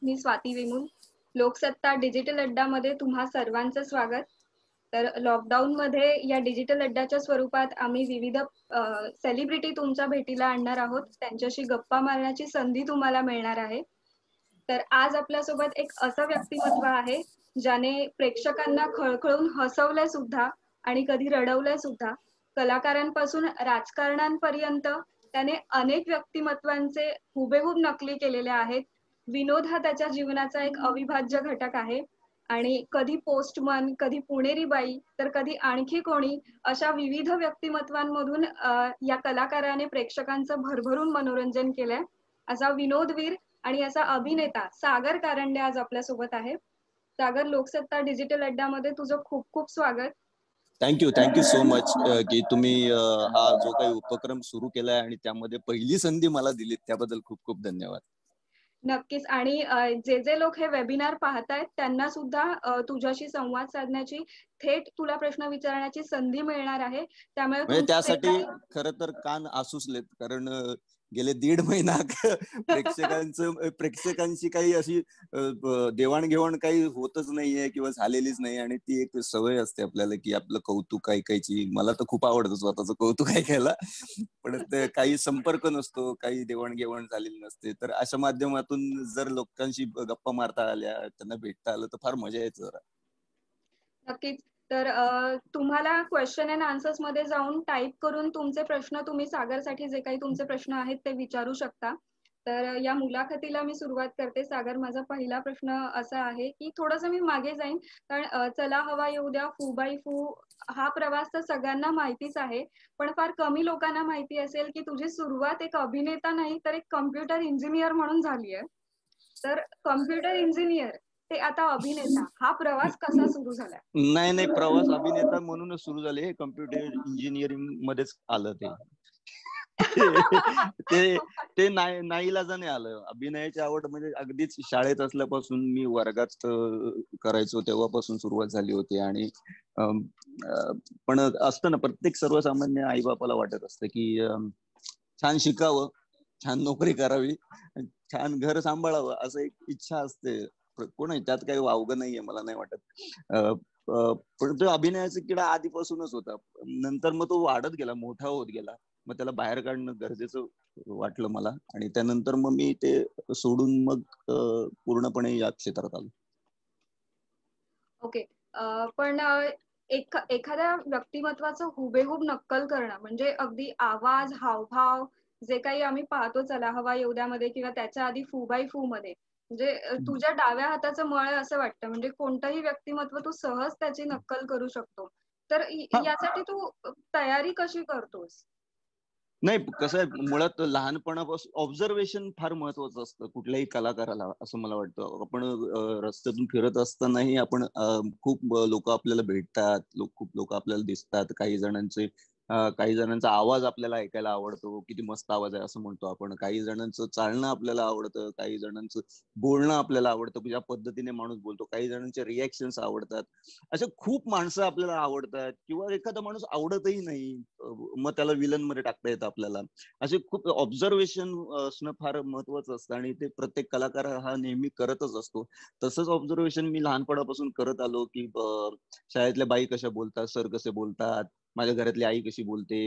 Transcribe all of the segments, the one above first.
मी Swati वेमूल. Loksatta digital अड्डामध्ये तुम्हा सर्वांचं स्वागत. तर लॉकडाऊनमध्ये या डिजिटल अड्डाच्या स्वरूपात आम्ही विविध सेलिब्रिटी तुमच्या भेटीला आणणार आहोत. त्यांच्याशी गप्पा मारण्याची संधी तुम्हाला मिळणार आहे. तर आज आपल्यासोबत एक असं व्यक्तिमत्व आहे, ज्याने प्रेक्षकांना खळखळून हसवलंय सुद्धा आणि कधी रडवलंय सुद्धा. कलाकारांपासून राजकारण्यांपर्यंत त्याने अनेक व्यक्तिमत्वांचे हुबेहूब नकली केलेल्या आहेत. विनोद हा त्याच्या जीवनाचा एक अविभाज्य घटक आहे आणि कधी पोस्टमन, कधी पुणेरी बाई, तर कधी आणखी कोणी अशा विविध व्यक्तिमत्वांमधून या कलाकाराने प्रेक्षकांचं भरभरून मनोरंजन केलंय. असा विनोदवीर आणि असा अभिनेता सागर कारंडे आज आपल्यासोबत आहे. सागर, लोकसत्ता डिजिटल अड्डामध्ये तुझं खूप खूप स्वागत. थँक्यू सो मच की तुम्ही हा जो काही उपक्रम सुरू केलाय आणि त्यामध्ये पहिली संधी मला दिली त्याबद्दल खूप खूप धन्यवाद. नक्कीच. आणि जे जे लोक हे वेबिनार पाहतायत त्यांना सुद्धा तुझ्याशी संवाद साधण्याची, थेट तुला प्रश्न विचारण्याची संधी मिळणार आहे. त्यामुळे म्हणजे त्यासाठी खरं तर कान आसुसलेत, कारण गेले 1.5 महिना प्रेक्षकांची काही अशी देवाणघेवाण काही होतच नाहीये किंवा झालेलीच नाही. आणि ती एक सवय असते आपल्याला की आपलं कौतुक ऐकायची. मला तर खूप आवडतं स्वतःचं कौतुक ऐकायला, पण ते काही संपर्क नसतो, काही देवाणघेवाण झालेली नसते. तर अशा माध्यमातून जर लोकांशी गप्पा मारता आल्या, त्यांना भेटता आलं तर फार मजा यायचं जरा. नक्कीच. तर तुम्हाला क्वेश्चन अँड आन्सर्स मध्ये जाऊन टाईप करून तुमचे प्रश्न, तुम्ही सागरसाठी जे काही तुमचे प्रश्न आहेत ते विचारू शकता. तर या मुलाखतीला मी सुरुवात करते. सागर, माझा पहिला प्रश्न असा आहे की थोडंसं मी मागे जाईन, कारण चला हवा येऊ द्या, फू बाई फू हा प्रवास तर सगळ्यांना माहितीच आहे, पण फार कमी लोकांना माहिती असेल की तुझी सुरुवात एक अभिनेता नाही तर एक कम्प्युटर इंजिनियर म्हणून झाली आहे. तर कम्प्युटर इंजिनियर ते आता अभिनेता, हा प्रवास कसा सुरू झाला? नाही, प्रवास अभिनेता म्हणूनच सुरू झाले. हे कम्प्युटर इंजिनिअरिंग मध्येच आलं ते. ते ते नाईलाजाने आलं. अभिनयाची आवड म्हणजे अगदीच शाळेत असल्यापासून मी वर्गात करायचो तेव्हापासून सुरुवात झाली होती. आणि पण असतं ना, प्रत्येक सर्वसामान्य आई बापाला वाटत असतं की छान शिकावं, छान नोकरी करावी, छान घर सांभाळावं, असं एक इच्छा असते. कोण त्यात काही वावगं नाहीये मला नाही वाटत. पण तो अभिनयाचा किडा आधीपासूनच होता. नंतर मग तो वाढत गेला, मोठा होत गेला. मग त्याला बाहेर काढणं गरजेचं वाटलं मला. आणि त्यानंतर मग मी ते सोडून मग पूर्णपणे या क्षेत्रात आलो. ओके. पण एखाद्या व्यक्तिमत्वाचं हुबेहूब नक्कल करणं म्हणजे अगदी आवाज, हावभाव जे काही आम्ही पाहतो चला हवा येऊ द्यामध्ये किंवा त्याच्या आधी फू बाय फू मध्ये, म्हणजे तुझ्या डाव्या हाताचं मळ आहे असं वाटतं. म्हणजे कोणतंही व्यक्तिमत्व तू सहज त्याची नक्कल करू शकतो. तर यासाठी तू तयारी कशी करतोस? नाही, कसं आहे, मुळात लहानपणापासून ऑब्झर्वेशन फार महत्वाचं असतं कुठल्याही कलाकाराला, असं मला वाटतं. आपण रस्त्यातून फिरत असतानाही आपण खूप लोक आपल्याला भेटतात, खूप लोक आपल्याला दिसतात. काही जणांचा आवाज आपल्याला ऐकायला आवडतो, किती मस्त आवाज आहे असं म्हणतो आपण. काही जणांचं चालणं आपल्याला आवडतं, काही जणांचं बोलणं आपल्याला आवडतं, ज्या पद्धतीने माणूस बोलतो. काही जणांचे रिएक्शन्स आवडतात. असे खूप माणसं आपल्याला आवडतात, किंवा एखादा माणूस आवडतही नाही, मग त्याला विलन मध्ये टाकता येतं आपल्याला. असे खूप ऑब्झर्वेशन असणं फार महत्वाचं असतं, आणि ते प्रत्येक कलाकार हा नेहमी करतच असतो. तसंच ऑब्झर्वेशन मी लहानपणापासून करत आलो की शाळेतल्या बाई कशा बोलतात, सर कसे बोलतात, माझ्या घरातली आई कशी बोलते,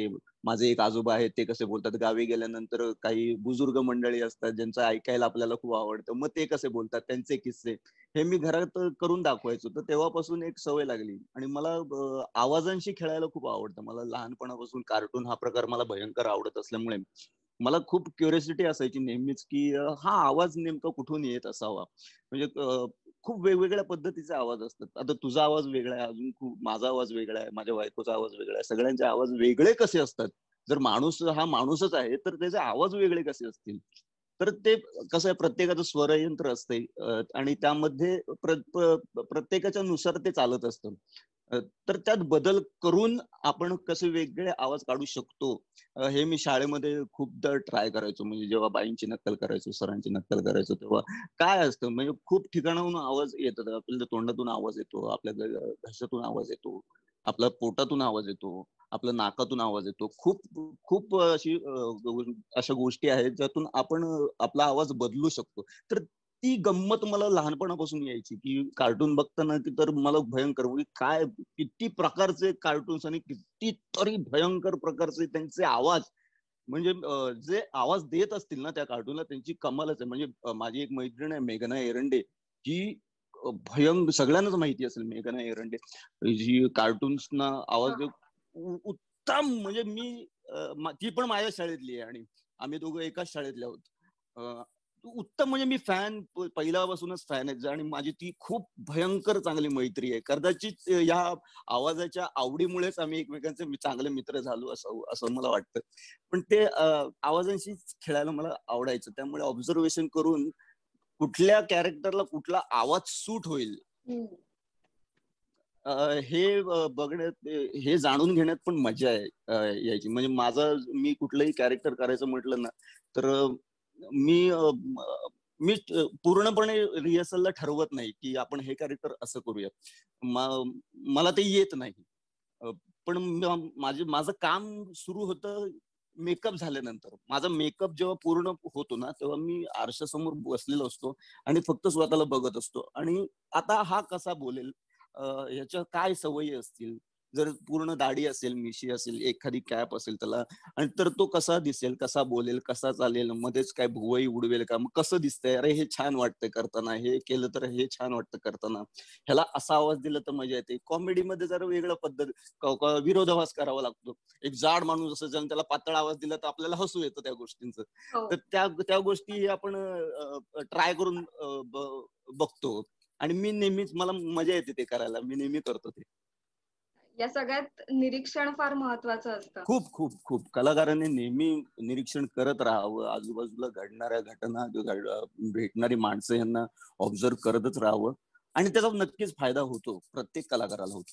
माझे एक आजोबा आहेत ते कसे बोलतात, गावी गेल्यानंतर काही बुजुर्ग मंडळी असतात ज्यांचं ऐकायला आपल्याला खूप आवडतं, मग ते कसे बोलतात, त्यांचे किस्से हे मी घरात करून दाखवायचो. तर तेव्हापासून एक सवय लागली. आणि मला आवाजांशी खेळायला खूप आवडतं. मला लहानपणापासून कार्टून हा प्रकार मला भयंकर आवडत असल्यामुळे मला खूप क्युरियोसिटी असायची नेहमीच की हा आवाज नेमका कुठून येत असावा. म्हणजे खूप वेगवेगळ्या पद्धतीचे आवाज असतात. आता तुझा आवाज वेगळा आहे, अजून खूप माझा आवाज वेगळा आहे, माझ्या बायकोचा आवाज वेगळा आहे. सगळ्यांचे आवाज वेगळे कसे असतात? जर माणूस हा माणूसच आहे तर त्याचे आवाज वेगळे कसे असतील? तर ते कसं आहे, प्रत्येकाचं स्वरयंत्र असते आणि त्यामध्ये प्रत्येकाच्या नुसार ते चालत असतं. तर त्यात बदल करून आपण कसे वेगळे आवाज काढू शकतो, हे मी शाळेमध्ये खूपदा ट्राय करायचो. म्हणजे जेव्हा बाईंची नक्कल करायचो, सरांची नक्कल करायचो, तेव्हा काय असतं, म्हणजे खूप ठिकाणाहून आवाज येतात. आपल्या तोंडातून आवाज येतो, आपल्या घशातून आवाज येतो, आपल्या पोटातून आवाज येतो, आपल्या नाकातून आवाज येतो. खूप खूप अशा गोष्टी आहेत ज्यातून आपण आपला आवाज बदलू शकतो. तर ती गंमत मला लहानपणापासून यायची, की कार्टून बघताना की तर मला भयंकर म्हणजे काय किती प्रकारचे कार्टून्स आणि कितीतरी भयंकर प्रकारचे त्यांचे आवाज. म्हणजे जे आवाज देत असतील ना त्या कार्टूनला त्यांची कमालच आहे. म्हणजे माझी एक मैत्रीण आहे मेघना एरंडे, जी सगळ्यांनाच माहिती असेल मेघना एरंडे, जी कार्टून्सना आवाज देऊ उत्तम. म्हणजे ती पण माझ्या शाळेतली आहे आणि आम्ही दोघं एकाच शाळेतले आहोत. उत्तम म्हणजे मी पहिल्यापासूनच फॅन आहे आणि माझी ती खूप भयंकर चांगली मैत्री आहे. कदाचित या आवाजाच्या आवडीमुळेच आम्ही एकमेकांचे चांगले मित्र झालो असं मला वाटतं. पण ते आवाजांशी खेळायला मला आवडायचं. त्यामुळे ऑब्झर्वेशन करून कुठल्या कॅरेक्टरला कुठला आवाज सूट होईल हे बघण्यात, हे जाणून घेण्यात पण मजा यायची. म्हणजे मी कुठलंही कॅरेक्टर करायचं म्हटलं ना तर मी मी पूर्णपणे रिहर्सलला ठरवत नाही की आपण हे कॅरेक्टर असं करूयात. मला ते येत नाही. पण माझं काम सुरू होतं मेकअप झाल्यानंतर. माझा मेकअप जेव्हा पूर्ण होतो ना तेव्हा मी आरशासमोर बसलेलो असतो आणि फक्त स्वतःला बघत असतो आणि आता हा कसा बोलेल, ह्याच्या काय सवयी असतील, जर पूर्ण दाढी असेल, मिशी असेल, एखादी कॅप असेल त्याला, आणि तर तो कसा दिसेल, कसा बोलेल, कसा चालेल, मध्येच काय भुवई उडवेल का, मग कसं दिसतंय, अरे हे छान वाटतंय करताना, हे केलं तर हे छान वाटतं करताना, ह्याला असा आवाज दिला तर मजा येते. कॉमेडीमध्ये जरा वेगळं पद्धत विरोधाभास करावा लागतो. एक जाड माणूस असं ज्याने त्याला पातळ आवाज दिला तर आपल्याला हसू येतं त्या गोष्टींचं. हो. तर त्या गोष्टी आपण ट्राय करून बघतो आणि मी नेहमीच, मला मजा येते ते करायला, मी नेहमी करतो ते. या सगळ्यात निरीक्षण फार महत्वाचं असतं. खूप खूप खूप कलाकारांनी नेहमी निरीक्षण करत राहावं, आजूबाजूला घडणाऱ्या घटना, भेटणारी माणसं यांना ऑब्झर्व करतच राहावं आणि त्याचा नक्कीच फायदा होतो, प्रत्येक कलाकाराला होतो.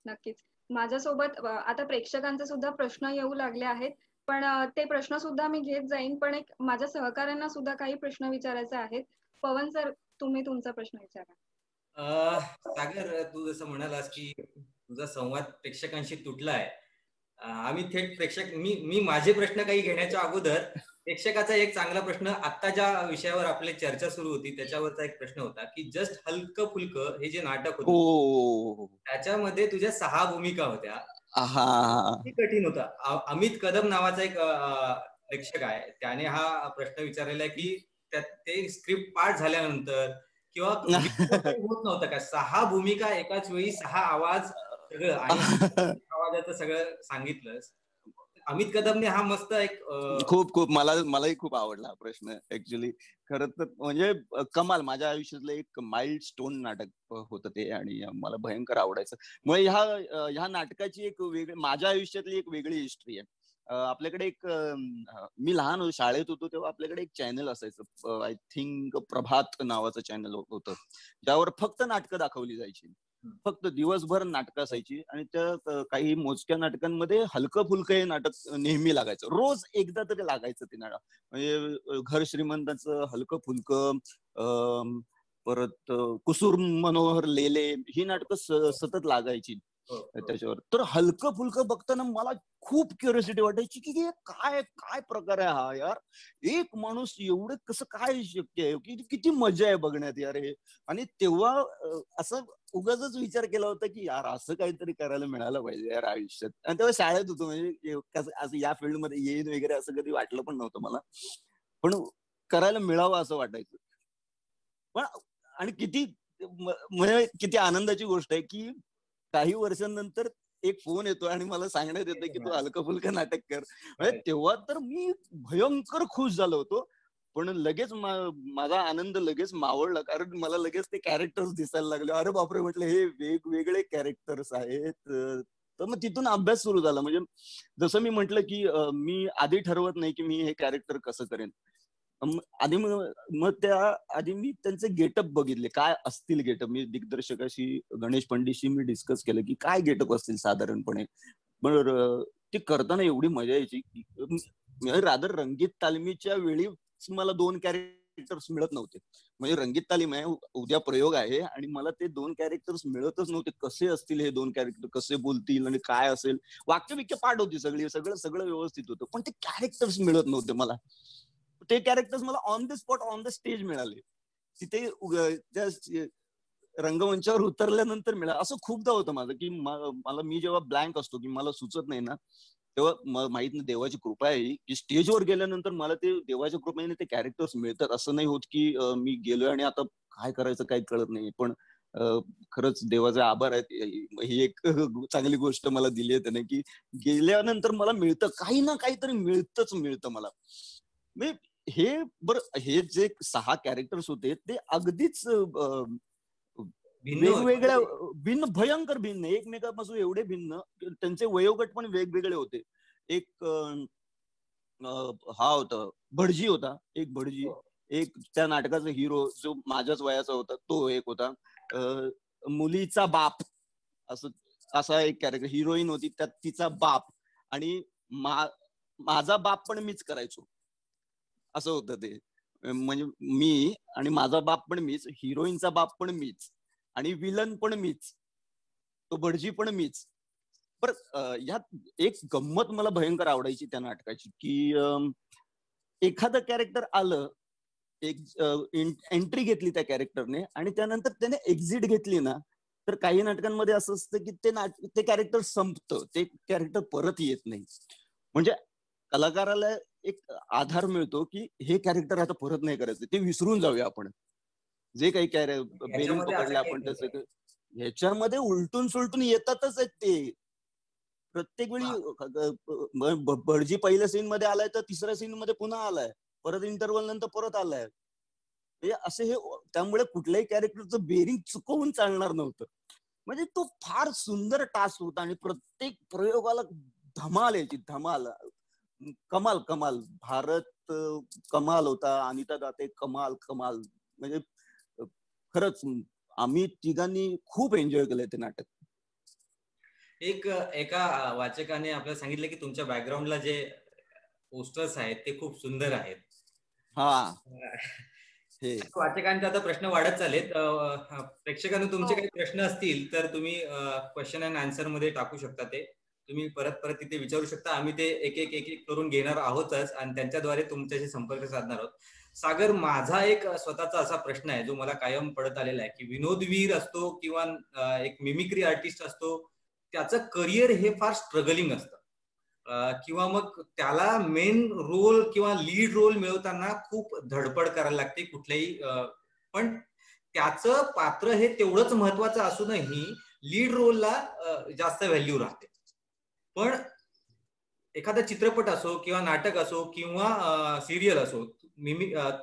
नक्कीच. माझ्यासोबत आता प्रेक्षकांचे सुद्धा प्रश्न येऊ लागले आहेत. पण ते प्रश्न सुद्धा मी घेत जाईन. पण एक माझ्या सहकाऱ्यांना सुद्धा काही प्रश्न विचारायचे आहेत. पवन सर, तुम्ही तुमचा प्रश्न विचारा. सागर, तू जसं म्हणालास की तुझा संवाद प्रेक्षकांशी तुटलाय. आम्ही थेट मी माझे प्रश्न काही घेण्याच्या अगोदर प्रेक्षकाचा एक चांगला प्रश्न, आता ज्या विषयावर आपली चर्चा सुरू होती त्याच्यावरचा एक प्रश्न होता की जस्ट हलकं फुलकं हे जे नाटक होतं त्याच्यामध्ये तुझ्या 6 भूमिका होत्या. कठीण होता. अमित कदम नावाचा एक प्रेक्षक आहे, त्याने हा प्रश्न विचारलेला आहे की ते स्क्रिप्ट पाठ झाल्यानंतर किंवा होत नव्हतं का 6 भूमिका एकाच वेळी, 6 आवाज सगळं आणि आवाजाचं सगळं सांगितलंस. अमित कदमने हा मस्त एक खूप मलाही खूप आवडला हा प्रश्न ऍक्च्युली. खरं तर म्हणजे कमाल, माझ्या आयुष्यातलं एक माइल्ड स्टोन नाटक होतं ते आणि मला भयंकर आवडायचं. मग ह्या नाटकाची एक माझ्या आयुष्यातली एक वेगळी हिस्ट्री आहे. आपल्याकडे मी लहान शाळेत होतो तेव्हा आपल्याकडे एक चॅनल असायचं, आय थिंक प्रभात नावाचं चॅनल होतं, ज्यावर फक्त नाटकं दाखवली जायची. फक्त दिवसभर नाटकं असायची आणि त्या काही मोजक्या नाटकांमध्ये हलकं फुलकं हे नाटक नेहमी लागायचं. रोज एकदा तरी लागायचं ते नाटक. म्हणजे घर श्रीमंताचं हलकं फुलकं, परत कुसूर मनोहर लेले, ही नाटकं सतत लागायची त्याच्यावर. तर हलकं फुलकं बघताना मला खूप क्युरियोसिटी वाटायची की काय काय प्रकार आहे हा यार, एक माणूस एवढं कसं काय शक्य आहे, किती मजा आहे बघण्यात यार हे. आणि तेव्हा असं उगाच विचार केला होता की यार असं काहीतरी करायला मिळालं पाहिजे यार आयुष्यात. आणि तेव्हा शाळेत होतो, म्हणजे असं या फील्डमध्ये येईन वगैरे असं कधी वाटलं पण नव्हतं मला, पण करायला मिळावं असं वाटायचं. पण आणि म्हणजे किती आनंदाची गोष्ट आहे की काही वर्षांनंतर एक फोन येतो आणि मला सांगण्यात येतं की तू हलकं फुलकं नाटक कर. म्हणजे तेव्हा तर मी भयंकर खुश झालो होतो, पण लगेच माझा आनंद लगेच मावळला, कारण मला लगेच ते कॅरेक्टर्स दिसायला लागले. अरे बापरे, म्हटलं हे वेगवेगळे कॅरेक्टर्स आहेत. तर मग तिथून अभ्यास सुरू झाला. म्हणजे जसं मी म्हटलं की मी आधी ठरवत नाही की मी हे कॅरेक्टर कसं करेन. आधी मी त्यांचे गेटअप बघितले, काय असतील गेटअप. मी दिग्दर्शकाशी गणेश पंडितशी मी डिस्कस केलं की काय गेटअप असतील साधारणपणे. बरं, ते करताना एवढी मजा यायची की रादर रंगीत तालमीच्या वेळी मला 2 कॅरेक्टर्स मिळत नव्हते. म्हणजे रंगीत तालीम आहे, उद्या प्रयोग आहे आणि मला ते 2 कॅरेक्टर्स मिळतच नव्हते. कसे असतील हे 2 कॅरेक्टर, कसे बोलतील आणि काय असेल, वाक्य पाठ होती सगळं व्यवस्थित होतं, पण ते कॅरेक्टर्स मिळत नव्हते मला. ते कॅरेक्टर्स मला on the spot on the stage मिळाले, तिथे त्या रंगमंचावर उतरल्यानंतर मिळालं. असं खूपदा होतं माझं की मला मी जेव्हा ब्लँक असतो की मला सुचत नाही ना, तेव्हा माहित नाही देवाची कृपा आहे की स्टेजवर गेल्यानंतर मला ते देवाच्या कृपेने ते कॅरेक्टर्स मिळतात. असं नाही होत की मी गेलोय आणि आता काय करायचं काही कळत नाही. पण खरंच देवाचे आभार आहेत. ही एक चांगली गोष्ट मला दिली आहे त्याने की गेल्यानंतर मला मिळतं, काही ना काहीतरी मिळतं मला. मी हे बरं, हे जे 6 कॅरेक्टर्स होते ते अगदीच भिन्न वेगवेगळ्या, होतं. भिन्न, भयंकर भिन्न, एकमेकांपासून एवढे भिन्न, त्यांचे वयोगट पण वेगवेगळे होते. एक हा होता भटजी होता, एक भटजी, एक त्या नाटकाचा हिरो जो माझ्याच वयाचा होता तो एक होता, मुलीचा बाप असं, असा एक कॅरेक्टर, हिरोईन होती त्यात तिचा बाप, आणि माझा बाप पण मीच करायचो, असं होतं ते. म्हणजे मी आणि माझा बाप पण मीच, हिरोईनचा बाप पण मीच, आणि विलन पण मीच, तो भटजी पण मीच. पर यात एक गंमत मला भयंकर आवडायची त्या नाटकाची की एखादं कॅरेक्टर आलं, एक एंट्री घेतली त्या कॅरेक्टरने आणि त्यानंतर त्याने एक्झिट घेतली ना, तर काही नाटकांमध्ये असं असतं की ते कॅरेक्टर संपतं, ते कॅरेक्टर परत येत नाही. म्हणजे कलाकाराला एक आधार मिळतो की हे कॅरेक्टर आता परत नाही करायचं, ते विसरून जाऊया आपण, जे काही बेरिंग ह्याच्यामध्ये असं पकडलं काही आपण नव्हतं. त्याचं. ह्याच्यामध्ये उलटून सुलटून येतातच आहेत ते प्रत्येक वेळी. हा. भटजी पहिल्या सीन मध्ये आलाय तर तिसऱ्या सीन मध्ये पुन्हा आलाय, परत इंटरव्हल नंतर परत आलाय. म्हणजे असे हे, त्यामुळे कुठल्याही कॅरेक्टरचं बेरिंग चुकवून चालणार नव्हतं. म्हणजे तो फार सुंदर टास्क होता आणि प्रत्येक प्रयोगाला धमाल यायची, धमाल, कमाल कमाल. भारत कमाल होता, अनिता दाते कमाल कमाल. म्हणजे खरंच आम्ही तिघांनी खूप एन्जॉय केलंय ते नाटक. एका वाचकाने आपल्याला सांगितलं की तुमच्या बॅकग्राऊंडला जे पोस्टर्स आहेत ते खूप सुंदर आहेत. हा, हे वाचकांचे आता प्रश्न वाढत चालेत. प्रेक्षकांना तुमचे हो. काही प्रश्न असतील तर तुम्ही क्वेश्चन अँड आन्सर मध्ये टाकू शकता. ते तुम्ही परत परत तिथे विचारू शकता. आम्ही ते एक एक करून घेणार आहोतच आणि त्यांच्याद्वारे तुमच्याशी संपर्क साधणार आहोत. सागर, माझा एक स्वतःचा असा प्रश्न आहे जो मला कायम पडत आलेला आहे की विनोदवीर असतो किंवा एक मिमिक्री आर्टिस्ट असतो, त्याचं करिअर हे फार स्ट्रगलिंग असतं. किंवा मग त्याला मेन रोल किंवा लीड रोल मिळवताना खूप धडपड करायला लागते कुठल्याही, पण त्याचं पात्र हे तेवढंच महत्वाचं असूनही लीड रोलला जास्त व्हॅल्यू राहते. पण एखादा चित्रपट असो किंवा नाटक असो किंवा सिरियल असो,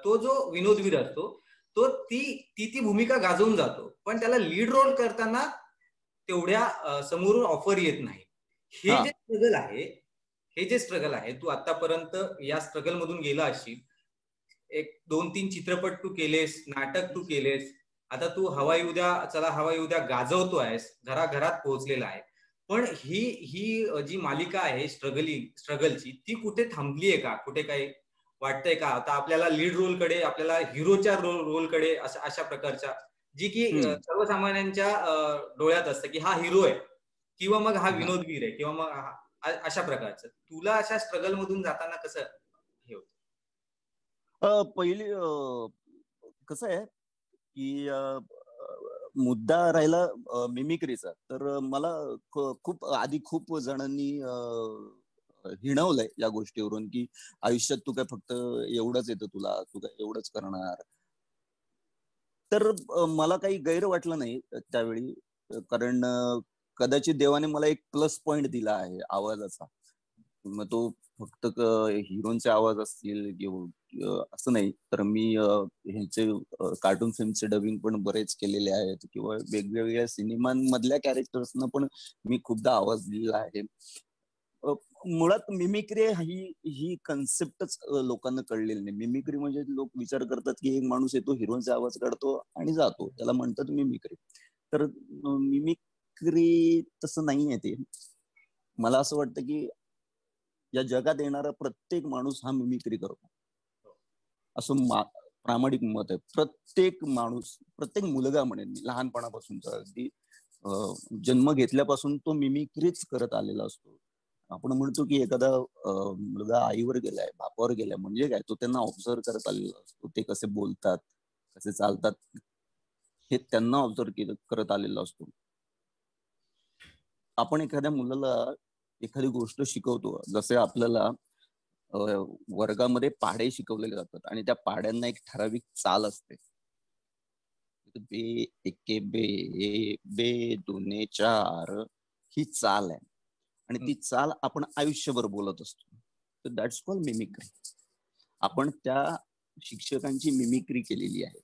तो जो विनोदवीर असतो तो ती भूमिका गाजवून जातो, पण त्याला लीड रोल करताना तेवढ्या समोरून ऑफर येत नाही. हे हा जे स्ट्रगल आहे, हे जे स्ट्रगल आहे, तू आतापर्यंत या स्ट्रगल मधून गेला असशील. एक 2-3 चित्रपट तू केलेस, नाटक तू केलेस, आता तू हवा येऊ द्या चला हवा येऊ द्या गाजवतो आहेस, घराघरात पोहोचलेला आहे. पण ही जी मालिका आहे स्ट्रगलची, ती कुठे थांबलीये का? कुठे काही वाटतंय का आता आपल्याला लीड रोलकडे, आपल्याला हिरोच्या रोलकडे, अशा प्रकारच्या, जी की हम्म सर्वसामान्यांच्या डोळ्यात असतं की हा हिरो आहे किंवा मग हा हा. विनोदवीर आहे किंवा मग अशा प्रकारचं. तुला अशा स्ट्रगल मधून जाताना कसं हे होतं? पहिली कसं आहे की मुद्दा राहिला मिमिक्रीचा, तर मला खूप आधी खूप जणांनी हिणवलंय या गोष्टीवरून की आयुष्यात तू काय फक्त एवढंच येतं तुला, तू काय एवढंच करणार. तर मला काही गैर वाटलं नाही त्यावेळी, कारण कदाचित देवाने मला एक प्लस पॉइंट दिला आहे आवाजाचा. मग तो फक्त हिरोचे आवाज असतील किंवा असं नाही, तर मी ह्याचे कार्टून फिल्मचे डबिंग पण बरेच केलेले आहेत किंवा वेगवेगळ्या सिनेमांमधल्या कॅरेक्टर्सना पण मी खूपदा आवाज दिलेला आहे. मुळात मिमिक्री ही कन्सेप्टच लोकांना कळलेली नाही. मिमिक्री म्हणजे लोक विचार करतात की एक माणूस येतो, हिरोचा आवाज काढतो आणि जातो, त्याला म्हणतात मिमिक्री. तर मिमिक्री तसं नाहीये ते. मला असं वाटतं की या जगात येणारा प्रत्येक माणूस हा मिमिक्री करतो, असं प्रामाणिक मत आहे. प्रत्येक माणूस, प्रत्येक मुलगा म्हणेन मी, लहानपणापासूनचा अगदी जन्म घेतल्यापासून तो मिमिक्रीच करत आलेला असतो. आपण म्हणतो की एखादा मुलगा आईवर गेलाय, बापावर गेलाय म्हणजे काय, तो त्यांना ऑब्झर्व करत आलेला असतो. ते कसे बोलतात, कसे चालतात, हे त्यांना ऑब्झर्व करत आलेला असतो. आपण एखाद्या मुलाला एखादी गोष्ट शिकवतो, जसे आपल्याला वर्गामध्ये पाढे शिकवलेले जातात आणि त्या पाढ्यांना एक ठराविक चाल असते. बे एके बे, बे दुने चार, ही चाल आहे आणि ती चाल आपण आयुष्यभर बोलत असतो. तर दॅट्स कॉल्ड मिमिक्री. आपण त्या शिक्षकांची मिमिक्री केलेली आहे.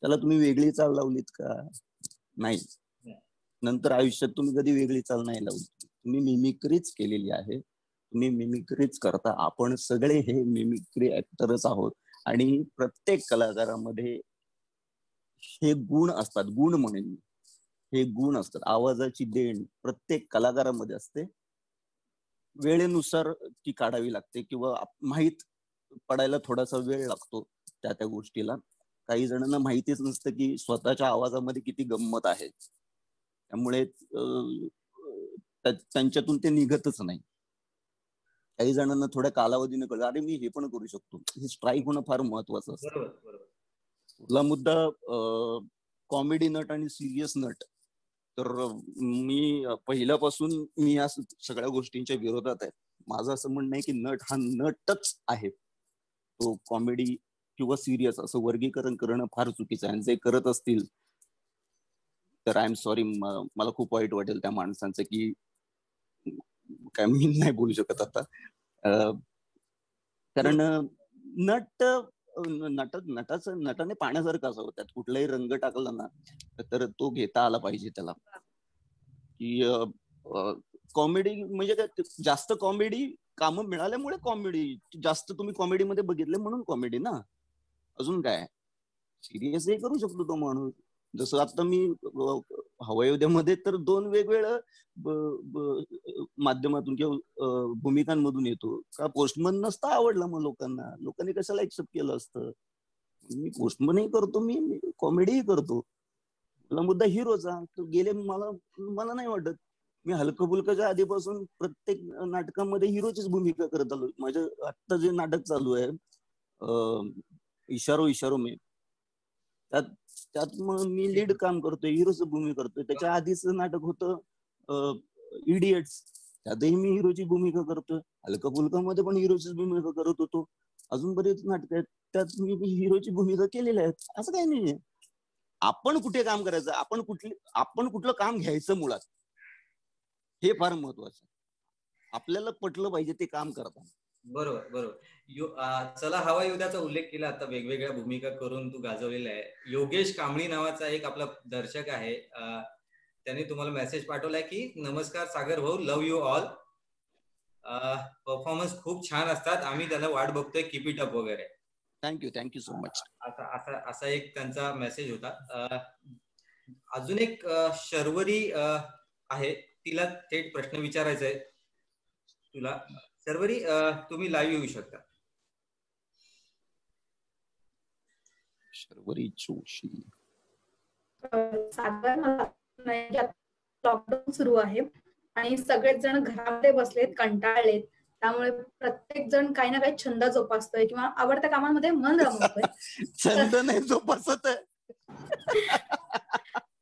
त्याला तुम्ही वेगळी चाल लावलीत का? नाही. नंतर आयुष्यात तुम्ही कधी वेगळी चाल नाही लावली, तुम्ही मिमिक्रीच केलेली आहे. तुम्ही मिमिक्रीच करता. आपण सगळे हे मिमिक्री ऍक्टरच आहोत आणि प्रत्येक कलाकारामध्ये हे गुण असतात. गुण म्हणेन मी, हे गुण असतात. आवाजाची देण प्रत्येक कलाकारामध्ये असते. वेळेनुसार ती काढावी लागते किंवा माहीत पडायला थोडासा वेळ लागतो त्या गोष्टीला. काही जणांना माहितीच नसतं की स्वतःच्या आवाजामध्ये किती गंमत आहे, त्यामुळे त्यांच्यातून ते निघतच नाही. काही जणांना थोड्या कालावधीने कळलं, अरे मी हे पण करू शकतो. हे स्ट्राईक होणं फार महत्वाचं असतं. तुला मुद्दा कॉमेडी नट आणि सिरियस नट, तर मी पहिल्यापासून मी या सगळ्या गोष्टींच्या विरोधात आहे. माझं असं म्हणणं आहे की नट हा नटच आहे, तो कॉमेडी किंवा सिरियस असं वर्गीकरण करणं फार चुकीचं आहे. आणि जे करत असतील तर आय एम सॉरी, मला खूप वाईट वाटेल त्या माणसांचं, की काय मी नाही बोलू शकत आता. कारण नटाने पाण्यासारखं असावं, त्यात कुठलाही रंग टाकला ना तर तो घेता आला पाहिजे त्याला. की कॉमेडी म्हणजे काय, जास्त कॉमेडी कामं मिळाल्यामुळे कॉमेडी, जास्त तुम्ही कॉमेडीमध्ये बघितले म्हणून कॉमेडी ना, अजून काय. सिरियस हे करू शकतो तो माणूस. जसं आता मी हवायोद्यामध्ये तर 2 वेगवेगळ्या माध्यमातून किंवा भूमिकांमधून येतो. का पोस्टमन नसता आवडला मग लोकांनी कशाला एक्सेप्ट केलं असतं. मी पोस्टमनही करतो, मी कॉमेडीही करतो. मला मुद्दा हिरोचा तो गेले, मला नाही वाटत. मी हलकं फुलकच्या आधीपासून प्रत्येक नाटकामध्ये हिरोचीच भूमिका करत आलो. माझं आत्ता जे नाटक चालू आहे इशारो इशारो में, त्यात मग मी लीड काम करतोय, हिरोचं भूमिका करतोय. त्याच्या आधीच नाटक होतं इडियट्स, त्यातही मी हिरोची भूमिका करतोय. हलकं फुलकामध्ये पण हिरोचीच भूमिका करत होतो. अजून बरेच नाटक आहेत त्यात मी हिरोची भूमिका केलेल्या आहेत. असं काही नाहीये. आपण कुठे काम करायचं, आपण कुठलं काम घ्यायचं मुळात, हे फार महत्वाचं. आपल्याला पटलं पाहिजे ते काम करताना. बरोबर. चला हवा युद्धाचा उल्लेख केला, आता वेगवेगळ्या भूमिका करून तू गाजवलेला आहे. योगेश कांबळी नावाचा एक आपला दर्शक आहे, त्यांनी तुम्हाला मेसेज पाठवलाय की नमस्कार सागर भाऊ, लव्ह यू ऑल, परफॉर्मन्स खूप छान असतात, आम्ही त्याला वाट बघतोय, कीप इट अप वगैरे. Thank you so much. असा एक त्यांचा मेसेज होता. अजून एक शर्वरी आहे, तिला थेट प्रश्न विचारायचा आहे तुला. शर्वरी, तुम्ही लाईव्ह येऊ शकता. शर्वरी जोशी. लॉकडाऊन सुरू आहे आणि सगळेच जण घरामध्ये बसलेत, कंटाळलेत. त्यामुळे प्रत्येक जण काही ना काही छंद जोपासतोय किंवा आवडत्या कामांमध्ये मन रमवतोय. छंद नाही जोपासत आहे,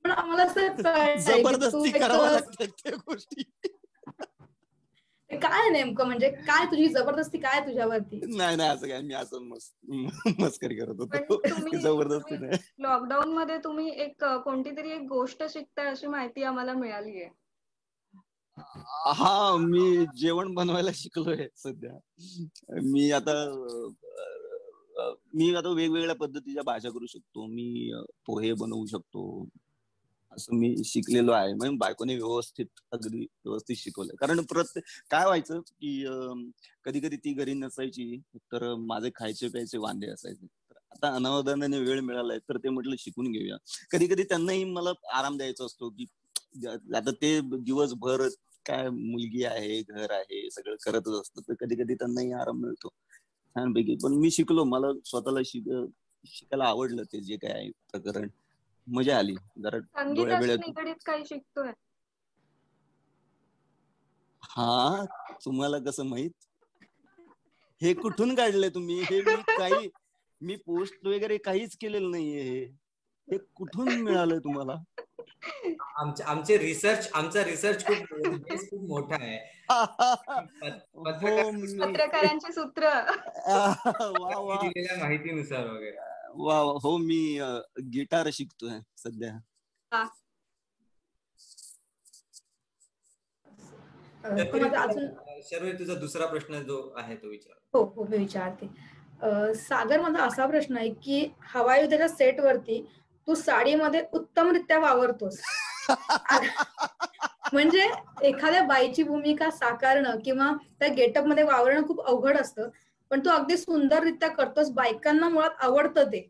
पण आम्हाला असं जबरदस्ती करावं लागतं त्या गोष्टी. काय नेमकं, म्हणजे काय तुझी जबरदस्ती काय तुझ्यावरती? नाही असं काय, मी असं मस्करी करत होतो. जबरदस्ती नाही. लॉकडाऊन मध्ये तुम्ही एक कोणती तरी एक गोष्ट शिकताय अशी माहिती आम्हाला मिळाली आहे. हा, मी जेवण बनवायला शिकलोय सध्या. मी आता वेगवेगळ्या पद्धतीच्या भाज्या करू शकतो. मी पोहे बनवू शकतो, असं मी शिकलेलो आहे. म्हणजे बायकोने अगदी व्यवस्थित शिकवलंय. कारण काय व्हायचं की कधी कधी ती घरी नसायची, तर माझे खायचे प्यायचे वांदे असायचे. तर आता अनावधानाने वेळ मिळालाय तर ते म्हटलं शिकून घेऊया. कधी कधी त्यांनाही मला आराम द्यायचा असतो की आता ते दिवसभर काय मुलगी आहे, घर आहे, सगळं करतच असतं, तर कधी कधी त्यांनाही आराम मिळतो छानपैकी. पण मी शिकलो, मला स्वतःला शिकायला आवडलं ते जे काय आहे प्रकरण. मजा आली. जरा डोळ्या संगीताशी निगडीत काही शिकतोय? हा, तुम्हाला कसं माहित? हे कुठून काढलंय तुम्ही? हे मी पोस्ट वगैरे काहीच केलेलं नाहीये. हे कुठून मिळालंय तुम्हाला? आमचा रिसर्च खूप मोठा आहे. पत्रकारांची सूत्र. वा दिलेल्या माहितीनुसार वगैरे. वा हो, मी गिटार शिकतोय सध्या. शर्वे, तुझा दुसरा प्रश्न जो आहे तो विचार. हो, मी विचारते. सागर, माझा असा प्रश्न आहे की हवाई युद्धाच्या सेट वरती तू साडीमध्ये उत्तमरित्या वावरतोस. म्हणजे एखाद्या बाईची भूमिका साकारणं किंवा त्या गेटअप मध्ये वावरणं खूप अवघड असतं, पण तू अगदी सुंदररित्या करतोस. बायकांना मुळात आवडतं ते.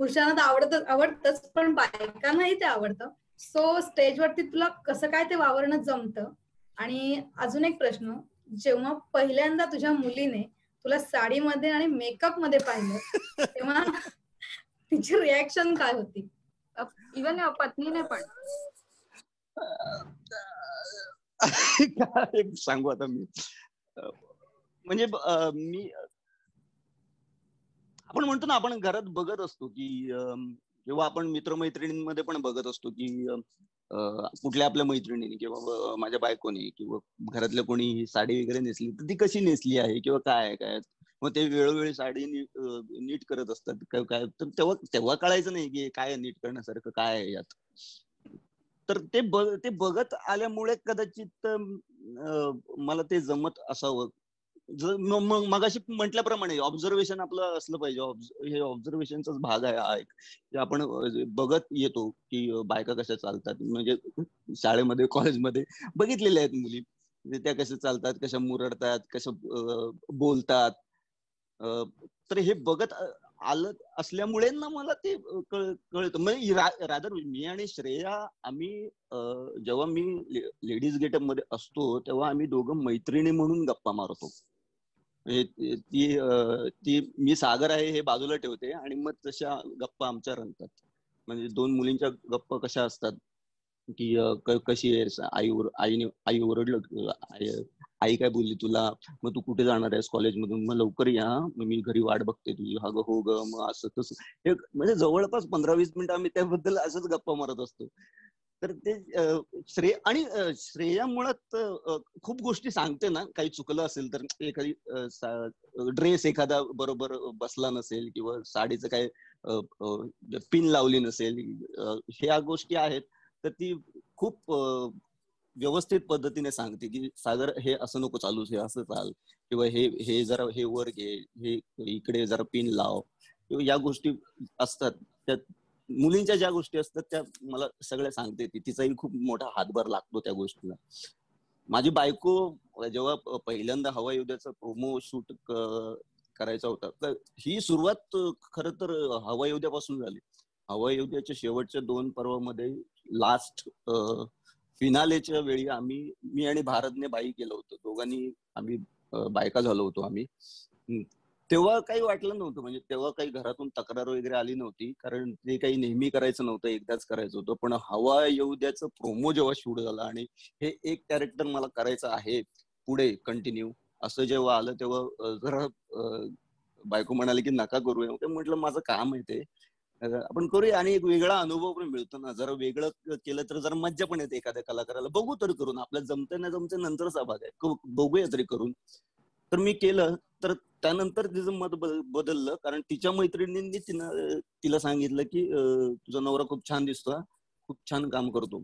पुरुषांना तर आवडतंच, पण बायकांनाही ते आवडतं. सो स्टेजवरती तुला कसं काय ते वावरणं जमतं? आणि अजून एक प्रश्न, जेव्हा पहिल्यांदा तुझ्या मुलीने तुला साडीमध्ये आणि मेकअप मध्ये पाहिलं तेव्हा तिची रिॲक्शन काय होती? इव्हन पत्नीने पण. काय सांगू आता मी. म्हणजे मी, आपण म्हणतो ना, आपण घरात बघत असतो की किंवा आपण मित्रमैत्रिणींमध्ये पण बघत असतो की कुठल्या आपल्या मैत्रिणीने किंवा माझ्या बायकोने किंवा घरातल्या कोणी साडी वगैरे नेसली तर ती कशी नेसली आहे किंवा काय काय, मग ते वेळोवेळी साडी नीट करत असतात काय. तर तेव्हा कळायचं नाही की काय नीट करण्यासारखं काय आहे यात. तर ते बघत आल्यामुळे कदाचित मला ते जमत असावं. मग मगाशी म्हटल्याप्रमाणे ऑब्झर्वेशन आपलं असलं पाहिजे. हे ऑब्झर्वेशनचाच भाग आहे हा एक, की आपण बघत येतो की बायका कशा चालतात. म्हणजे शाळेमध्ये कॉलेजमध्ये बघितलेल्या आहेत मुली, त्या कशा चालतात, कशा मुरडतात, कशा बोलतात. तर हे बघत आलं असल्यामुळे ना मला ते कळतं. म्हणजे रादर मी आणि श्रेया, आम्ही जेव्हा मी लेडीज गेटअप मध्ये असतो तेव्हा आम्ही दोघं मैत्रिणी म्हणून गप्पा मारतो. ती मी सागर आहे हे बाजूला ठेवते आणि मग तशा गप्पा आमच्या रंगतात. म्हणजे दोन मुलींच्या गप्पा कशा असतात की कशी आहे आई ओरडलं, आई काय बोलली तुला, मग तू कुठे जाणार आहेस कॉलेजमधून, मग लवकर या, मग मी घरी वाट बघते तुझी. हा ग हो ग, मग असं तसं. म्हणजे जवळपास 15-20 मिनिटं आम्ही त्याबद्दल असंच गप्पा मारत असतो. तर ते श्रेया मुळात खूप गोष्टी सांगते ना. काही चुकलं असेल तर, एखादी ड्रेस एखादा बरोबर बसला नसेल किंवा साडीचं काय पिन लावली नसेल, ह्या गोष्टी आहेत. तर ती खूप व्यवस्थित पद्धतीने सांगते की सागर हे असं नको चालूच, हे असं चाल, किंवा हे जरा हे वर घे, हे इकडे जरा पिन लाव. या गोष्टी असतात त्या मुलींच्या, ज्या गोष्टी असतात त्या मला सगळ्या सांगते ती. तिचाही खूप मोठा हातभार लागतो त्या गोष्टीला. माझी बायको जेव्हा पहिल्यांदा हवाई युद्धाचा प्रोमो शूट करायचा होता, तर ही सुरुवात खरं तर हवाई युद्धापासून झाली. हवाई युद्धाच्या शेवटच्या 2 पर्वामध्ये लास्ट फिनालेच्या वेळी मी आणि भारतने बाई केलं होतं. दोघांनी आम्ही बायका झालो होतो आम्ही. तेव्हा काही वाटलं नव्हतं. म्हणजे तेव्हा काही घरातून तक्रार वगैरे आली नव्हती, कारण ते काही नेहमी करायचं नव्हतं, एकदाच करायचं होतं. पण हवाई युद्धाचं प्रोमो जेव्हा शूट झाला आणि हे एक कॅरेक्टर मला करायचं आहे पुढे कंटिन्यू, असं जेव्हा आलं तेव्हा जरा बायको म्हणाली की नका करूया. ते म्हटलं माझं काम आहे ते, आपण करूया. आणि एक वेगळा अनुभव पण मिळतो ना. जरा वेगळं केलं तर जरा मज्जा पण येते एखाद्या कलाकाराला. बघू तर करून, आपल्याला जमतंय ना जमतंय नंतरचा भाग आहे, बघूया तरी करून. तर मी केलं. तर त्यानंतर तिचं मत बदललं, कारण तिच्या मैत्रिणींनी तिला सांगितलं की तुझा नवरा खूप छान दिसतो, खूप छान काम करतो.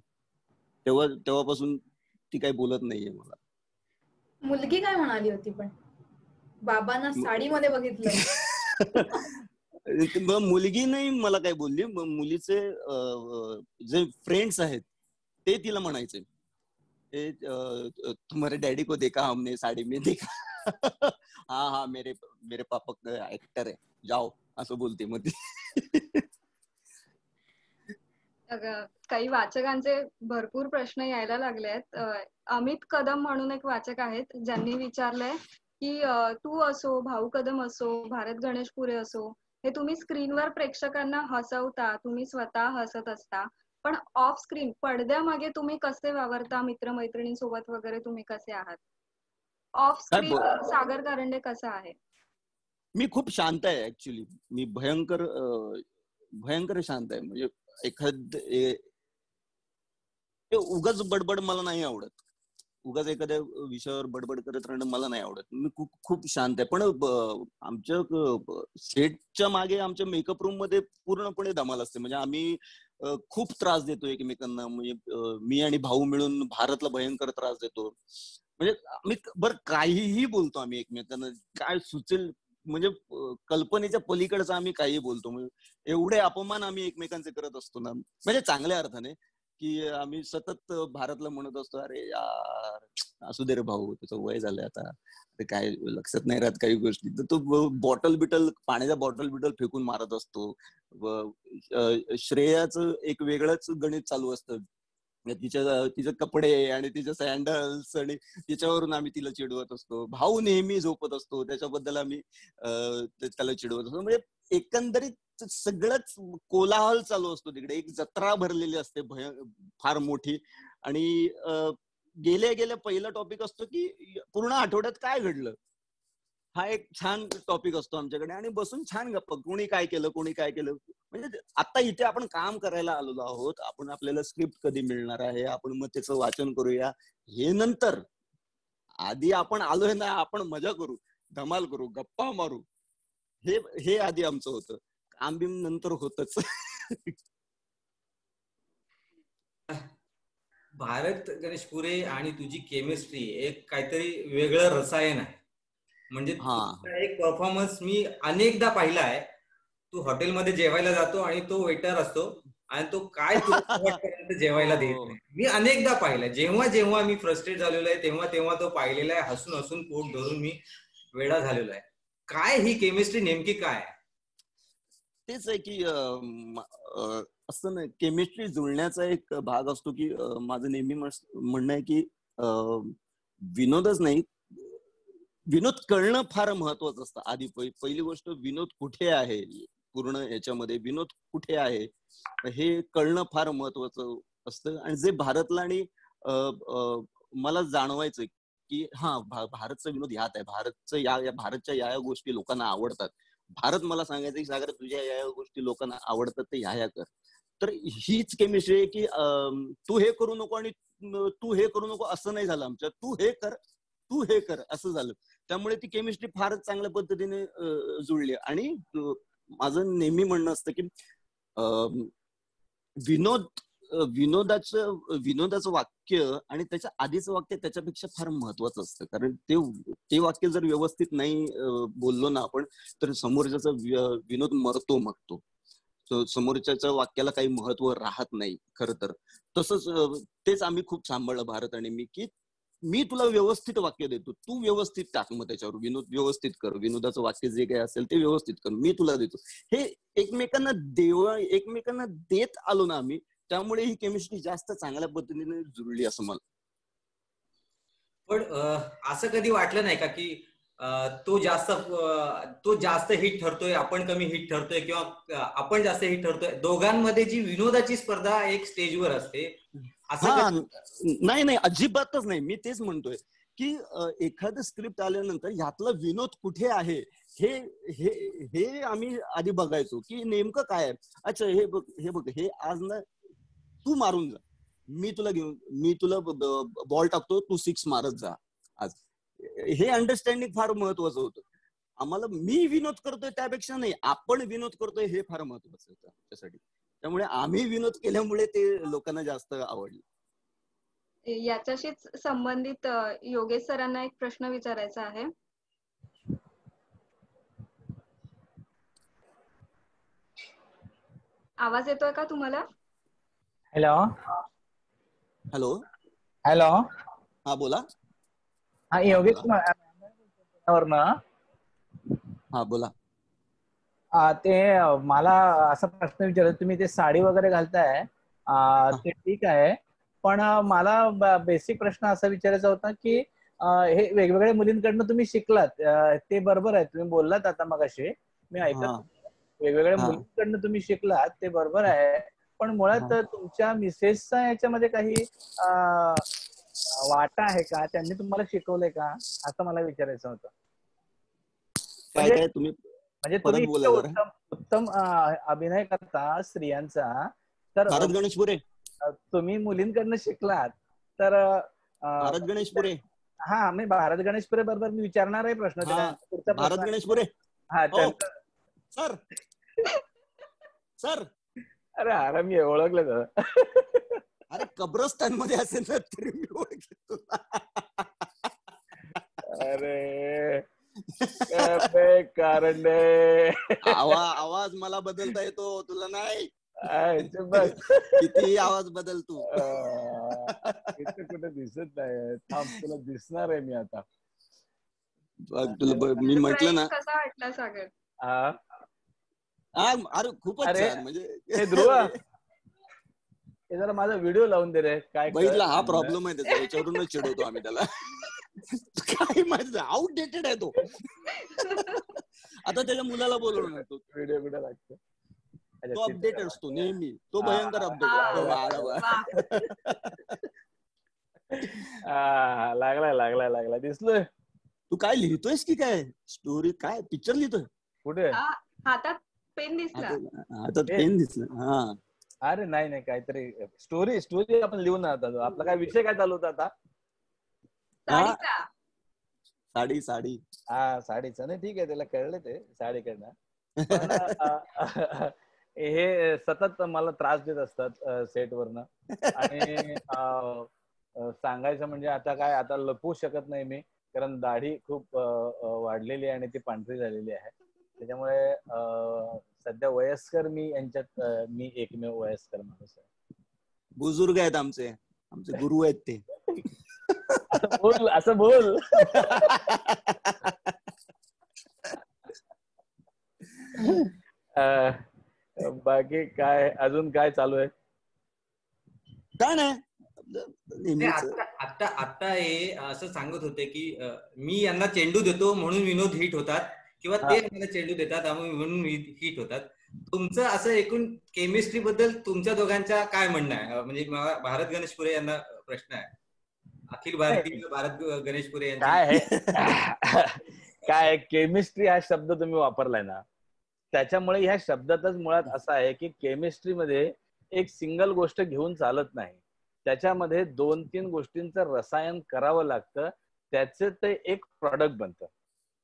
तेव्हापासून ती काही बोलत नाहीये मला. मुलगी काय म्हणाली होती पण? बाबांना साडीमध्ये बघितलं. मग मुलगी नाही मला काय बोलली. मुलीचे जे फ्रेंड्स आहेत ते तिला म्हणायचे, तुम्हारे डॅडी को देखा हमने साडी में देखा. हा मेरे पापा ऍक्टर आहे, जाओ, असं बोलते मग ती. काही वाचकांचे भरपूर प्रश्न यायला लागले आहेत. अमित कदम म्हणून एक वाचक आहेत, ज्यांनी विचारलंय की तू असो, भाऊ कदम असो, भारत गणेशपुरे असो, हे तुम्ही स्क्रीनवर प्रेक्षकांना हसवता, तुम्ही स्वतः हसत असता, पण ऑफ स्क्रीन पडद्यामागे तुम्ही कसे वावरता, मित्रमैत्रिणींसोबत वगैरे तुम्ही कसे आहात? ऑफ स्क्रीन सागर कारंडे कसा आहे? मी खूप शांत आहे ऍक्च्युली. मी भयंकर शांत आहे. म्हणजे उगाच बडबड मला नाही आवडत. उगाच एखाद्या विषयावर बडबड करत राहणं मला नाही आवडत. मी खूप शांत आहे. पण आमच्या सेटच्या मागे आमच्या मेकअप रूम मध्ये पूर्णपणे धमाल असते. म्हणजे आम्ही खूप त्रास देतो एकमेकांना. म्हणजे मी आणि भाऊ मिळून भारतला भयंकर त्रास देतो. म्हणजे आम्ही काहीही बोलतो आम्ही एकमेकांना, काय सुचेल म्हणजे कल्पनेच्या पलीकडचं आम्ही काही बोलतो. म्हणजे एवढे अपमान आम्ही एकमेकांचे करत असतो ना, म्हणजे चांगल्या अर्थाने, की आम्ही सतत भारतला म्हणत असतो, अरे यार असू दे रे भाऊ, त्याचं वय झालंय आता, ते काय लक्षात नाही राहत काही गोष्टी. तर तो पाण्याचा बॉटल फेकून मारत असतो. श्रेयाचं एक वेगळंच गणित चालू असतं. तिचे कपडे आणि तिचे सँडल्स आणि तिच्यावरून आम्ही तिला चिडवत असतो. भाऊ नेहमी झोपत असतो, त्याच्याबद्दल आम्ही त्याला चिडवत असतो. म्हणजे एकंदरीत सगळंच कोलाहल चालू असतो तिकडे. एक जत्रा भरलेली असते फार मोठी. आणि गेल्या पहिला टॉपिक असतो की पूर्ण आठवड्यात काय घडलं, हा एक छान टॉपिक असतो आमच्याकडे. आणि बसून छान गप्पा, कोणी काय केलं. म्हणजे आता इथे आपण काम करायला आलेलो आहोत. आपल्याला स्क्रिप्ट कधी मिळणार आहे, आपण मग त्याचं वाचन करूया, हे नंतर. आधी आपण आलोय ना, आपण मजा करू, धमाल करू, गप्पा मारू, हे आधी आमचं होतं. काम बिम नंतर होतच. भारत गणेशपुरे आणि तुझी केमिस्ट्री एक काहीतरी वेगळं रसायन आहे. म्हणजे तुझा एक परफॉर्मन्स मी अनेकदा पाहिला आहे. तू हॉटेलमध्ये जेवायला जातो आणि तो वेटर असतो आणि तो काय तुला जेवायला देत नाही. मी अनेकदा पाहिलंय. जेव्हा मी फ्रस्ट्रेट झालेलो आहे तेव्हा तो पाहिलेला आहे. हसून पोट धरून मी वेडा झालेलो आहे. काय ही केमिस्ट्री नेमकी काय आहे? तेच आहे की असं नाही, केमिस्ट्री जुळण्याचा एक भाग असतो की माझं नेहमी म्हणणं आहे की विनोदच नाही, विनोद कळणं फार महत्वाचं असतं. आधी पहिली गोष्ट, विनोद कुठे आहे, पूर्ण याच्यामध्ये विनोद कुठे आहे हे कळणं फार महत्वाचं असतं. आणि जे भारतला आणि मला जाणवायचं की हा भारतचा विनोद ह्यात आहे. भारतच्या या गोष्टी लोकांना आवडतात. भारत मला सांगायचं की सागर, तुझ्या या गोष्टी लोकांना आवडतात, ते ह्या कर. तर हीच केमिस्ट्री आहे की तू हे करू नको आणि तू हे करू नको असं नाही झालं आमच्या. तू हे कर असं झालं. त्यामुळे ती केमिस्ट्री फारच चांगल्या पद्धतीने जुळली. आणि माझं नेहमी म्हणणं असतं की विनोदाचं वाक्य आणि त्याच्या आधीचं वाक्य त्याच्यापेक्षा फार महत्वाचं असतं. कारण ते वाक्य जर व्यवस्थित नाही बोललो ना आपण, तर समोरच्याचा विनोद मरतो मग तो. समोरच्याच्या वाक्याला काही महत्व राहत नाही खरं तर. तसंच तेच आम्ही खूप सांभाळलं, भारत आणि मी, की मी तुला व्यवस्थित वाक्य देतो, तू व्यवस्थित टाक, मग त्याच्यावर विनोद व्यवस्थित कर, विनोदाचं वाक्य जे काही असेल ते व्यवस्थित कर, मी तुला देतो. हे एकमेकांना देत आलो ना आम्ही, त्यामुळे ही केमिस्ट्री जास्त चांगल्या पद्धतीने जुळली असं मला. पण असं कधी वाटलं नाही का की तो जास्त हिट ठरतोय, आपण कमी हिट ठरतोय, किंवा आपण जास्त हिट ठरतोय? दोघांमध्ये जी विनोदाची स्पर्धा एक स्टेजवर असते, असं नाही, अजिबातच नाही. मी तेच म्हणतोय की एखादं स्क्रिप्ट आल्यानंतर ह्यातला विनोद कुठे आहे हे आम्ही आधी बघायचो की नेमकं काय आहे. अच्छा, हे बघ हे आज ना तू मारून जा, मी तुला बॉल टाकतो, तू 6 मारत जा आज. हे अंडरस्टँडिंग फार महत्वाचं होतं आम्हाला. मी विनोद करतोय त्यापेक्षा नाही, आपण विनोद करतोय हे फार महत्वाचं होतं आमच्यासाठी. त्यामुळे आम्ही विनोद केल्यामुळे ते लोकांना जास्त आवडलं. याच्याशीच संबंधित योगेश सरांना एक प्रश्न विचारायचा आहे. आवाज येतोय का तुम्हाला? हॅलो. हा बोला. हा योगेश हा बोला. ते मला असा प्रश्न विचारायचा, तुम्ही ते साडी वगैरे घालताय ते ठीक आहे, पण मला बेसिक प्रश्न असा विचारायचा होता की हे वेगवेगळ्या मुलींकडनं तुम्ही शिकलात, ते बरोबर आहे, तुम्ही बोललात आता मगाशी मी ऐकत, वेगवेगळ्या मुलींकडनं तुम्ही शिकलात ते बरोबर आहे, पण मुळात तुमच्या मिसेसचा याच्यामध्ये काही वाटा आहे का, त्यांनी तुम्हाला शिकवलंय का, असं मला विचारायचं होतं. काय काय तुम्ही म्हणजे परत तुम्ही बोला जरा. उत्तम अभिनय करता स्त्रियांचा, तर भारत गणेशपुरे, तुम्ही मुलींकडनं शिकलात तर भारत गणेशपुरे, हा मी भारत गणेशपुरे बरोबर मी विचारणार आहे प्रश्न हा पुढचा भारत प्रश्न. गणेशपुरे. हा हो सर, सर अरे आराम मी ओळखलं तर. अरे कब्रस्तान मध्ये असेल ना तरी मी ओळखतो. अरे कारण आवाज मला बदलता येतो, तुला नाही. बस किती आवाज बदल तू. इथे कुठे दिसत नाही, थांब तुला दिसणार आहे मी आता. तुला मी म्हटलं ना. कसा वाटला सागर? अरे खूपच छान. म्हणजे हे ध्रुव, हे जरा माझा व्हिडिओ लावून दे रे. काय बघितला, हा प्रॉब्लेम आहे त्याचा, याच्यावरूनच चिडवतो आम्ही त्याला. काय माहिती आउटडेटेड आहे तो. आता त्याच्या मुलाला बोलवणार तो. व्हिडिओ कुठे लागतो, तो अपडेट असतो नेहमी, तो भयंकर अपडेट. लागलाय दिसलोय. तू काय लिहितोयस की काय स्टोरी, काय पिक्चर लिहितोय? कुठे? हातात पेन दिसला. हातात पेन दिसला. हा अरे नाही काहीतरी स्टोरी आपण लिहून आता. आपला काय विषय काय चालू होता आता? साडी. हा साडीचा. नाही ठीक आहे, त्याला कळलं ते साडीकडनं. हे सतत मला त्रास देत असतात सेटवरनं. आणि सांगायचं म्हणजे आता काय, आता लपवू शकत नाही मी, कारण दाढी खूप वाढलेली आहे आणि ती पांढरी झालेली आहे. त्याच्यामुळे सध्या वयस्कर मी यांच्यात मी एकमेव वयस्कर माणूस आहे. बुजुर्ग आहेत आमचे गुरु आहेत ते. असं बोल. बाकी काय अजून काय चालू आहे? काय नाही. आता हे असं सांगत होते की मी यांना चेंडू देतो म्हणून विनोद हिट होतात, किंवा ते मला चेंडू देतात म्हणून हिट होतात. तुमचं असं एकूण केमिस्ट्री बद्दल तुमच्या दोघांच्या काय म्हणणं आहे? म्हणजे भारत गणेशपुरे यांना प्रश्न आहे, अखिल भारतीय भारत गणेशपुरे काय केमिस्ट्री हा शब्द तुम्ही वापरलाय ना, त्याच्यामुळे ह्या शब्दातच मुळात असं आहे की केमिस्ट्रीमध्ये एक सिंगल गोष्ट घेऊन चालत नाही, त्याच्यामध्ये 2-3 गोष्टींचं रसायन करावं लागतं, त्याचं ते एक प्रॉडक्ट बनतं.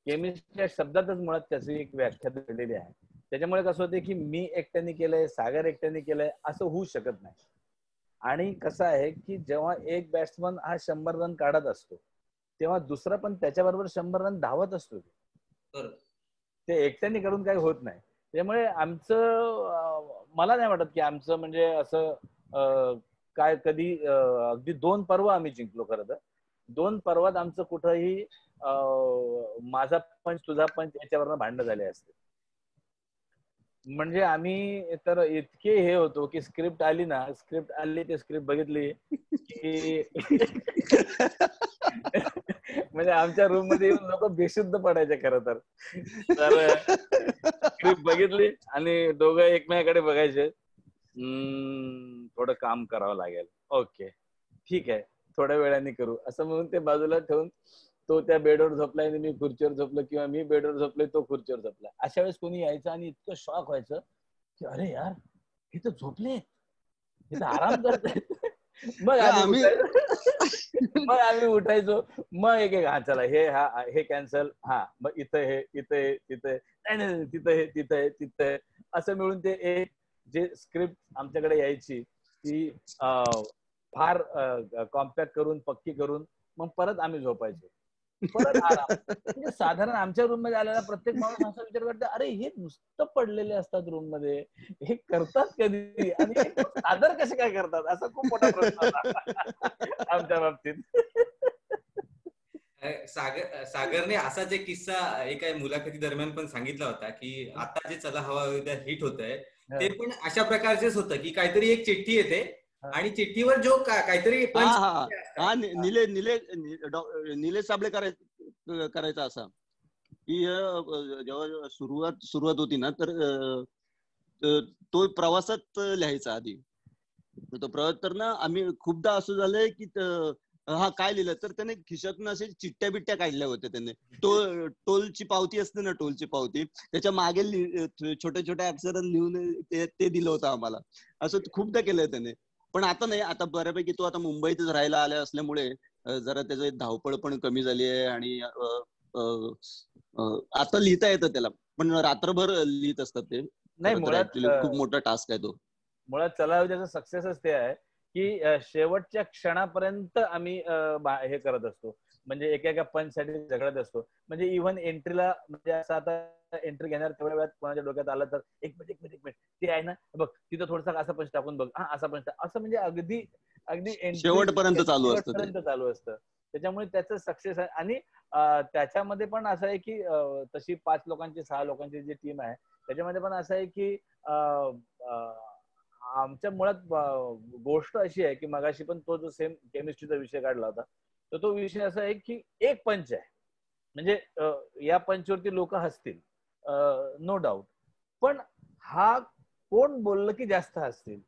केमिस्ट्री या शब्दातच मुळात त्याची एक व्याख्या दिलेली आहे. त्याच्यामुळे कसं होते की मी एकट्याने केलंय, सागर एकट्याने केलंय असं होऊ शकत नाही. आणि कसं आहे की जेव्हा एक बॅट्समन हा 100 रन काढत असतो, तेव्हा दुसरा पण त्याच्याबरोबर 100 रन धावत असतो. ते एकट्याने करून काही होत नाही. त्यामुळे आमचं मला नाही वाटत की आमचं म्हणजे असं काय कधी अगदी 2 पर्व आम्ही जिंकलो. खरं तर 2 पर्वात आमचं कुठंही माझा पंच तुझा पंच याच्यावरनं भांडणं झाले असते. म्हणजे आम्ही तर इतके हे होतो की स्क्रिप्ट आली ते स्क्रिप्ट बघितली की म्हणजे आमच्या रूम मध्ये लोक बेशुद्ध पडायचे. खरं तर स्क्रिप्ट बघितली आणि दोघं एकमेकाकडे बघायचे, थोडं काम करावं लागेल, ओके ठीक आहे थोड्या वेळाने करू असं म्हणून ते बाजूला ठेवून तो त्या बेडवर झोपलाय आणि मी खुर्चीवर झोपलो, किंवा मी बेडवर झोपलोय तो खुर्चीवर झोपला. अशा वेळेस कोणी यायचं आणि इतकं शॉक व्हायचं की अरे यार हे तर झोपले, हे तर आराम करतायत. मग आम्ही उठायचो, मग एक हा चला हे कॅन्सल, हा मग इथं हे तिथं नाही तिथं हे तिथं असं मिळून ते एक जे स्क्रिप्ट आमच्याकडे यायची ती फार कॉम्पॅक्ट करून पक्की करून मग परत आम्ही झोपायचो, परत आराम. म्हणजे साधारण आमच्या रूम मध्ये आलेला प्रत्येक माणूस असा विचार करतो, अरे हे नुसतं पडलेले असतात रूम मध्ये, हे करतात कधी आणि सादर कसे काय करतात, असा खूप मोठा प्रश्न होता आमच्या बाबतीत. सागरने असाच एक किस्सा एका मुलाखती दरम्यान पण सांगितला होता की आता जे चला हवा हिट होत आहे ते पण अशा प्रकारचेच होतं की काहीतरी एक चिठ्ठी येते आणि चिठ्ठीवर जो काहीतरी निलेश साबळे करायचा असा की जेव्हा सुरुवात होती ना तर तो प्रवासात लिहायचा आधी. तो प्रवास तर ना आम्ही खूपदा असं झालंय की हा काय लिहिलं तर त्याने खिशातून असे चिठ्ठ्या बिट्ट्या काढल्या होत्या त्याने. टोलची पावती असते ना, टोलची पावती, त्याच्या मागे छोट्या छोट्या अक्षरात लिहून ते दिलं होतं आम्हाला. असं खूपदा केलंय त्याने. पण आता नाही, आता बऱ्यापैकी तो आता मुंबईतच राहायला आला असल्यामुळे जरा त्याचं धावपळ पण कमी झाली आहे आणि आता लिहिता येतं त्याला, पण रात्रभर लिहित असतात ते. नाही, मुळात ऍक्च्युली खूप मोठा टास्क आहे तो. मुळात चलावच्याचा सक्सेसच ते आहे की शेवटच्या क्षणापर्यंत आम्ही हे करत असतो. म्हणजे एका पंच साठी झगडत असतो. म्हणजे इव्हन एंट्रीला, म्हणजे असं आता एंट्री घेणार तेवढ्या वेळात कोणाच्या डोक्यात आलं तर एक मिनिट ते आहे ना बघ तिथं थोडासा असा पंच टाकून बघ, हा असा पंच, असं म्हणजे अगदी शेवटपर्यंत चालू असतं ते. शेवटपर्यंत चालू असतं. त्याच्यामुळे त्याचं सक्सेस आहे. आणि त्याच्यामध्ये पण असं आहे की तशी 5 लोकांची 6 लोकांची जी टीम आहे त्याच्यामध्ये पण असं आहे की आमच्या मुळात गोष्ट अशी आहे की मगाशी पण तो जो सेम केमिस्ट्रीचा विषय काढला होता, तर तो विषय असा आहे की एक पंच आहे, म्हणजे या पंचवरती लोक हसतील, नो डाऊट, पण हा कोण बोललं की जास्त हसतील,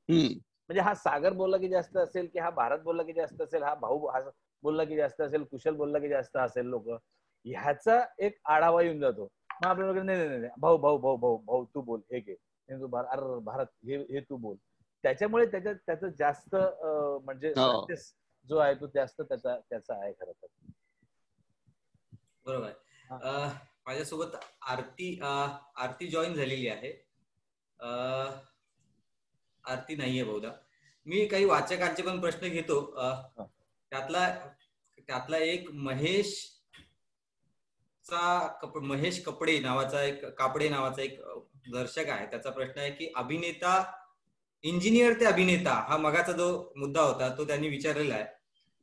म्हणजे हा सागर बोलला की जास्त असेल, की हा भारत बोलला की जास्त असेल, हा भाऊ बोलला की जास्त असेल, कुशल बोलला की जास्त असेल, लोक ह्याचा एक आढावा येऊन जातो. मग आपल्याला नाही भाऊ भाऊ भाऊ भाऊ भाऊ तू बोल, हे घे, अरे भारत हे तू बोल. त्याच्यामुळे त्याचं जास्त म्हणजे सक्सेस जो आहे तो जास्त त्याचा आहे खरं तर. बरोबर. माझ्यासोबत आरती जॉईन झालेली आहे. आरती नाहीये बहुधा. मी काही वाचकांचे पण प्रश्न घेतो. त्यातला एक महेश कापडे नावाचा एक दर्शक आहे. त्याचा प्रश्न आहे की अभिनेता, इंजिनियर ते अभिनेता हा मगाचा जो मुद्दा होता तो त्यांनी विचारलेला आहे,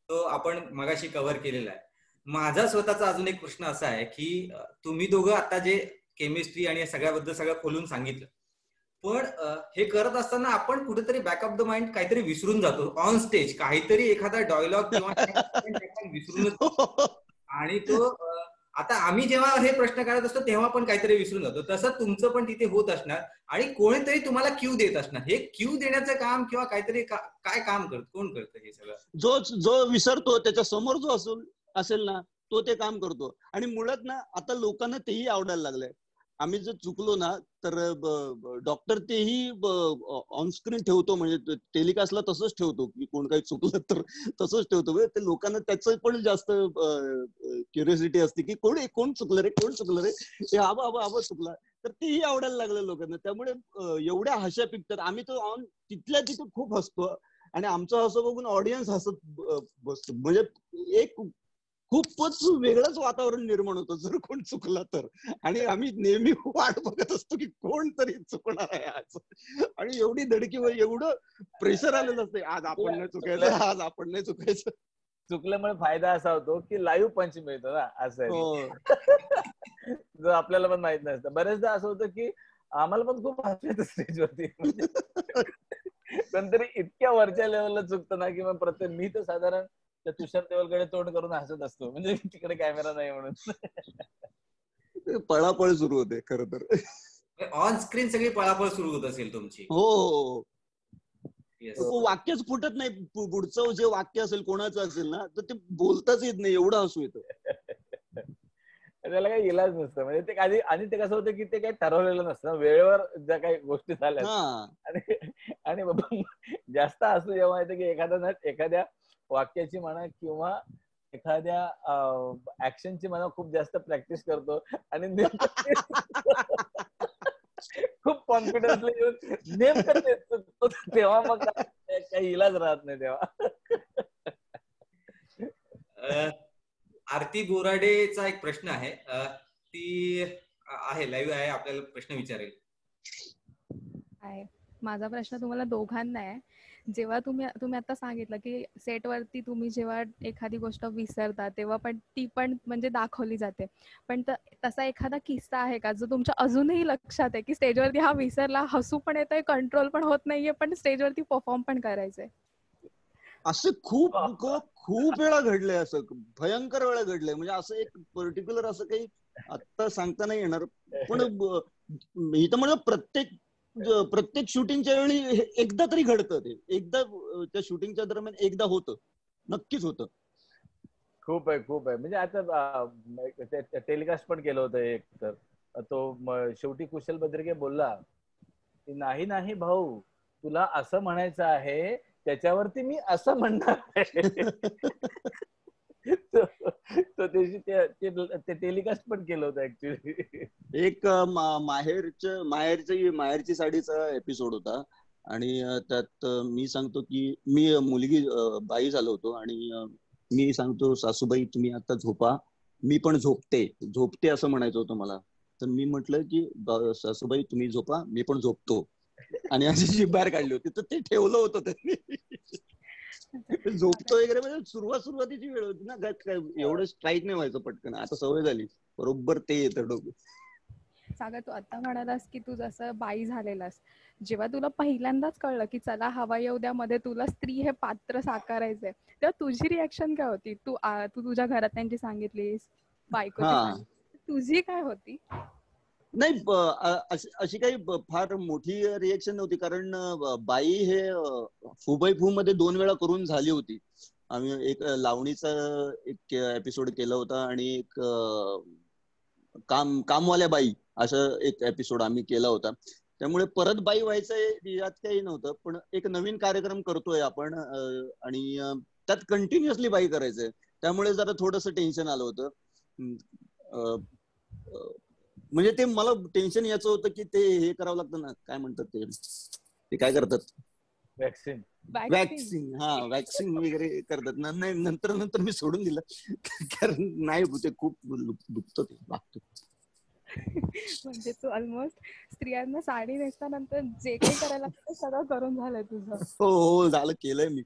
तो आपण मगाशी कव्हर केलेला आहे. माझा स्वतःचा अजून एक प्रश्न असा आहे की तुम्ही दोघं आता जे केमिस्ट्री आणि सगळ्याबद्दल सगळं खोलून सांगितलं, पण हे करत असताना आपण कुठेतरी बॅक ऑफ द माइंड काहीतरी विसरून जातो. ऑन स्टेज काहीतरी एखादा डायलॉग किंवा विसरूनच, आणि तो आता आम्ही जेव्हा हे प्रश्न काढत असतो तेव्हा पण काहीतरी विसरून जातो. तसं तुमचं पण तिथे होत असणार आणि कोणीतरी तुम्हाला क्यू देत असणार. हे क्यू देण्याचं काम किंवा काहीतरी काय काम कोण करतं हे सगळं? जो विसरतो त्याच्या समोर जो असेल ना तो ते काम करतो. आणि मुळात ना आता लोकांना तेही आवडायला लागलंय. आम्ही जर चुकलो ना तर डॉक्टर तेही ऑनस्क्रीन ठेवतो, म्हणजे टेलिकास्टला तसंच ठेवतो की कोण काही चुकलं तर तसंच ठेवतो. ते लोकांना त्याचं पण जास्त क्युरियोसिटी असते की कोण चुकलं रे, हे आबा चुकला, तर तेही आवडायला लागलं लोकांना. त्यामुळे एवढ्या हशा पिकतात. आम्ही तो तिथल्या तिथे खूप हसतो आणि आमचं हसं बघून ऑडियन्स हसत बसतो. म्हणजे एक खूपच वेगळंच वातावरण निर्माण होतं जर कोण चुकला तर. आणि आम्ही नेहमी वाट बघत असतो की कोण तरी चुकणार आहे आज, आणि एवढी धडकीवर एवढं प्रेशर आलेलं असते, आज आपण नाही चुकायचं. चुकल्यामुळे फायदा असा होतो की लाईव्ह पंच मिळतो ना, असं आहे जो आपल्याला पण माहित नसतं. बरेचदा असं होतं की आम्हाला पण खूप हसू येतं स्टेजवरती, पण तरी इतक्या वरच्या लेवलला चुकतं ना की मग मी तर साधारण त्या तुषार देवलकडे तोंड करून हसत असतो, म्हणजे तिकडे कॅमेरा नाही म्हणून. पळापळ सुरू होते खरं तर. ऑन स्क्रीन सगळी पळापळ सुरू होत असेल तुमची. हो. वाक्यच फुटत नाही. पुढचं जे वाक्य असेल कोणाचं असेल ना तर ते बोलताच येत नाही, एवढं हसू येतं. त्याला काही इलाज नसतं. म्हणजे ते आधी आणि ते कसं होतं की ते काही ठरवलेलं नसतं, वेळेवर ज्या काही गोष्टी झाल्या आणि बाबा जास्त हसू जेव्हा येतं की एखाद्या वाक्याची म्हणा किंवा एखाद्या ऍक्शनची म्हणा खूप जास्त प्रॅक्टिस करतो आणि खूप कॉन्फिडन्सली येऊन नेमकं तेव्हा मग काही इलाज राहत नाही तेव्हा. आरती बोराडेचा एक प्रश्न आहे, ती आहे लाईव्ह आहे, आपल्याला प्रश्न विचारेल. माझा प्रश्न तुम्हाला दोघांना आहे. जेव्हा तुम्ही आता सांगितलं की सेटवरती तुम्ही जेव्हा एखादी गोष्ट विसरता तेव्हा पण ती पण म्हणजे दाखवली जाते, पण तसा एखादा किस्सा आहे का जो तुमच्या अजूनही लक्षात आहे की स्टेजवरती हा विसरला, हसू पण येतंय, कंट्रोल पण होत नाहीये, पण स्टेजवरती परफॉर्म पण करायचंय? असं खूप वेळा घडलंय, असं भयंकर वेळा घडलंय. म्हणजे असं एक पर्टिक्युलर असं काही आता सांगता नाही येणार, पण इथं म्हणजे प्रत्येक शूटिंगच्या वेळी एकदा तरी घडतं. ते एकदा त्या शूटिंगच्या दरम्यान एकदा होतं. नक्कीच होतं. खूप आहे म्हणजे आता टेलिकास्ट पण केलं होतं एक, तर तो शेवटी कुशल बद्रिके बोलला की नाही नाही भाऊ, तुला असं म्हणायचं आहे, त्याच्यावरती मी असं म्हणणार आहे. ते टेलिकास्ट पण केलं होतं ऍक्च्युली. एक माहेरची साडीचा एपिसोड होता आणि त्यात मी सांगतो की मी मुलगी बाई झालो होतो आणि मी सांगतो सासूबाई तुम्ही आता झोपा, मी पण झोपते असं म्हणायचं होतं मला. तर मी म्हटलं की सासूबाई तुम्ही झोपा, मी पण झोपतो, आणि अशी जीभ बाहेर काढली होती. तर ते ठेवलं होतं त्यांनी. झोपतो वगैरे म्हणजे सुरुवातीची वेळ होती ना, एवढं स्ट्राईक नाही व्हायचं पटकन. आता सवय झाली, बरोबर ते येतं डोकं. सागर, तू आता म्हणालास की तू जसं बाई झालेलास, जेव्हा तुला पहिल्यांदाच कळलं की चला हवा येऊ द्या मध्ये तुला स्त्री हे पात्र साकारायचंय, तेव्हा तुझी रिॲक्शन काय होती? तू तुझ्या घरातल्यांची सांगितलीस, बायकोची हा, सांगितली, तुझी काय होती? नाही अशी काही फार मोठी रिएक्शन नव्हती, कारण बाई हे फुबई फू मध्ये 2 वेळा करून झाली होती. आम्ही एक लावणीचा एक एपिसोड केला होता आणि एक कामवाल्या बाई असं एक एपिसोड आम्ही केला होता. त्यामुळे परत बाई व्हायचं यात काही नव्हतं, पण एक नवीन कार्यक्रम करतोय आपण आणि त्यात कंटिन्युअसली बाई करायचंय, त्यामुळे जरा थोडस टेन्शन आलं होतं. म्हणजे ते मला टेन्शन याचं होतं की ते हे करावं लागतं ना, काय म्हणतात ते काय करतात, वॅक्सिंग. हा, वॅक्सिंग वगैरे करतात ना. नाही, नंतर मी सोडून दिलं, कारण नाही ते खूप दुखतं, ते लागतं. म्हणजे तू ऑलमोस्ट स्त्रियांना साडी नेसल्यानंतर जे काही करायला लागतं ते सगळं करून झालंय तुझं. हो, झालं, केलंय मी.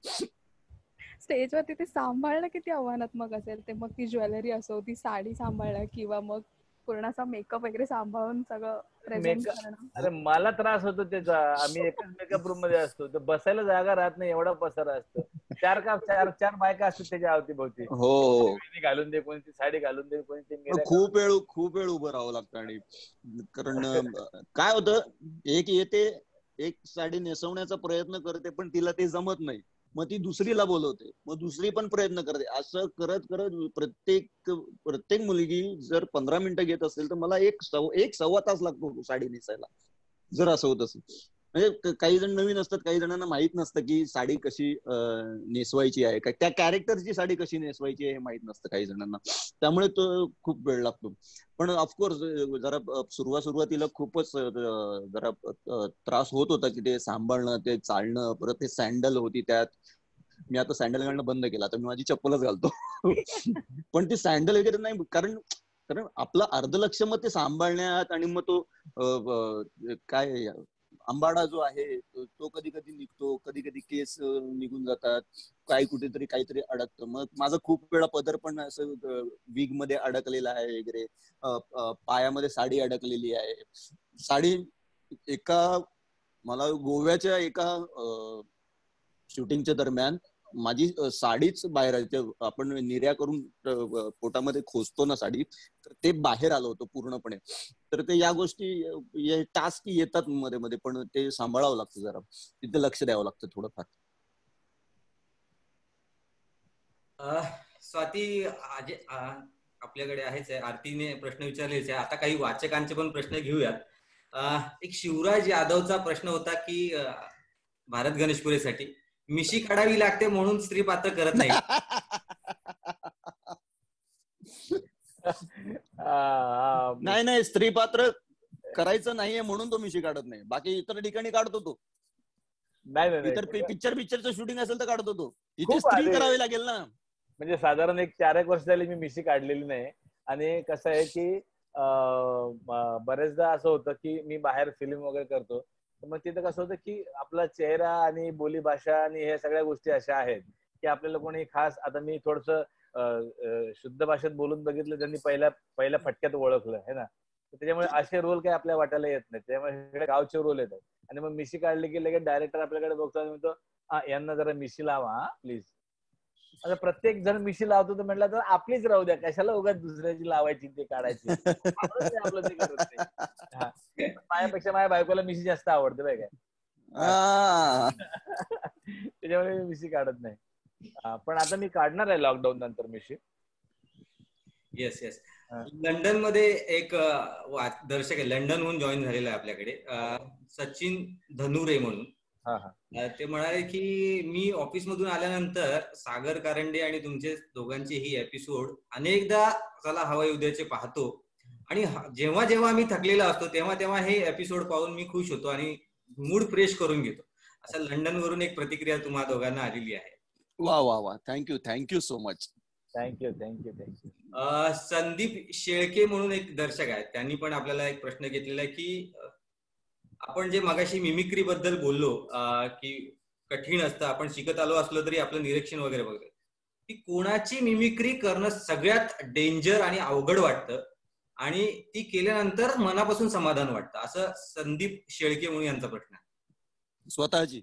स्टेजवरती ते सांभाळणं किती आव्हानात्मक असेल ते, मग ती ज्वेलरी असो, ती साडी सांभाळणं, किंवा मग पूर्ण असा मेकअप वगैरे सांभाळून सगळं प्रेझेंट करणं. अरे मला त्रास होतो त्याचा. आम्ही एकाच मेकअप रूम मध्ये असतो, तर बसायला जागा राहत नाही, एवढा पसारा असतो. चार बायका असतात त्याच्या अवतीभोवती. हो, घालून दे, कोणी ती साडी घालून दे, कोणी ती मेऱ्या खूप वेळ उभं राहावं लागतं. आणि कारण काय होतं, एक येते, एक साडी नेसवण्याचा प्रयत्न करते, पण तिला ते जमत नाही, मग ती दुसरीला बोलवते, मग दुसरी पण प्रयत्न करते. असं करत करत प्रत्येक मुलगी जर 15 मिनिटं घेत असेल तर मला एक सव्वा तास लागतो साडी नेसायला, जर असं होत असेल. म्हणजे काही जण नवीन असतात, काही जणांना माहित नसतं की साडी कशी नेसवायची आहे, त्या कॅरेक्टरची साडी कशी नेसवायची आहे हे माहित नसतं काही जणांना, त्यामुळे तो खूप वेळ लागतो. पण ऑफकोर्स जरा सुरुवातीला खूपच जरा त्रास होत होता की ते सांभाळणं, ते चालणं, परत ते सँडल होती त्यात. मी आता सँडल घालणं बंद केलं, आता मी माझी चप्पलच घालतो. पण ती सँडल वगैरे नाही, कारण आपलं अर्ध लक्ष मग ते सांभाळण्यात, आणि मग तो काय आंबाडा जो आहे तो कधी कधी निघतो, कधी कधी केस निघून जातात, कुठेतरी काहीतरी अडकतं. मग माझा खूप वेळा पदर पण असं विग मध्ये अडकलेला आहे वगैरे, पायामध्ये साडी अडकलेली आहे. साडी मला गोव्याच्या एका शूटिंगच्या दरम्यान माझी साडीच बाहेर आली. आपण निर्या करून पोटामध्ये खोचतो ना साडी, तर ते बाहेर आलं होतं पूर्णपणे. तर ते या गोष्टी टास्क येतात मध्ये मध्ये, पण ते सांभाळावं लागतं, जरा तिथे लक्ष द्यावं लागतं थोडंफार. स्वाती, आपल्याकडे आहेच आहे, आरतीने प्रश्न विचारलेच आहे. आता काही वाचकांचे पण प्रश्न घेऊयात. एक शिवराज यादवचा प्रश्न होता की भारत गणेशपुरेसाठी मिशी काढावी लागते म्हणून स्त्री पात्र करत नाही. नाही, स्त्री पात्र करायचं नाहीये म्हणून तो मिशी काढत नाही, बाकी इतर ठिकाणी काढतो तो. नाही इतर पिक्चरचं शूटिंग असेल तर काढतो तो. इथे स्त्री करावी लागेल ना. म्हणजे साधारण 4-1 वर्ष झाली मी मिशी काढलेली नाही. आणि कसं आहे की बरेचदा असं होतं की मी बाहेर फिल्म वगैरे करतो, तर मग तिथं कसं होतं की आपला चेहरा आणि बोली भाषा आणि हे सगळ्या गोष्टी अशा आहेत की आपल्याला कोणी खास, आता मी थोडस शुद्ध भाषेत बोलून बघितलं, त्यांनी पहिल्या फटक्यात ओळखलं आहे ना. त्याच्यामुळे असे रोल काही आपल्या वाटायला येत नाही, त्यामुळे सगळे गावचे रोल येतात. आणि मग मिशी काढली की लगेच डायरेक्टर आपल्याकडे बघतो आणि म्हणतो यांना जरा मिशी लावा प्लीज. आता प्रत्येक जण मिशी लावतो तर म्हटलं तर आपलीच राहू द्या, कशाला उगाच दुसऱ्याची लावायची, ते काढायची, आपलं ते करत नाही. माझ्यापेक्षा माझ्या बायकोला मिशी जास्त आवडते, बाय काय. त्याच्यामुळे मी मिशी काढत नाही. पण आता मी काढणार आहे लॉकडाऊन नंतर मिशी. Yes yes. लंडन मध्ये एक दर्शक आहे, लंडनहून जॉईन झालेला आहे आपल्याकडे, सचिन धनुरे म्हणून. ते म्हणाले की मी ऑफिस मधून आल्यानंतर सागर कारंडे आणि तुमचे दोघांचे ही एपिसोड अनेकदा चला हवा उद्याचे पाहतो, आणि जेव्हा जेव्हा मी थकलेला असतो तेव्हा तेव्हा हे एपिसोड पाहून मी खुश होतो आणि मूड फ्रेश करून घेतो. असं लंडन वरून एक प्रतिक्रिया तुम्हा दोघांना आलेली आहे. वा वा वा, thank you so much. Thank you. Sandeep Shelke म्हणून एक दर्शक आहेत, त्यांनी पण आपल्याला एक प्रश्न घेतलेला आहे की आपण जे मगाशी मिमिक्री बद्दल बोललो की कठीण असतं, आपण शिकत आलो असलो तरी आपलं निरीक्षण वगैरे बघतो, की कोणाची मिमिक्री करणं सगळ्यात डेंजर आणि अवघड वाटतं आणि ती केल्यानंतर मनापासून समाधान वाटतं, असं संदीप शेळके म्हणून यांचा प्रश्न आहे. स्वतःची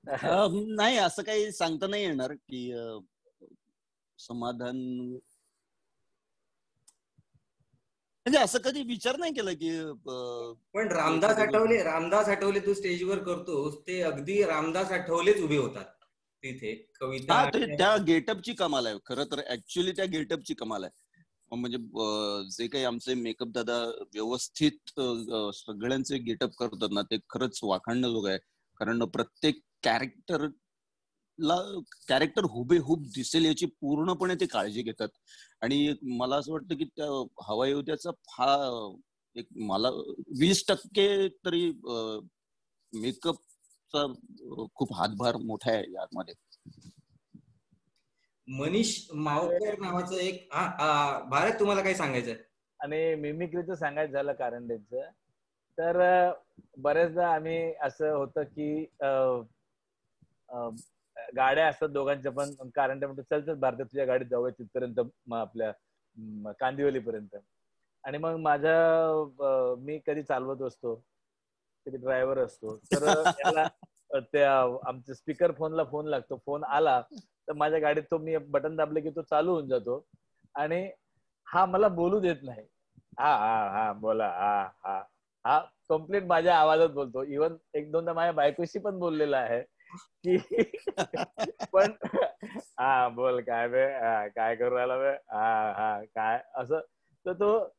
नाही, असं काही सांगता नाही येणार की समाधान, म्हणजे असं कधी विचार नाही केला की. पण रामदास आठवले तू स्टेजवर करतोस ते अगदी रामदास आठवलेच उभे होतात तिथे. कविता त्या गेटअपची कमाल आहे खरं तर, ऍक्च्युअली त्या गेटअपची कमाल आहे. म्हणजे जे काही आमचे मेकअप दादा व्यवस्थित सगळ्यांचे गेटअप करतात ना, ते खरंच वाखाणण्याजोग आहे. कारण प्रत्येक कॅरेक्टर हुबेहूब दिसेल याची पूर्णपणे ते काळजी घेतात. आणि मला असं वाटतं की त्या हवा उद्याचा एक मला 20% तरी मेकअपचा खूप हातभार मोठा आहे यामध्ये. मनीष मावकर नावाचं एक, भारत तुम्हाला काय सांगायचंय? आणि मिमिक्रीचं सांगायचं झालं कारंडेचं, तर बरेचदा आम्ही असं होतं की गाड्या असतात दोघांच्या, पण कारंडे म्हणतो चल भारतात तुझ्या गाडीत जाऊया तिथपर्यंत, आपल्या कांदिवलीपर्यंत. आणि मग मी कधी चालवत असतो, कधी ड्रायव्हर असतो, तर त्याला त्या आमच्या स्पीकर फोनला फोन लागतो. फोन आला तर माझ्या गाडीत तो मी बटन दाबले की तो चालू होऊन जातो आणि हा मला बोलू देत नाही. हा बोला, हा कम्प्लीट माझ्या आवाजात बोलतो. इव्हन 1-2दा माझ्या बायकोशी पण बोललेला आहे की पण बोल काय बे, काय करू राहिला बे, काय असं. तर तो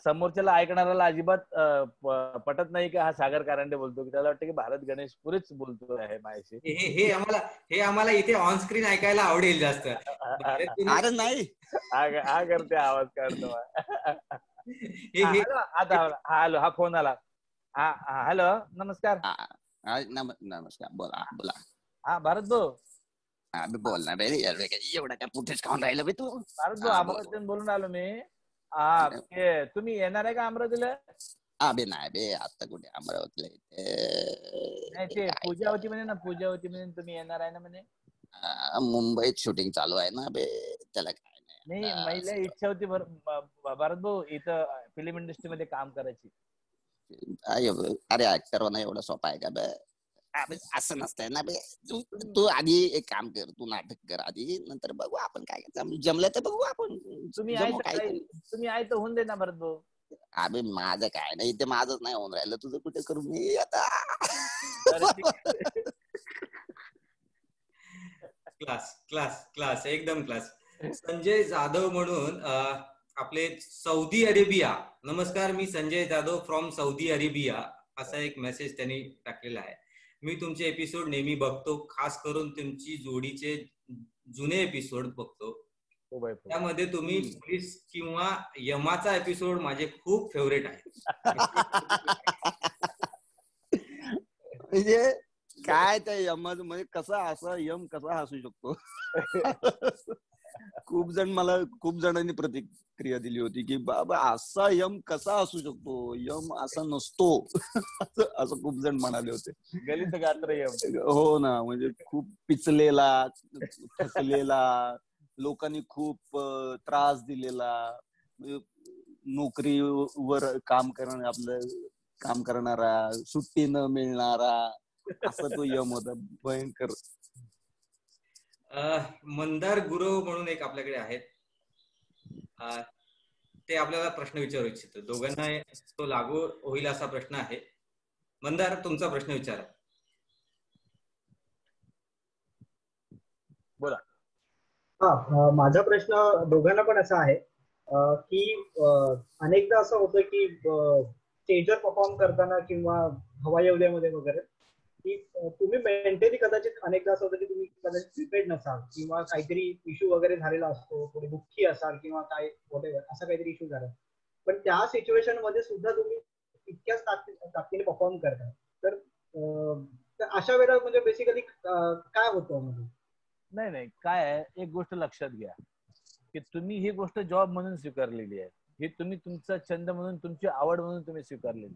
समोरच्याला ऐकणाऱ्याला अजिबात पटत नाही की हा सागर कारंडे बोलतो, की त्याला वाटतं की भारत गणेश पुरेच बोलतो आहे माझ्याशी. हे आम्हाला इथे ऑन स्क्रीन ऐकायला आवडेल जास्त. अरे नाही, हा करते, आवाज काढतो. आता हॅलो, हा फोन आला. हॅलो, नमस्कार. नमस्कार, बोला. हा भारत भाऊ, बोल ना बे, एवढा काय पुठेच खाऊन राहिलं बे तू? भारत भाऊ, अमरावतीतून बोलून आलो मी. तुम्ही येणार आहे का अमरावतीला? बे नाही बे, आता कुठे अमरावतीला नाही, ते पूजा होती म्हणे तुम्ही येणार आहे ना म्हणे. मुंबईत शूटिंग चालू आहे ना बे, त्याला काय नाही. महिला इच्छा होती भारत भाऊ इथं फिल्म इंडस्ट्रीमध्ये काम करायची. अरे ऍक्टर होणं एवढं सोपं आहे का बे? असं नसतंय ना बे. तू आधी एक काम कर, तू नाटक कर आधी, नंतर बघू आपण काय जमलं तर बघू आपण. तुम्ही आहे तर होऊन दे ना भारत भाऊ. अबे माझं काय नाही, ते माझंच नाही होऊन राहिलं, तुझं कुठे करू मी आता. क्लास एकदम क्लास. संजय जाधव म्हणून आपले सौदी अरेबिया, नमस्कार मी Sanjay Jadhav from Saudi Arabia, असा एक मेसेज त्यांनी टाकलेला आहे. मी तुमचे एपिसोड नेहमी बघतो, खास करून तुमची जोडीचे जुने एपिसोड बघतो. त्यामध्ये तुम्ही पोलीस किंवा यमाचा एपिसोड माझे खूप फेवरेट आहे. म्हणजे काय त्या यमाच म्हणजे यम कसा हसू शकतो? खूप जणांनी प्रतिक्रिया दिली होती की बाबा असा यम कसा असू शकतो, यम असा नसतो. असं खूप जण म्हणाले होते. गलित गात्र यम. हो ना, म्हणजे खूप पिचलेला, फसलेला, लोकांनी खूप त्रास दिलेला, नोकरीवर काम करणारा, सुट्टी न मिळणारा, असा तो यम होता, भयंकर. मंदार गुरव म्हणून एक आपल्याकडे आहेत, ते आपल्याला प्रश्न विचारू इच्छितो. दोघांना तो लागू होईल असा प्रश्न आहे. मंदार, तुमचा प्रश्न विचारा. बोला. हा, माझा प्रश्न दोघांना पण असा आहे की अनेकदा असं होतं की स्टेजवर परफॉर्म करताना किंवा हवाई हौद्यामध्ये वगैरे की तुम्ही मेंटली कदाचित अनेकदा असं होतं की तुम्ही कदाचित प्रिपेअर्ड नसाल किंवा काहीतरी इश्यू वगैरे झालेला असतो, थोडी दुःखी असाल किंवा काय वॉटेवर असा काहीतरी इश्यू झाला, पण त्या सिच्युएशन मध्ये सुद्धा तुम्ही इतक्याच ताकदीने परफॉर्म करता. तर अशा वेळेला म्हणजे बेसिकली काय होतं म्हणजे? नाही, काय आहे, एक गोष्ट लक्षात घ्या की तुम्ही ही गोष्ट जॉब म्हणून स्वीकारलेली आहे, ही तुम्ही तुमचा छंद म्हणून, तुमची आवड म्हणून तुम्ही स्वीकारलेली.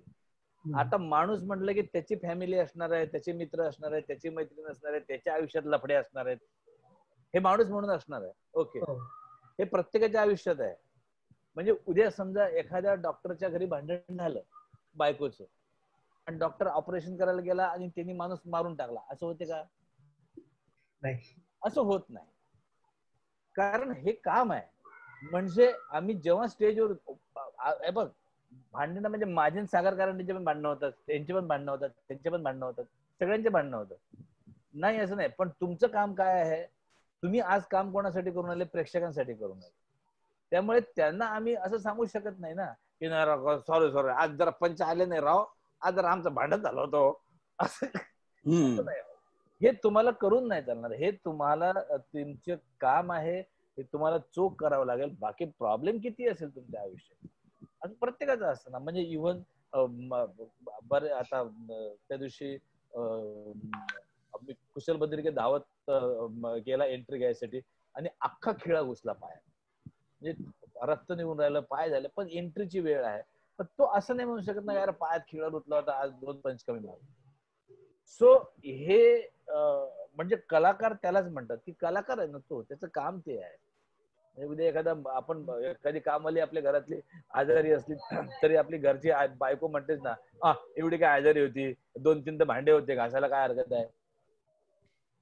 आता माणूस म्हटलं की त्याची फॅमिली असणार आहे, त्याचे मित्र असणार आहेत, त्याची मैत्रीण असणार आहे, त्याच्या आयुष्यात लफडे असणार आहेत, हे माणूस म्हणून असणार आहे. ओके, हे प्रत्येकाच्या आयुष्यात आहे. म्हणजे उद्या समजा एखाद्या डॉक्टरच्या घरी भांडण झालं बायकोचं आणि डॉक्टर ऑपरेशन करायला गेला आणि त्यांनी माणूस मारून टाकला, असं होते का? नाही, असं होत नाही. कारण हे काम आहे. म्हणजे आम्ही जेव्हा स्टेजवर बघ, भांडणं म्हणजे माझे सागर कारंडेचे पण भांडणं होतात, त्यांचे पण भांडणं होतात, त्यांचे पण भांडणं होतात, सगळ्यांचे भांडणं होतात. नाही असं नाही, पण तुमचं काम काय आहे? तुम्ही आज काम कोणासाठी करून आले? प्रेक्षकांसाठी करून आले. त्यामुळे त्यांना आम्ही असं सांगू शकत नाही ना की सॉरी आज जरा पंच आले नाही राव, आज जरा आमचं भांडण झालं होतं असं नाही. हे तुम्हाला करून नाही चालणार. हे तुम्हाला तुमचे काम आहे, हे तुम्हाला चोख करावं लागेल. बाकी प्रॉब्लेम किती असेल तुमच्या आयुष्यात, असं प्रत्येकाचं असतं ना. म्हणजे इव्हन बरे आता त्या दिवशी कुशल बद्रिके धावत गेला एंट्री घ्यायसाठी आणि अख्खा खिळा घुसला पायात, म्हणजे रक्त निघून राहिलं, पाय झालं, पण एंट्रीची वेळ आहे. पण तो असं नाही म्हणू शकत ना यार पायात खिळा रुतला होता, आज 2 पंच कमी मारले. सो हे म्हणजे कलाकार त्यालाच म्हणतात की कलाकार आहे ना तो, त्याचं काम ते आहे. म्हणजे उद्या एखादी कामवाली आपल्या घरातली आजारी असली तरी आपली घरची बायको म्हणतेच ना, एवढी काय आजारी होती, 2-3 तर भांडे होते, घासायला काय हरकत आहे.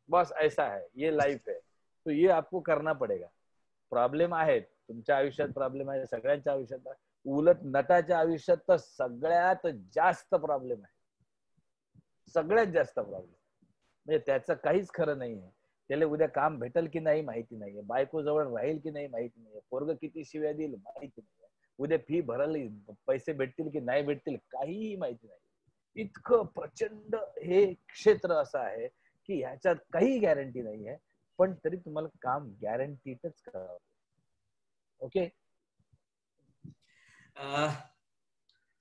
बस ऐसा है, ये लाईफ है, तो ये आपको करना पडेगा. प्रॉब्लेम आहेत तुमच्या आयुष्यात, प्रॉब्लेम आहे सगळ्यांच्या आयुष्यात. उलट नटाच्या आयुष्यात तर सगळ्यात जास्त प्रॉब्लेम आहे, सगळ्यात जास्त प्रॉब्लेम. म्हणजे त्याचं काहीच खरं नाहीये. त्याला उद्या काम भेटेल की नाही माहिती नाहीये, बायको जवळ राहील की नाही माहिती नाहीये, पोरग किती शिव्या देईल माहिती नाहीये, उद्या फी भरायला पैसे भेटतील की नाही भेटतील काहीही माहिती नाही. इतकं प्रचंड हे क्षेत्र असं आहे की ह्याच्यात काही गॅरंटी नाहीये, पण तरी तुम्हाला काम गॅरंटीडच करावं. ओके.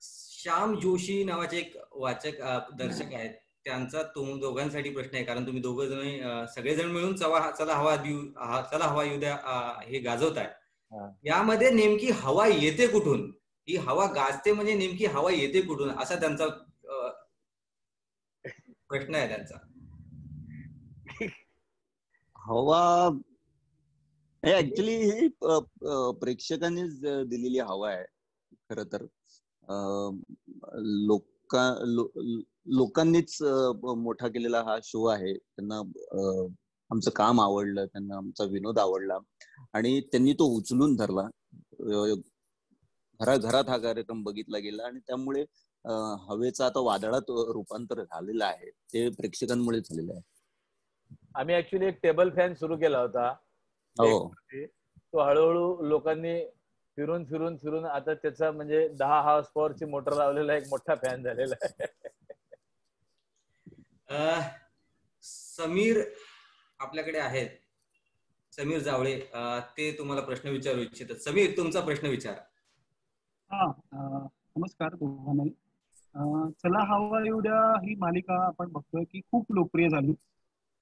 श्याम जोशी नावाचे एक वाचक दर्शक आहेत, त्यांचा दोघांसाठी प्रश्न आहे. कारण तुम्ही दोघं जण सगळेजण मिळून चला हवा येऊ द्या हे गाजवताय. यामध्ये नेमकी हवा येते कुठून? ही हवा गाजते म्हणजे नेमकी हवा येते कुठून, असा त्यांचा प्रश्न आहे त्यांचा. हवा ऍक्च्युली ही प्रेक्षकांनीच दिलेली हवा आहे. खर तर लोकांनीच मोठा केलेला हा शो आहे. त्यांना आमचं काम आवडलं, त्यांना आमचा विनोद आवडला आणि त्यांनी तो उचलून धरला. घराघरात हा कार्यक्रम बघितला गेला आणि त्यामुळे हवेचं आता वादळात रूपांतर झालेलं आहे. ते प्रेक्षकांमुळे झालेलं आहे. आम्ही ऍक्च्युली एक टेबल फॅन सुरू केला होता. तो हळूहळू लोकांनी फिरून फिरून फिरून आता त्याचा म्हणजे 10 हॉर्स पॉवरची मोटर लावलेला एक मोठा फॅन झालेला आहे. समीर आपल्याकडे आहेत, समीर जावळे, ते तुम्हाला प्रश्न विचारू इच्छितात. समीर, तुमचा प्रश्न विचारा. नमस्कार दोघांनाही. चला हवा येऊ द्या ही मालिका आपण बघतोय की खूप लोकप्रिय झाली,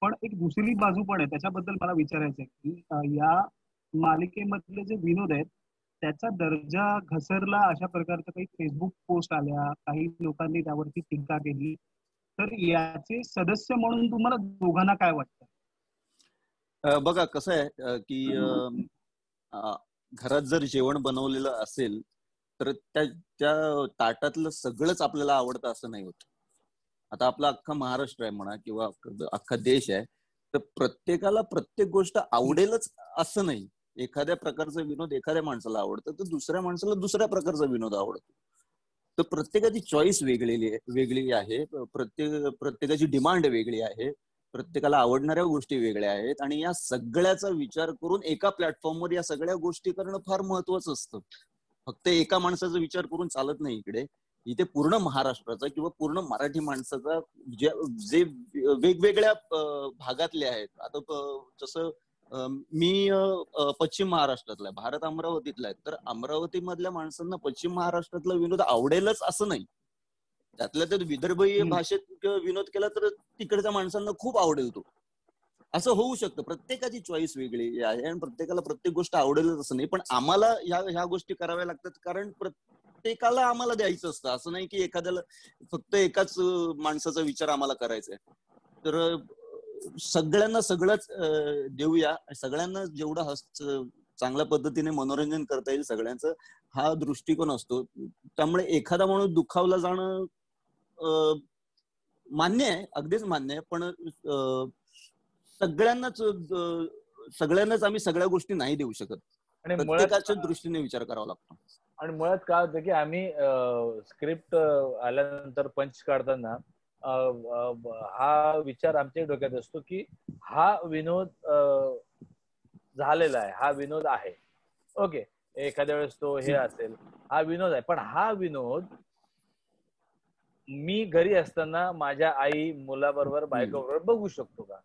पण एक दुसरी बाजू पण आहे, त्याच्याबद्दल मला विचारायचं आहे की या मालिकेमधले जे विनोद आहेत त्याचा दर्जा घसरला अशा प्रकारच्या काही फेसबुक पोस्ट आल्या, काही लोकांनी त्यावरती टीका केली. तर याचे सदस्य म्हणून तुम्हाला दोघांना काय वाटतं? बघा कसं आहे की घरात जर जेवण बनवलेलं असेल तर त्या ताटातलं सगळंच आपल्याला आवडतं असं नाही होत. आता आपला अख्खा महाराष्ट्र आहे म्हणा किंवा अख्खा देश आहे, तर प्रत्येकाला प्रत्येक गोष्ट आवडेलच असं नाही. एखाद्या प्रकारचा विनोद एखाद्या माणसाला आवडतं तर दुसऱ्या माणसाला दुसऱ्या प्रकारचा विनोद आवडतो. तर प्रत्येकाची चॉईस वेगळी आहे, प्रत्येकाची डिमांड वेगळी आहे, प्रत्येकाला आवडणाऱ्या गोष्टी वेगळ्या आहेत, आणि या सगळ्याचा विचार करून एका प्लॅटफॉर्मवर या सगळ्या गोष्टी करणं फार महत्वाचं असतं. फक्त एका माणसाचा विचार करून चालत नाही. इथे पूर्ण महाराष्ट्राचा किंवा पूर्ण मराठी माणसाचा जे वेगवेगळ्या भागातले आहेत. आता जसं मी पश्चिम महाराष्ट्रातला आहे, भारत अमरावतीतला आहे, तर अमरावती मधल्या माणसांना पश्चिम महाराष्ट्रातला विनोद आवडेलच असं नाही. त्यातल्या त्यात विदर्भीय भाषेत विनोद केला तर तिकडच्या माणसांना खूप आवडेल तो, असं होऊ शकतं. प्रत्येकाची चॉईस वेगळी आहे आणि प्रत्येकाला प्रत्येक गोष्ट आवडेलच असं नाही. पण आम्हाला ह्या गोष्टी कराव्या लागतात, कारण प्रत्येकाला आम्हाला द्यायचं असतं. असं नाही की एखाद्याला फक्त एकाच माणसाचा विचार आम्हाला करायचा आहे. तर सगळ्यांना सगळंच देऊया, सगळ्यांना जेवढं चांगल्या पद्धतीने मनोरंजन करता येईल सगळ्यांचं, हा दृष्टिकोन असतो. त्यामुळे एखादा माणूस दुखावला जाणं मान्य आहे, अगदीच मान्य आहे. पण सगळ्यांनाच आम्ही सगळ्या गोष्टी नाही देऊ शकत. आणि प्रत्येकाच्या दृष्टीने विचार करावा लागतो. आणि मुळात काय होतं की आम्ही स्क्रिप्ट आल्यानंतर पंच काढताना हा विचार आमच्या डोक्यात असतो की हा विनोद झालेला आहे, हा विनोद आहे, ओके, एखाद्या वेळेस तो हे असेल, हा विनोद आहे. पण हा विनोद मी घरी असताना माझ्या आई मुलाबरोबर बायकोबरोबर बघू शकतो का?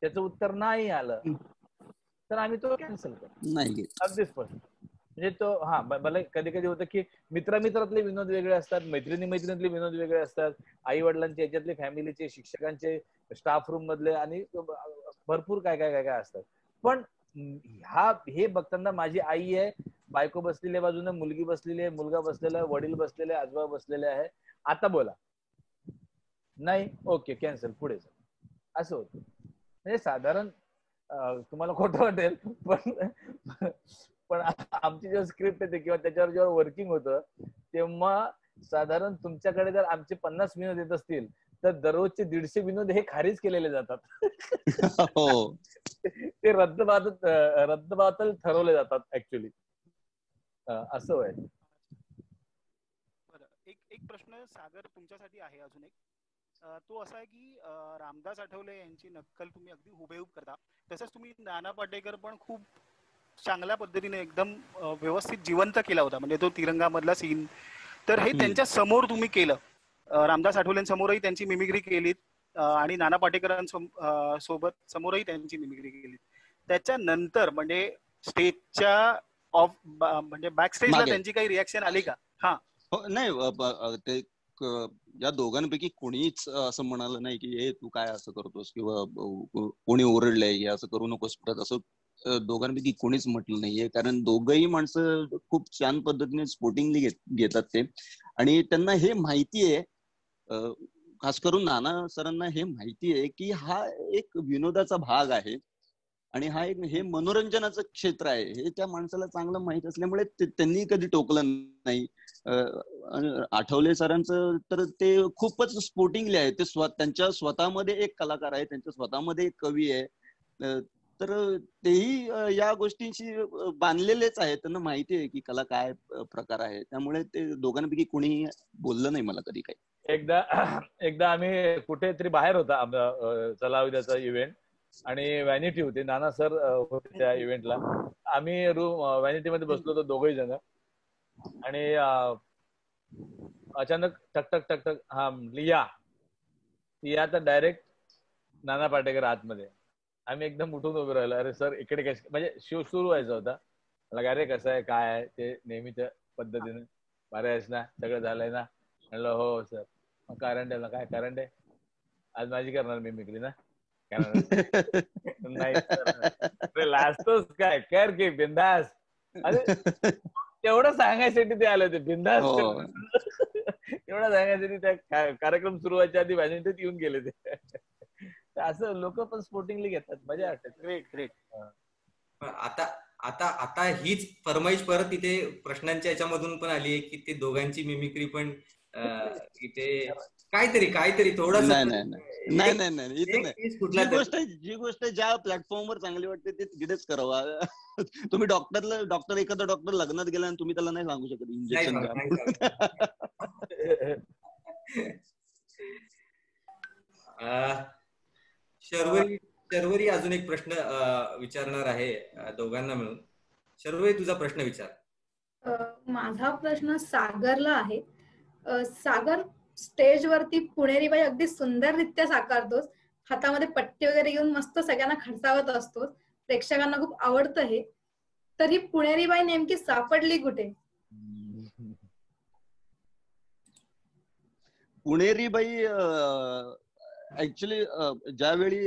त्याचं उत्तर नाही आलं तर आम्ही तो कॅन्सल करतो. नाही, अगदी स्पष्ट. म्हणजे तो मला कधी कधी होतं की मित्रातले विनोद वेगळे असतात, मैत्रिणीतले विनोद वेगळे असतात, आई वडिलांचे याच्यातले, फॅमिलीचे, शिक्षकांचे, स्टाफ रूम मधले, आणि भरपूर काय काय काय काय असतात. पण हे बघताना माझी आई आहे, बायको बसलेली आहे बाजूने, मुलगी बसलेली आहे, मुलगा बसलेला आहे, वडील बसलेले, आजोबा बसलेले आहे, आता बोला, नाही, ओके, कॅन्सल, पुढे जा, असं होतं. म्हणजे साधारण तुम्हाला खोटं वाटेल पण आमची जेव्हा स्क्रिप्ट येते किंवा त्याच्यावर जेव्हा वर्किंग होतं तेव्हा साधारण तुमच्याकडे जर आमचे 50 विनोद येत असतील तर दररोजचे 150 विनोद हे खारीज केलेले जातात. ते रद्दबातल ठरवले जातात ऍक्च्युली, असं होय. एक प्रश्न सागर तुमच्यासाठी आहे अजून एक. तो असा आहे की रामदास आठवले यांची नक्कल तुम्ही अगदी हुबेहूब करता, तसंच तुम्ही नाना पाटेकर पण खूप चांगल्या पद्धतीने एकदम व्यवस्थित जिवंत केला होता. म्हणजे तो तिरंगा मधला सीन तर हे त्यांच्या समोर तुम्ही केलं, रामदास आठवलेंसमोरही त्यांची मिमिक्री केलीत आणि नाना पाटेकरांसोबत समोरही त्यांची मिमिक्री केली. त्याच्यानंतर म्हणजे स्टेजच्या ऑफ म्हणजे बॅक स्टेजला त्यांची काही रिॲक्शन आली का? हा, नाही, ते या दोघांपैकी कोणीच असं म्हणालं नाही की हे तू काय असं करतोस किंवा कोणी ओरडलंय असं करू नकोस, असं दोघांपैकी कोणीच म्हटलं नाहीये. कारण दोघही माणसं खूप छान पद्धतीने स्पोर्टिंगली घेतात ते, आणि त्यांना हे माहितीये, खास करून नाना सरांना हे माहितीये की हा एक विनोदाचा भाग आहे आणि हा एक हे मनोरंजनाचं क्षेत्र आहे, हे त्या माणसाला चांगलं माहित असल्यामुळे त्यांनी कधी टोकलं नाही. आठवले सरांचं तर ते खूपच स्पोर्टिंगली आहे. ते त्यांच्या स्वतःमध्ये एक कलाकार आहे, त्यांच्या स्वतःमध्ये एक कवी आहे, तर तेही या गोष्टींशी बांधलेलेच आहेत. त्यांना माहिती आहे की कला काय प्रकार आहे, त्यामुळे ते दोघांपैकी कोणी बोललं नाही मला कधी काही. एकदा आम्ही कुठेतरी बाहेर होता चला उद्याचा इव्हेंट, आणि व्हॅनिटी होती, नाना सर होते त्या इव्हेंटला. आम्ही व्हॅनिटी मध्ये बसलो होतो दोघही जण, आणि अचानक टक टक टक टक हा या तर डायरेक्ट नाना पाटेकर आतमध्ये. आम्ही एकदम उठून उभे राहिलो, अरे सर इकडे कसे, म्हणजे शो सुरू व्हायचा होता. मला अरे कसं आहे काय आहे ते नेहमीच्या पद्धतीने, बरं आहेस ना, सगळं झालंय ना, म्हणलं हो सर. मग करंट आहे ना, काय करंट आहे आज माझी करणार मिमिक्री ना, नाही लाजतोस काय, कर की बिंदास. अरे तेवढं सांगायसाठी ते आले होते, बिंदास एवढं सांगायसाठी त्या कार्यक्रम सुरू व्हायच्या आधी व्हॅनिटीत येऊन गेले ते. असं लोक पण स्पोर्टिंगली घेतात, मजा वाटते. Great great. आता आता आता हीच फरमाईश परत इथे प्रश्नांच्या याच्यामधून पण आली आहे की ते दोघांची मिमिक्री पण इथे काहीतरी थोडस. नाही, जी गोष्ट ज्या प्लॅटफॉर्मवर चांगली वाटते ते तिकडेच करावा. तुम्ही एखादा डॉक्टर लग्नात गेला आणि तुम्ही त्याला नाही सांगू शकत इंजेक्शन अजून एक प्रश्न विचारणार आहे दोघांना मिळून. शर्वरी, तुझा प्रश्न विचार. माझा प्रश्न सागरला आहे. सागर, स्टेजवरती पुणेरी बाई अगदी सुंदररित्या साकारतोस, हातामध्ये पट्टी वगैरे घेऊन मस्त सगळ्यांना खडसावत असतोस, प्रेक्षकांना खूप आवडतं हे. तर ही पुणेरी बाई नेमकी सापडली कुठे? पुणेरी बाई ऍक्च्युली ज्यावेळी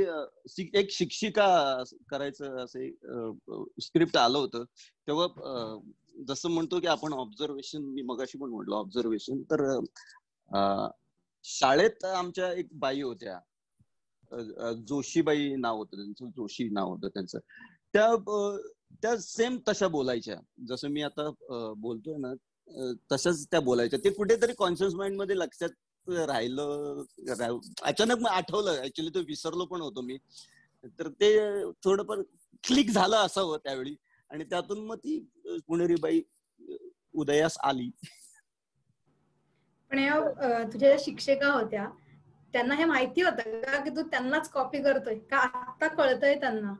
एक शिक्षिका करायचं असे स्क्रिप्ट आलं होतं, तेव्हा जसं म्हणतो की आपण ऑब्झर्वेशन, मी मगाशी पण म्हटलं ऑब्झर्वेशन, तर शाळेत आमच्या एक बाई होत्या, जोशीबाई नाव होतं त्यांचं, जोशी नाव होतं त्यांचं. त्या सेम तशा बोलायच्या, जसं मी आता बोलतोय ना तशाच त्या बोलायच्या. ते कुठेतरी कॉन्शियस माइंड मध्ये लक्षात राहिलं, अचानक मग आठवलं. ऍक्च्युली तो विसरलो पण होतो मी, तर ते थोडंफार क्लिक झालं असावं त्यावेळी, आणि त्यातून मग ती पुणेरी बाई उदयास आली. पण तुझ्या शिक्षिका होत्या, त्यांना हे माहिती होतं का की तू त्यांनाच कॉपी करतोय, का आता कळतंय त्यांना?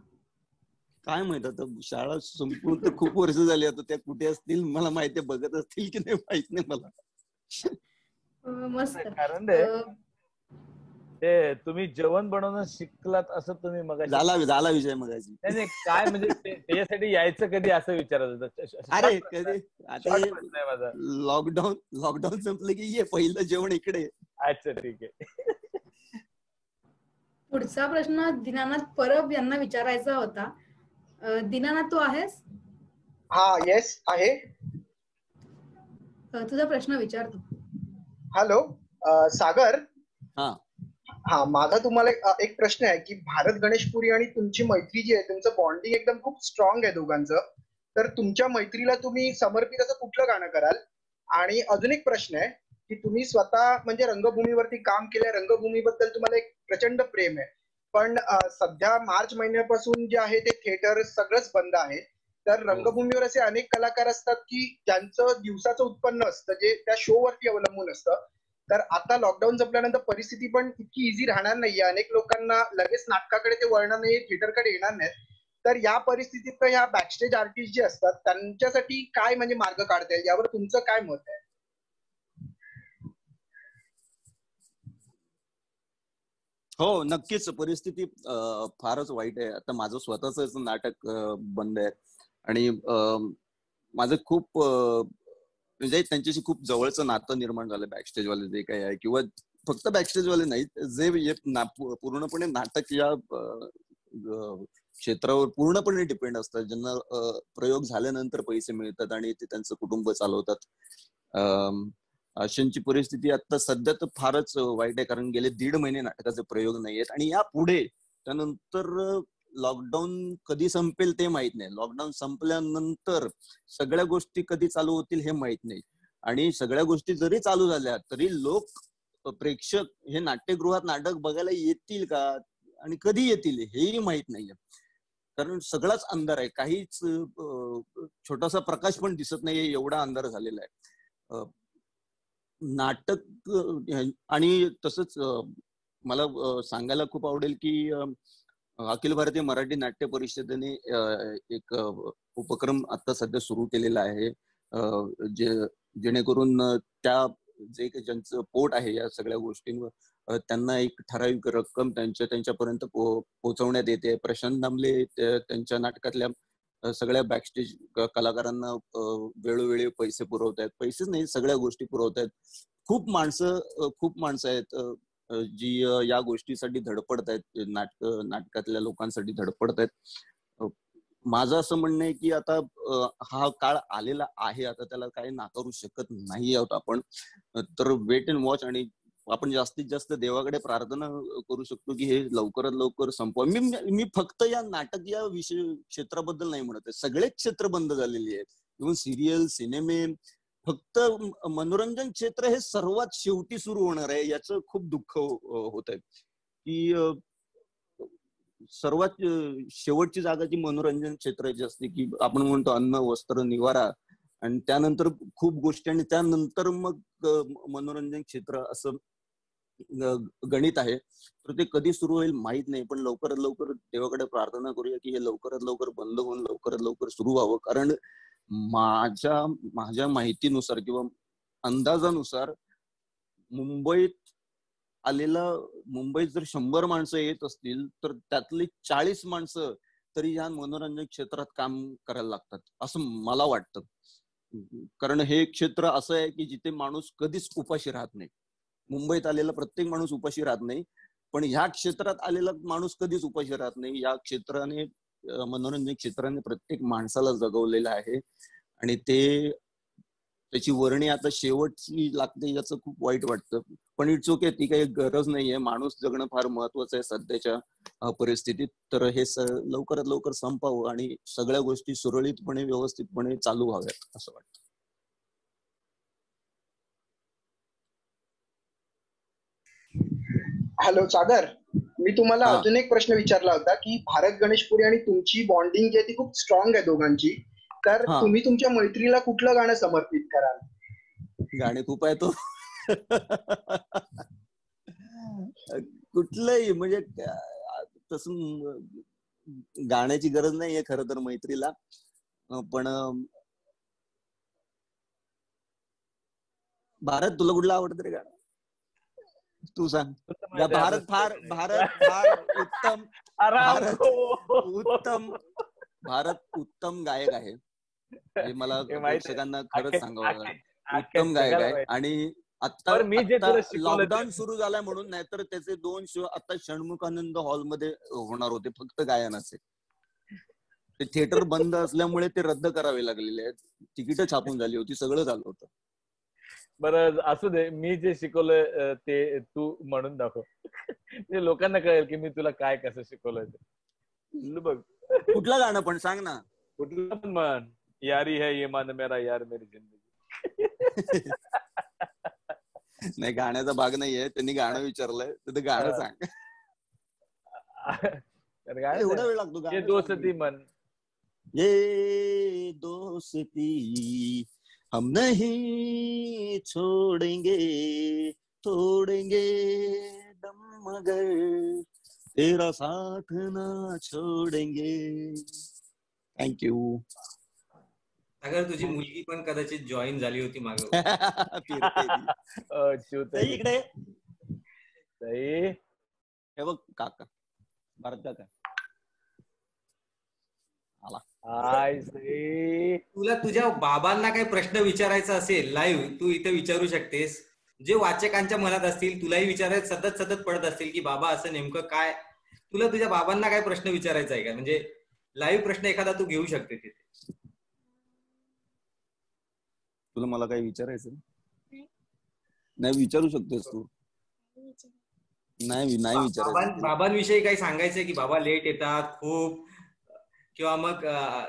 काय माहित, आता शाळा संपूर्ण तर खूप वर्ष झाली, आता त्या कुठे असतील मला माहिती, बघत असतील की नाही माहित नाही मला. मस्त. कारण ते तुम्ही जेवण बनवणं शिकलात असं तुम्ही मग झाला विषय मगाशी. नाही काय म्हणजे त्याच्यासाठी यायचं कधी असं विचारत होतं. अरे कधी आता लॉकडाऊन संपलं की ये पहिलं जेवण इकडे. अच्छा, ठीक आहे. पुढचा प्रश्न दीनानाथ परब यांना विचारायचा होता. दीनानाथ, तू आहेस? हा, येस आहे. तुझा प्रश्न विचारतो. हॅलो सागर. हा, माझा तुम्हाला एक प्रश्न आहे की भारत गणेशपुरी आणि तुमची मैत्री जी आहे, तुमचं बॉन्डिंग एकदम खूप स्ट्रॉंग आहे दोघांचं. तर तुमच्या मैत्रीला तुम्ही समर्पित असं कुठलं गाणं कराल? आणि अजून एक प्रश्न आहे की तुम्ही स्वतः म्हणजे रंगभूमीवरती काम केलंय, रंगभूमीबद्दल तुम्हाला एक प्रचंड प्रेम आहे, पण सध्या मार्च महिन्यापासून जे आहे ते थिएटर सगळंच बंद आहे. तर रंगभूमीवर असे अनेक कलाकार असतात की ज्यांचं दिवसाचं उत्पन्न असतं जे त्या शो वरती अवलंबून असतं. तर आता लॉकडाऊन संपल्यानंतर परिस्थिती पण इतकी इझी राहणार नाहीये, अनेक लोकांना लगेच नाटकाकडे ते वळणार नाही, थिएटरकडे येणार नाहीत. तर या परिस्थितीत ह्या बॅकस्टेज आर्टिस्ट जे असतात त्यांच्यासाठी काय म्हणजे मार्ग काढता येईल, यावर तुमचं काय मत आहे? हो, नक्कीच परिस्थिती फारच वाईट आहे. आता माझं स्वतःच नाटक बंद आहे, आणि माझं खूप म्हणजे त्यांच्याशी खूप जवळचं नातं निर्माण झालं. बॅकस्टेजवाले जे काही आहे, किंवा फक्त बॅकस्टेजवाले नाहीत, जे पूर्णपणे नाटक या क्षेत्रावर पूर्णपणे डिपेंड असतात, ज्यांना प्रयोग झाल्यानंतर पैसे मिळतात आणि ते त्यांचं कुटुंब चालवतात. अशांची परिस्थिती आता सध्या तर फारच वाईट आहे, कारण गेले 1.5 महिने नाटकाचे प्रयोग नाहीयेत, आणि या पुढे त्यानंतर लॉकडाऊन कधी संपेल ते माहित नाही. लॉकडाऊन संपल्यानंतर सगळ्या गोष्टी कधी चालू होतील हे माहित नाही, आणि सगळ्या गोष्टी जरी चालू झाल्या तरी लोक प्रेक्षक हे नाट्यगृहात नाटक बघायला येतील का, आणि कधी येतील हेही माहित नाहीये, कारण सगळाच अंधार आहे. काहीच छोटासा प्रकाश पण दिसत नाहीये, एवढा अंधार झालेला आहे. नाटक आणि तसंच मला सांगायला खूप आवडेल की अखिल भारतीय मराठी नाट्य परिषदेने एक उपक्रम आता सध्या सुरू केलेला आहे, जेणेकरून त्या जे ज्यांचं पोट आहे या सगळ्या गोष्टींवर त्यांना एक ठराविक रक्कम त्यांच्यापर्यंत पोहोचवण्यात येते. प्रशांत दामले त्यांच्या नाटकातल्या सगळ्या बॅकस्टेज कलाकारांना वेळोवेळी पैसे पुरवत आहेत. पैसेच नाही, सगळ्या गोष्टी पुरवत आहेत. खूप माणसं आहेत जी या गोष्टीसाठी धडपडत आहेत, नाटकातल्या लोकांसाठी धडपडत आहेत. माझं असं म्हणणं आहे की आता हा काळ आलेला आहे, आता त्याला काही नाकारू शकत नाही आहोत आपण. तर वेट अँड वॉच, आणि आपण जास्तीत जास्त देवाकडे प्रार्थना करू शकतो की हे लवकरात लवकर संपवा. मी फक्त या नाटक या विषय क्षेत्राबद्दल नाही म्हणत आहे, सगळे क्षेत्र बंद झालेली आहेत. इव्हन सिरियल, सिनेमे, फक्त मनोरंजन क्षेत्र हे सर्वात शेवटी सुरू होणार आहे, याचं खूप दुःख होत आहे की सर्वात शेवटची जागा जी मनोरंजन क्षेत्राची असते, की आपण म्हणतो अन्न, वस्त्र, निवारा, आणि त्यानंतर खूप गोष्टी, आणि त्यानंतर मग मनोरंजन क्षेत्र असं गणित आहे. तर ते कधी सुरू होईल माहित नाही, पण लवकरात लवकर देवाकडे प्रार्थना करूया की हे लवकरात लवकर बंद होऊन लवकरात लवकर सुरू व्हावं. कारण माझ्या माहितीनुसार किंवा अंदाजानुसार मुंबईत जर 100 माणसं येत असतील तर त्यातली 40 माणसं तरी ह्या मनोरंजन क्षेत्रात काम करायला लागतात असं मला वाटतं. कारण हे क्षेत्र असं आहे की जिथे माणूस कधीच उपाशी राहत नाही. मुंबईत आलेला प्रत्येक माणूस उपाशी राहत नाही, पण ह्या क्षेत्रात आलेला माणूस कधीच उपाशी राहत नाही. या क्षेत्राने, मनोरंजन क्षेत्राने प्रत्येक माणसाला जगवलेलं आहे आणि त्याची वर्णी आता शेवटची लागते याचं खूप वाईट वाटतं. पण इट्स ओके, ती काही गरज नाहीये. माणूस जगणं फार महत्वाचं आहे सध्याच्या परिस्थितीत. तर हे लवकरात लवकर संपावं आणि सगळ्या गोष्टी सुरळीतपणे व्यवस्थितपणे चालू व्हाव्यात असं वाटतं. हॅलो सागर, मी तुम्हाला अजून एक प्रश्न विचारला होता की भारत गणेशपुरी आणि तुमची बॉन्डिंग जी आहे ती खूप स्ट्रॉंग आहे दोघांची. तर तुम्ही तुमच्या मैत्रीला कुठलं गाणं समर्पित कराल? गाणे खूप आहे तो. कुठलंही म्हणजे तसं गाण्याची गरज नाहीये खरं तर मैत्रीला. पण भारत, तुला कुठलं आवडतं रे गाणं? तू सांग. भारत फार उत्तम, भारत उत्तम गायक आहे हे मला प्रेक्षकांना खरंच सांगावं. उत्तम गायक आहे. आणि आता लॉकडाऊन सुरू झालाय म्हणून, नाहीतर त्याचे 2 शो आता षण्मुखानंद हॉलमध्ये होणार होते फक्त गायनाचे. ते थिएटर बंद असल्यामुळे ते रद्द करावे लागलेले आहेत. तिकीट छापून झाली होती, सगळं झालं होतं. बरं असू दे, मी जे शिकवलंय ते तू म्हणून दाखव. ते लोकांना कळेल की मी तुला काय कसं शिकवलंय ते. बघ कुठलं गाणं पण सांग ना. कुठलं पण म्हण. यारी है ये मान मेरा यार मेरी जिंदगी. नाही, गाण्याचा भाग नाहीये. त्यांनी गाणं विचारलंय तर ते गाणं सांग. एवढा वेळ लागतो? ये दोस्ती मन, ये दोस्ती हम नहीं छोड़ेंगे, तोड़ेंगे दम मगर तेरा साथ ना छोड़ेंगे. थँक्यू. अगर तुझी मुलगी पण कदाचित जॉईन झाली होती मागे. इकडे हे बघ काका, भारत काका आला. तुला तुझ्या बाबांना काही प्रश्न विचारायचा असेल लाईव्ह, तू इथे विचारू शकतेस. जे वाचकांच्या मनात असतील, तुलाही विचारायचं सतत पडत असतील की बाबा असं नेमकं काय. तुला तुझ्या बाबांना काय प्रश्न विचारायचा आहे का? म्हणजे लाईव्ह प्रश्न एखादा तू घेऊ शकते तिथे. तुला मला काही विचारायचं? नाही विचारू शकतेस तू. नाही विचारायचं. बाबांविषयी काही सांगायचंय की बाबा लेट येतात खूप, किंवा मग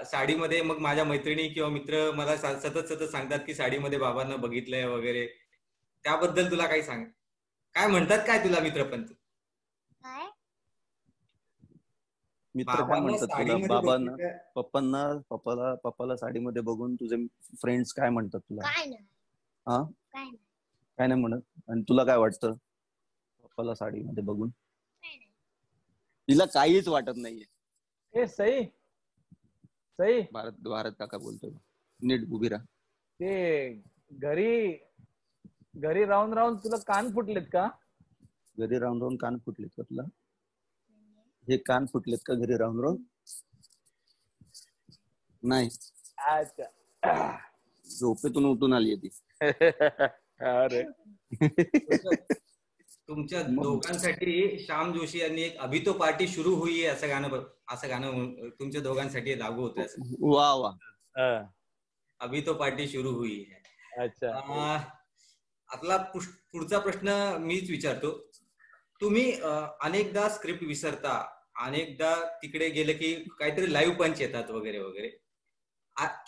साडीमध्ये, मग माझ्या मैत्रिणी किंवा मित्र मला सतत सांगतात की साडीमध्ये बाबांना बघितलंय वगैरे, त्याबद्दल तुला काही सांग. काय म्हणतात काय तुला मित्र? पण तू मित्र काय म्हणतात तुला? बाबांना, पप्पाला साडीमध्ये बघून तुझे फ्रेंड्स काय म्हणतात तुला? काय नाही म्हणत. आणि तुला काय वाटतं पप्पाला साडीमध्ये बघून? तिला काहीच वाटत नाहीये. सही भारत काका बोलतोय. नीट उभी राहा. ते घरी राहून तुला कान फुटलेत का? घरी राहून कान फुटलेत का तुला? हे कान फुटलेत का घरी राहून? नाही. अच्छा, झोपेतून उठून आली ती. अरे तुमच्या दोघांसाठी श्याम जोशी यांनी एक अभी तो पार्टी शुरू हुई है असं गाणं तुमच्या दोघांसाठी लागू होतं. वा. अभी तो पार्टी शुरू हुई है. अच्छा, आपला पुढचा प्रश्न मीच विचारतो. तुम्ही अनेकदा स्क्रिप्ट विसरता, अनेकदा तिकडे गेले की काहीतरी लाईव्ह पंच येतात वगैरे वगैरे.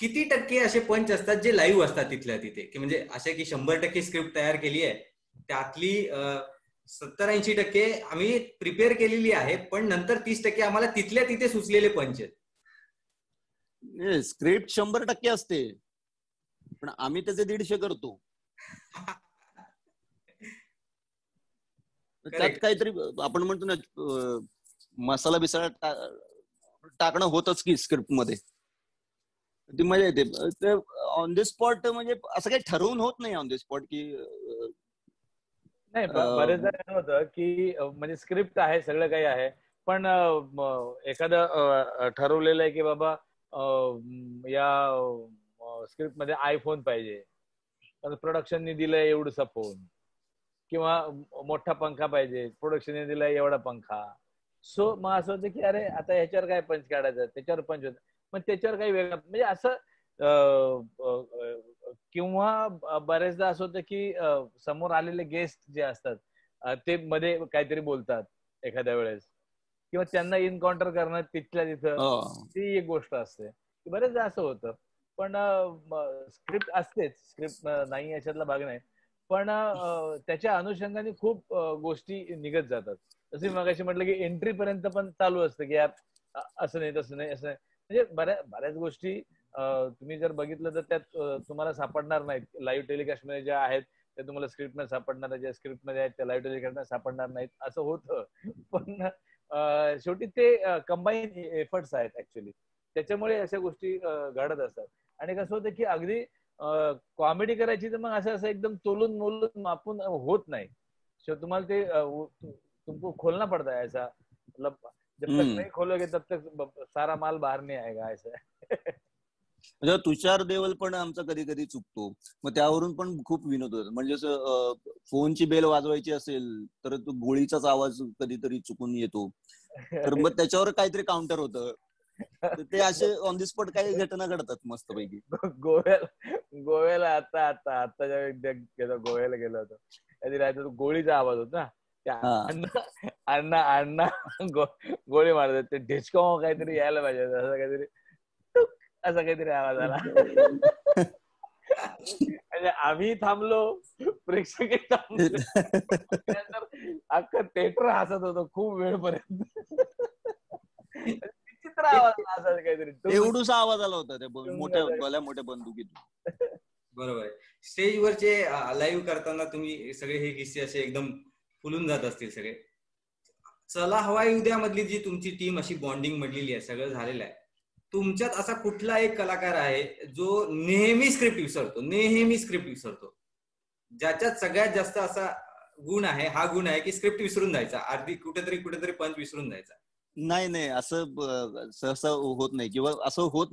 किती टक्के असे पंच असतात जे लाईव्ह असतात तिथल्या तिथे, की म्हणजे असे की 100% स्क्रिप्ट तयार केली आहे त्यातली 70-80% आम्ही प्रिपेअर केलेली आहे, पण नंतर 30% आम्हाला तिथल्या तिथे सुचलेले पंच आहेत? स्क्रिप्ट 100% असते, पण आम्ही त्याचे 150 करतो. त्यात काहीतरी आपण म्हणतो ना मसाला बिसाला टाकणं होतच की स्क्रिप्ट मध्ये, ती मजा येते. ते ऑन द स्पॉट म्हणजे असं काही ठरवून होत नाही ऑन द स्पॉट की नाही. बरेचदा काय होतं की म्हणजे स्क्रिप्ट आहे, सगळं काही आहे, पण एखादं ठरवलेलं आहे की बाबा या स्क्रिप्ट मध्ये आयफोन पाहिजे, प्रोडक्शनने दिलंय एवढंसा फोन, किंवा मोठा पंखा पाहिजे, प्रोडक्शनने दिलाय एवढा पंखा. सो मग असं होतं की अरे आता ह्याच्यावर काय पंच काढायचं, त्याच्यावर पंच होत, मग त्याच्यावर काही वेगळं म्हणजे असं. किंवा बरेचदा असं होतं की समोर आलेले गेस्ट जे असतात ते मध्ये काहीतरी बोलतात एखाद्या वेळेस, किंवा त्यांना इन्काउंटर करणं तिथल्या तिथं, ती एक गोष्ट असते. बरेचदा असं होतं. पण स्क्रिप्ट असतेच, स्क्रिप्ट नाही याच्यातला भाग नाही, पण त्याच्या अनुषंगाने खूप गोष्टी निघत जातात. जसं मगाशी म्हटलं की एंट्री पर्यंत पण चालू असतं की यार असं नाही तसं नाही असं नाही, म्हणजे बऱ्याच गोष्टी तुम्ही जर बघितलं तर त्यात तुम्हाला सापडणार नाहीत. लाईव्ह टेलिकास्ट मध्ये ज्या आहेत त्या तुम्हाला स्क्रिप्ट मध्ये सापडणार आहेत, ज्या स्क्रिप्ट मध्ये आहेत त्या लाईव्ह टेलिकास्ट मध्ये सापडणार नाहीत, असं होतं. पण शेवटी ते कंबाईन एफर्ट्स आहेत ऍक्च्युली, त्याच्यामुळे अशा गोष्टी घडत असतात. आणि कसं होतं की अगदी कॉमेडी करायची तर मग असं एकदम तोलून मोलून मापून होत नाही. तुम्हाला ते तुमको खोलना पडता है ऐसा, मतलब जब तक नहीं खोलोगे तब तक सारा माल बाहेर नहीं आएगा ऐसा. म्हणजे तुषार देवल पण आमचा कधी कधी चुकतो, मग त्यावरून पण खूप विनोद होतो. म्हणजे फोनची बेल वाजवायची असेल तर तो गोळीचाच आवाज कधीतरी चुकून येतो, तर मग त्याच्यावर काहीतरी काउंटर होतं. ते असे ऑन द स्पॉट काही घटना घडतात मस्तपैकी. गोव्याला आता गोव्याला गेलो होतो, कधी राहायचं गोळीचा आवाज होता, अण्णा गोळी मारतात, ते ढिचकाव काहीतरी यायला पाहिजे असं काहीतरी, असा काहीतरी आवाज आला. म्हणजे आम्ही थांबलो, प्रेक्षक थांबलो, अख्खं थिएटर हसत होतं खूप वेळपर्यंत. विचित्र आवाज असा काहीतरी, एवढूसा आवाज आला होता त्या मोठ्या बंदुकीतून. बरोबर आहे. स्टेजवरचे लाईव्ह करताना तुम्ही सगळे हे किस्से असे एकदम फुलून जात असतील सगळे. चला हवा येऊ द्या मधली जी तुमची टीम अशी बॉन्डिंग मधलेली आहे, सगळं झालेलं आहे, तुमच्यात असा कुठला एक कलाकार आहे जो नेहमी स्क्रिप्ट विसरतो, ज्याच्यात सगळ्यात जास्त असा गुण आहे, हा गुण आहे की स्क्रिप्ट विसरून जायचा, अर्धी कुठेतरी पंच विसरून जायचा? नाही, असं सहसा होत नाही, किंवा असं होत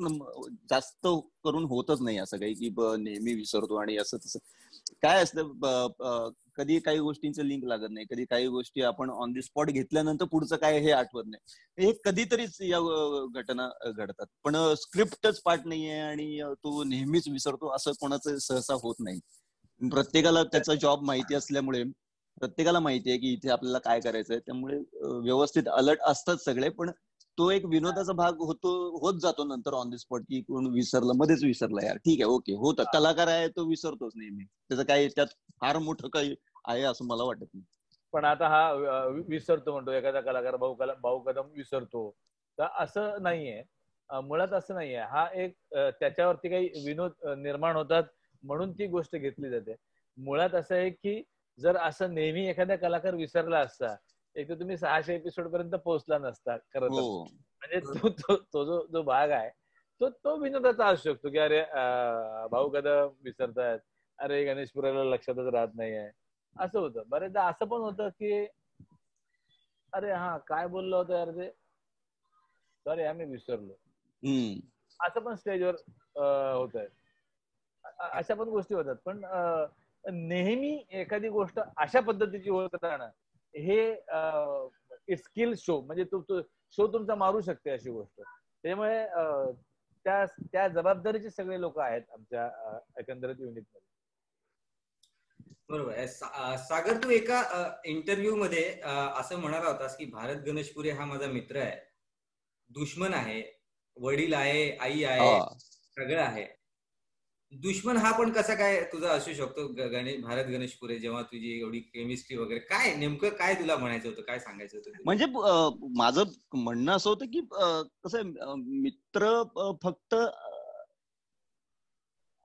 जास्त करून होतच नाही असं काही की नेहमी विसरतो आणि असं तसं. काय असतं, कधी काही गोष्टींचं लिंक लागत नाही, कधी काही गोष्टी आपण ऑन द स्पॉट घेतल्यानंतर पुढचं काय हे आठवत नाही, हे कधीतरीच या घटना घडतात. पण स्क्रिप्टच पाठ नाहीये आणि तो नेहमीच विसरतो असं कोणाचं सहसा होत नाही. प्रत्येकाला त्याचा जॉब माहिती असल्यामुळे प्रत्येकाला माहिती आहे की इथे आपल्याला काय करायचंय, त्यामुळे व्यवस्थित अलर्ट असतात सगळे. पण तो एक विनोदाचा भाग होत जातो नंतर ऑन द स्पॉट, की कोण विसरलं, मध्येच विसरलं, यार ठीक आहे, ओके, होतं, कलाकार आहे तो विसरतोच नेहमी, त्याचं काही त्यात फार मोठं काही आहे असं मला वाटत नाही. पण आता हा विसरतो म्हणतो एखादा कलाकार, भाऊ कदम विसरतो, तर असं नाहीये, मुळात असं नाहीये. हा एक त्याच्यावरती काही विनोद निर्माण होतात म्हणून ती गोष्ट घेतली जाते. मुळात असं आहे की जर असं नेहमी एखादा कलाकार विसरला असता, एक तर तुम्ही 600 एपिसोड पर्यंत पोहोचला नसता खरं तर. म्हणजे तो जो भाग आहे तो विनोदाचा असू शकतो की अरे भाऊ कदम विसरतायत, अरे गणेशपुराला लक्षातच राहत नाहीये, असं होतं. बरेचदा असं पण होतं की अरे हा काय बोललो होतं यार ते, अरे आम्ही विसरलो, असं पण स्टेजवर होत आहे. अशा पण गोष्टी होतात. पण नेहमी एखादी गोष्ट अशा पद्धतीची होत राहणं हे स्किल शो, म्हणजे तो शो तुमचा मारू शकते अशी गोष्ट. त्यामुळे त्या जबाबदारीचे सगळे लोक आहेत आमच्या एकंदरीत युनिट मध्ये. बरोबर आहे. सागर, तू एका इंटरव्ह्यू मध्ये असं म्हणाला होतास की भारत गणेशपुरे हा माझा मित्र आहे, दुश्मन आहे, वडील आहे, आई आहे, सगळं आहे. दुश्मन हा पण कसा काय तुझा असू शकतो भारत गणेशपुरे, जेव्हा तुझी एवढी केमिस्ट्री वगैरे, काय नेमकं काय तुला म्हणायचं होतं, काय सांगायचं होतं? म्हणजे माझं म्हणणं असं होतं की कसं मित्र फक्त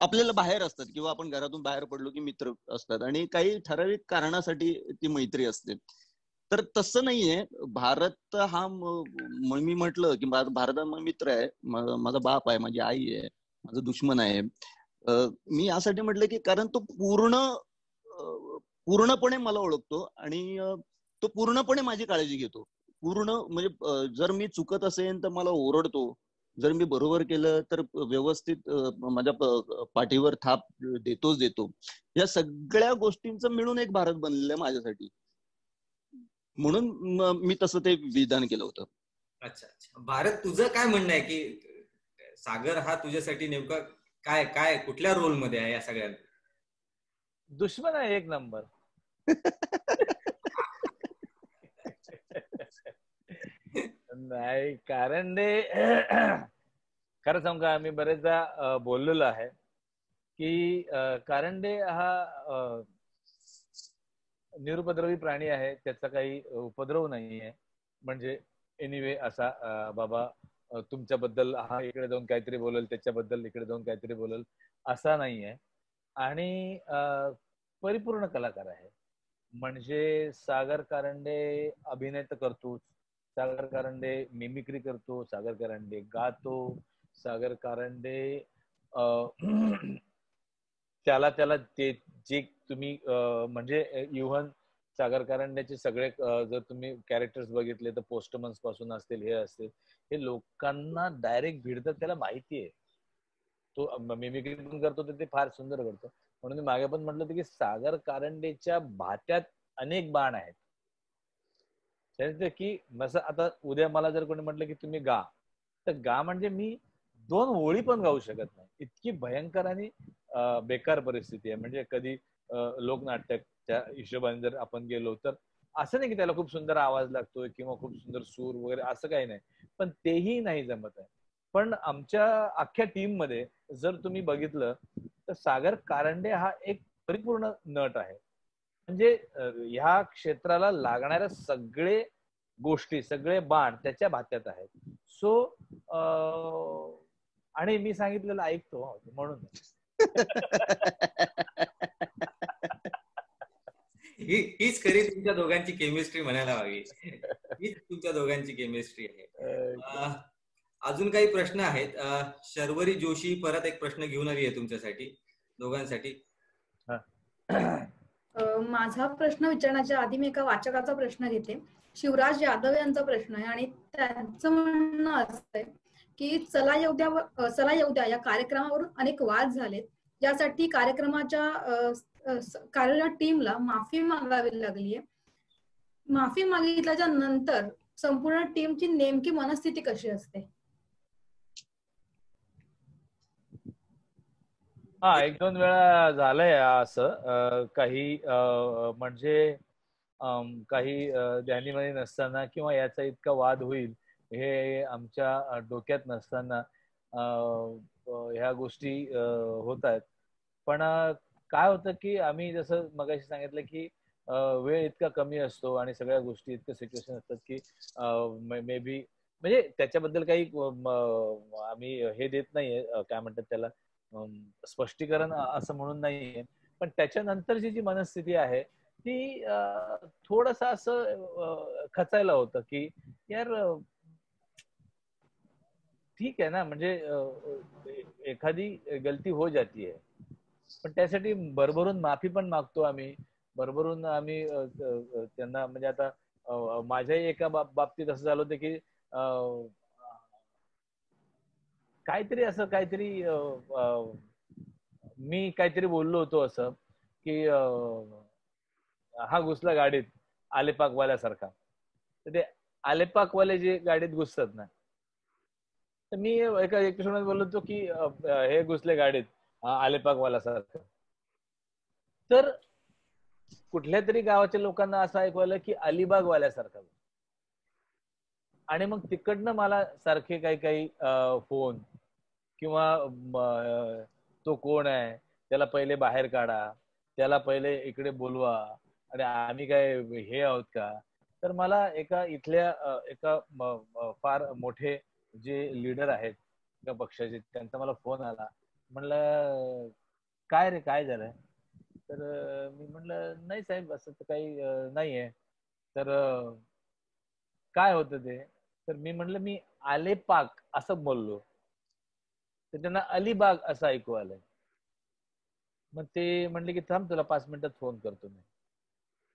आपल्याला बाहेर असतात, किंवा आपण घरातून बाहेर पडलो की मित्र असतात, आणि काही ठराविक कारणासाठी ती मैत्री असते. तर तसं नाहीये. भारत हा मी म्हटलं की भारत हा मित्र आहे, माझा बाप आहे, माझी आई आहे, माझा दुश्मन आहे. मी यासाठी म्हटलं की कारण तो पूर्णपणे मला ओळखतो आणि तो पूर्णपणे माझी काळजी घेतो. पूर्ण म्हणजे जर मी चुकत असेल तर मला ओरडतो, जर मी बरोबर केलं तर व्यवस्थित माझ्या पाठीवर थाप देतो. या सगळ्या गोष्टींचं मिळून एक भारत बनलेलं आहे माझ्यासाठी. म्हणून मी तसं ते विधान केलं होतं. अच्छा अच्छा. भारत, तुझं काय म्हणणं आहे की सागर हा तुझ्यासाठी नेमका काय काय कुठल्या रोल मध्ये आहे या सगळ्या? दुश्मन आहे एक नंबर. नाही, कारण खरं सांगू का, आम्ही बरेचदा बोललेलो आहे की कारंडे हा निरुपद्रवी प्राणी आहे, त्याचा काही उपद्रव नाहीये. म्हणजे एनिवे असा बाबा तुमच्याबद्दल हा इकडे जाऊन काहीतरी बोलेल, त्याच्याबद्दल इकडे जाऊन काहीतरी बोलेल, असा नाहीये. आणि परिपूर्ण कलाकार आहे. म्हणजे सागर कारंडे अभिनय तर करतोच, सागर कारंडे मिमिक्री करतो, सागर कारंडे गातो, सागर कारंडे त्याला ते जे तुम्ही म्हणजे इव्हन सागर कारंड्याचे सगळे जर तुम्ही कॅरेक्टर्स बघितले तर पोस्टमन्स पासून असतील, हे असतील, हे लोकांना डायरेक्ट भिडतात, त्याला माहिती आहे. तो मिमिक्री पण करतो तर ते फार सुंदर करतो. म्हणून मी मागे पण म्हटलं होतं की सागर कारंडेच्या भात्यात अनेक बाण आहेत. की मग आता उद्या मला जर कोणी म्हटलं की तुम्ही गा, तर गा म्हणजे मी 2 ओळी पण गाऊ शकत नाही, इतकी भयंकर आणि बेकार परिस्थिती आहे. म्हणजे कधी लोकनाट्याच्या हिशोबाने जर आपण गेलो तर असं नाही की त्याला खूप सुंदर आवाज लागतोय किंवा खूप सुंदर सूर वगैरे, असं काही नाही, पण तेही नाही जमत आहे. पण आमच्या अख्ख्या टीम मध्ये जर तुम्ही बघितलं तर सागर कारंडे हा एक परिपूर्ण नट आहे. म्हणजे ह्या क्षेत्राला लागणाऱ्या सगळे गोष्टी, सगळे बाण त्याच्या भात्यात आहेत. सो आणि मी सांगितलेलं ऐकतो म्हणून. हीच खरी तुमच्या दोघांची केमिस्ट्री म्हणायला हवी. हीच तुमच्या दोघांची केमिस्ट्री आहे. अजून काही प्रश्न आहेत? शर्वरी जोशी परत एक प्रश्न घेऊन आली आहे तुमच्यासाठी दोघांसाठी. माझा प्रश्न विचारण्याच्या आधी मी एका वाचकाचा प्रश्न घेते. शिवराज यादव यांचा प्रश्न आहे आणि त्यांचं म्हणणं असं आहे की चला येऊ द्या या कार्यक्रमावरून अनेक वाद झालेत, ज्यासाठी कार्यक्रमाच्या टीमला माफी मागावी लागली आहे. माफी मागितल्याच्या नंतर संपूर्ण टीमची नेमकी मनस्थिती कशी असते? हा, 1-2 वेळा झालंय असं. काही म्हणजे काही ध्यानीमनी नसताना किंवा याचा इतका वाद होईल हे आमच्या डोक्यात नसताना ह्या गोष्टी होत आहेत. पण काय होतं की आम्ही जसं मगाशी सांगितलं की वेळ इतका कमी असतो आणि सगळ्या गोष्टी इतकं सिच्युएशन असतात की मे बी म्हणजे त्याच्याबद्दल काही आम्ही हे देत नाहीये, काय म्हणतात त्याला, स्पष्टीकरण असं म्हणून नाहीये. पण त्याच्यानंतरची जी मनस्थिती आहे ती थोडस असं खचायला होतं की यार ठीक आहे ना, म्हणजे एखादी गलती हो जाती है, पण त्यासाठी भरभरून माफी पण मागतो आम्ही, भरभरून आम्ही त्यांना, म्हणजे आता माझ्याही एका बाबतीत असं झालं होतं की काहीतरी मी काहीतरी बोललो होतो असं की हा घुसला गाडीत आलेपाकवाल्यासारखा. तर ते आलेपाकवाले जे गाडीत घुसतात ना, तर मी एका एपिसोड बोललो होतो की हे घुसले गाडीत आलेपाकवाल्यासारखं. तर कुठल्या तरी गावाच्या लोकांना असं ऐकवलं की अलिबागवाल्यासारखं. आणि मग तिकडनं मला सारखे काही फोन किंवा तो कोण आहे, त्याला पहिले बाहेर काढा, त्याला पहिले इकडे बोलवा, आणि आम्ही काय हे आहोत का. तर मला एका फार मोठे जे लीडर आहेत एका पक्षाचे, त्यांचा मला फोन आला. म्हणलं काय रे, काय झालंय? तर मी म्हणलं नाही साहेब, असं तर काही नाहीये. तर काय होतं ते, तर मी म्हणलं मी आले पाक असं बोललो, तर त्यांना अलिबाग असं ऐकू आलंय. मग ते म्हणले की थांब तुला 5 मिनिटात फोन करतो मी.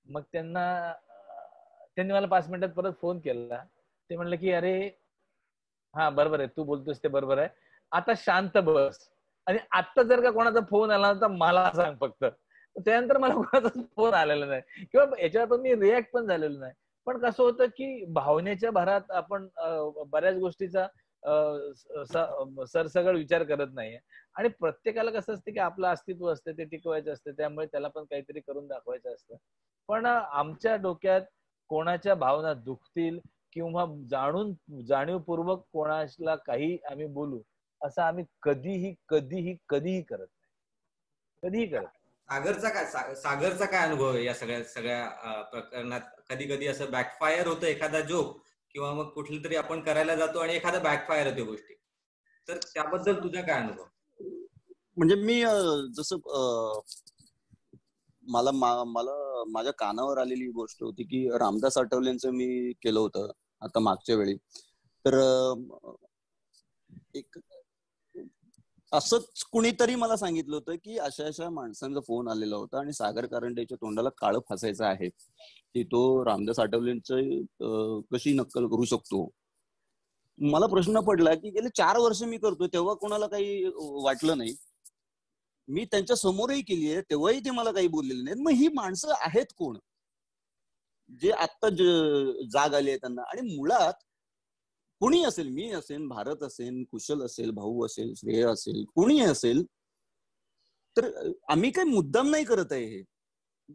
मग त्यांनी मला 5 मिनिटात परत फोन केला. ते म्हणलं की अरे हा बरोबर आहे, तू बोलतोस ते बरोबर आहे, आता शांत बस आणि आता जर का कोणाचा फोन आला तर मला सांग फक्त. त्यानंतर मला कोणाचा फोन आलेला नाही किंवा याच्यावर पण मी रिॲक्ट पण झालेलो नाही. पण कसं होतं की भावनेच्या भरात आपण बऱ्याच गोष्टीचा सरसगळ विचार करत नाहीये आणि प्रत्येकाला कसं असतं की आपलं अस्तित्व असतं ते टिकवायचं असतं, त्यामुळे त्याला पण काहीतरी करून दाखवायचं असतं. पण आमच्या डोक्यात कोणाच्या भावना दुखतील किंवा जाणीवपूर्वक कोणाला काही आम्ही बोलू असं आम्ही कधीही कधीही कधीही करत नाही, कधीही करत. सागरचा काय अनुभव आहे या सगळ्या प्रकरणात? कधी कधी असं बॅकफायर होतं एखादा जोक, किंवा मग कुठलं तरी आपण करायला जातो आणि एखादा बॅकफायर होते गोष्टी, तर त्याबद्दल तुझा काय अनुभव? म्हणजे मी जसं मला माझ्या कानावर आलेली गोष्ट होती की रामदास आठवलेंचं मी केलं होतं आता मागच्या वेळी. तर एक असंच कुणीतरी मला सांगितलं होतं की अशा अशा माणसांचा फोन आलेला होता आणि सागर कारंडेच्या तोंडाला काळं फासायचं आहे की तो रामदास आठवलेंचं कशी नक्कल करू शकतो. मला प्रश्न पडला की गेले 4 वर्ष मी करतोय तेव्हा कोणाला काही वाटलं नाही. मी त्यांच्या समोरही केली आहे तेव्हाही ते मला काही बोललेले नाहीत. मग ही माणसं आहेत कोण जे आत्ता जाग आली आहे त्यांना? आणि मुळात कोणी असेल, मी असेल, भारत असेल, कुशल असेल, भाऊ असेल, श्रेय असेल, कोणी असेल, तर आम्ही काही मुद्दाम नाही करत आहे हे.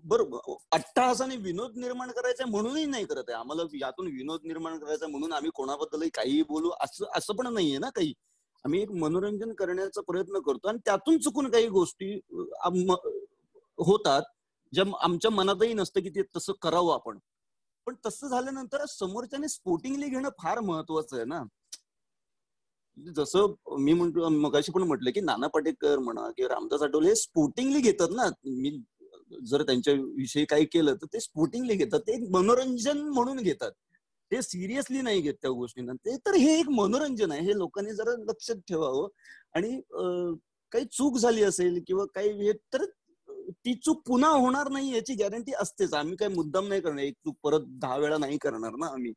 बरोबर अट्टहासाने विनोद निर्माण करायचा म्हणूनही नाही करत आहे. आम्हाला यातून विनोद निर्माण करायचा म्हणून आम्ही कोणाबद्दलही काहीही बोलू असं पण नाहीये ना. काही आम्ही एक मनोरंजन करण्याचा प्रयत्न करतो आणि त्यातून चुकून काही गोष्टी होतात ज्या आमच्या मनातही नसतं की ते तसं करावं आपण. पण तसं झाल्यानंतर समोरच्याने स्पोर्टिंगली घेणं फार महत्वाचं आहे ना. जसं मी म्हणतो मगाशी पण म्हटलं की नाना पाटेकर म्हणा किंवा रामदास आठवले हे स्पोर्टिंगली घेतात ना. मी जर त्यांच्या विषयी काही केलं तर ते स्पोर्टिंगली घेतात, ते एक मनोरंजन म्हणून घेतात, ते सिरियसली नाही घेत त्या गोष्टींना. ते तर हे एक मनोरंजन आहे, हे लोकांनी जरा लक्षात ठेवावं. आणि काही चूक झाली असेल किंवा काही हे तर ती चूक पुन्हा होणार नाही याची गॅरंटी असतेच. आम्ही काही मुद्दाम नाही करणार, एक चूक परत 10 वेळा नाही करणार ना आम्ही.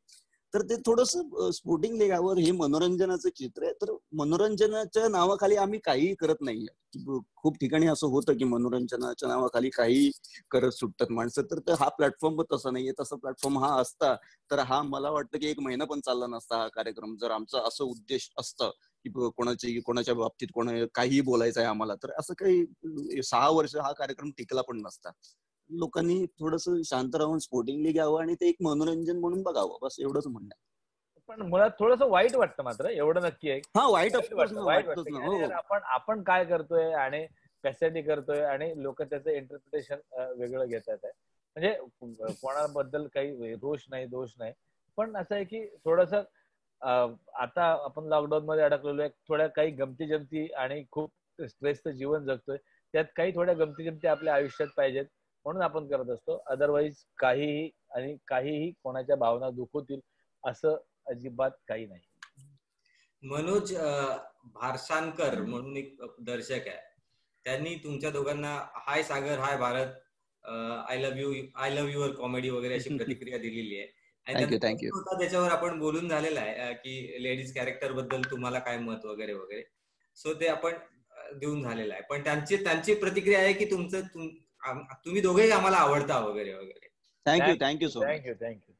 तर ते थोडस स्पोर्टिंग लेगावर हे मनोरंजनाचं चित्र आहे. तर मनोरंजनाच्या नावाखाली आम्ही काहीही करत नाहीये. खूप ठिकाणी असं होतं की मनोरंजनाच्या नावाखाली काही करत सुटतात माणसं. तर हा प्लॅटफॉर्म तसा नाहीये. तसा प्लॅटफॉर्म हा असता तर हा मला वाटतं की 1 महिना पण चालला नसता हा कार्यक्रम, जर आमचा असं उद्देश असतं की कोणाच्या बाबतीत काही बोलायचं आहे आम्हाला. तर असं काही 6 वर्ष हा कार्यक्रम टिकला पण नसता. लोकांनी थोडस शांत राहून स्पोर्टिंगली घ्यावं आणि ते एक मनोरंजन म्हणून बघावं, बस एवढंच म्हणणं. पण मुळात थोडंसं वाईट वाटतं मात्र, एवढं नक्की आहे. हा वाईट वाटतंच ना. हो आपण काय करतोय आणि कशासाठी करतोय आणि लोक त्याचं इंटरप्रिटेशन वेगळं घेतात आहे. म्हणजे कोणाबद्दल काही रोष नाही, दोष नाही. पण असं आहे की थोडस आता आपण लॉकडाऊन मध्ये अडकलेलो आहे. थोड्या काही गमती जमती आणि खूप स्ट्रेसचं जीवन जगतोय, त्यात काही थोड्या गमती जमती आपल्या आयुष्यात पाहिजेत म्हणून आपण करत असतो. अदरवाईज काहीही कोणाच्या भावना दुखवतील असं अजिबात काही नाही. मनोज भारसानकर म्हणून एक दर्शक आहे, त्यांनी तुमच्या दोघांना hi Sagar, hi Bharat, I love your comedy वगैरे अशी प्रतिक्रिया दिलेली आहे. आणि त्याच्यावर आपण बोलून झालेला आहे की लेडीज कॅरेक्टर बद्दल तुम्हाला काय मत वगैरे वगैरे. सो ते आपण देऊन झालेलं आहे. पण त्यांची प्रतिक्रिया आहे की तुम्ही दोघेही आम्हाला आवडता वगैरे वगैरे. Thank you so much. Thank you.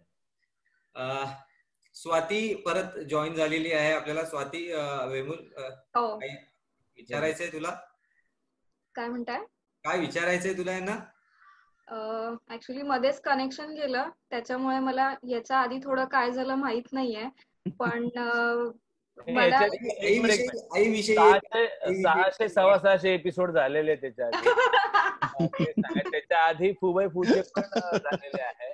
Swati परत जॉईन झालेली आहे आपल्याला. स्वाती वेमुल, काही विचारायचंय तुला? काय म्हणताय? काय विचारायचंय तुला यांना? ऍक्च्युली मध्येच कनेक्शन गेलं, त्याच्यामुळे मला याच्या आधी थोडं काय झालं माहित नाहीये. पण मला 600 सव्वा एपिसोड झालेले त्याच्या आधी. त्याच्या आधी फुबई फुचे पण झालेले आहे.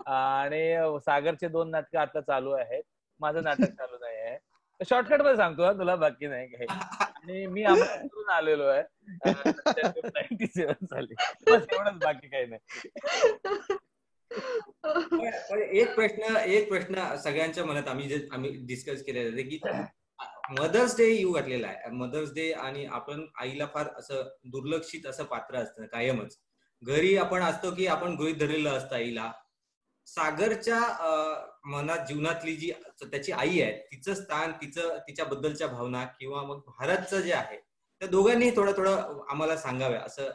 आणि सागरचे 2 नाटकं आता चालू आहेत. माझं नाटक चालू नाही आहे. शॉर्टकट मध्ये सांगतो तुला, बाकी नाही काही. आणि मी अमरावतीवरून आलेलो आहे 97 साली. बस एवढंच, बाकी काही नाही. एक प्रश्न सगळ्यांच्या मनात आम्ही डिस्कस केलेला आहे की मदर्स डे येऊ घातलेला आहे. मदर्स डे आणि आपण आईला फार असं दुर्लक्षित असं पात्र असतं कायमच. घरी आपण असतो की आपण गृहीत धरलेलं असतं आईला. सागरच्या मनात जीवनातली जी त्याची आई आहे तिचं स्थान, तिच्याबद्दलच्या भावना किंवा मग भारतचं जे आहे त्या दोघांनी थोडं आम्हाला सांगाव्या. असं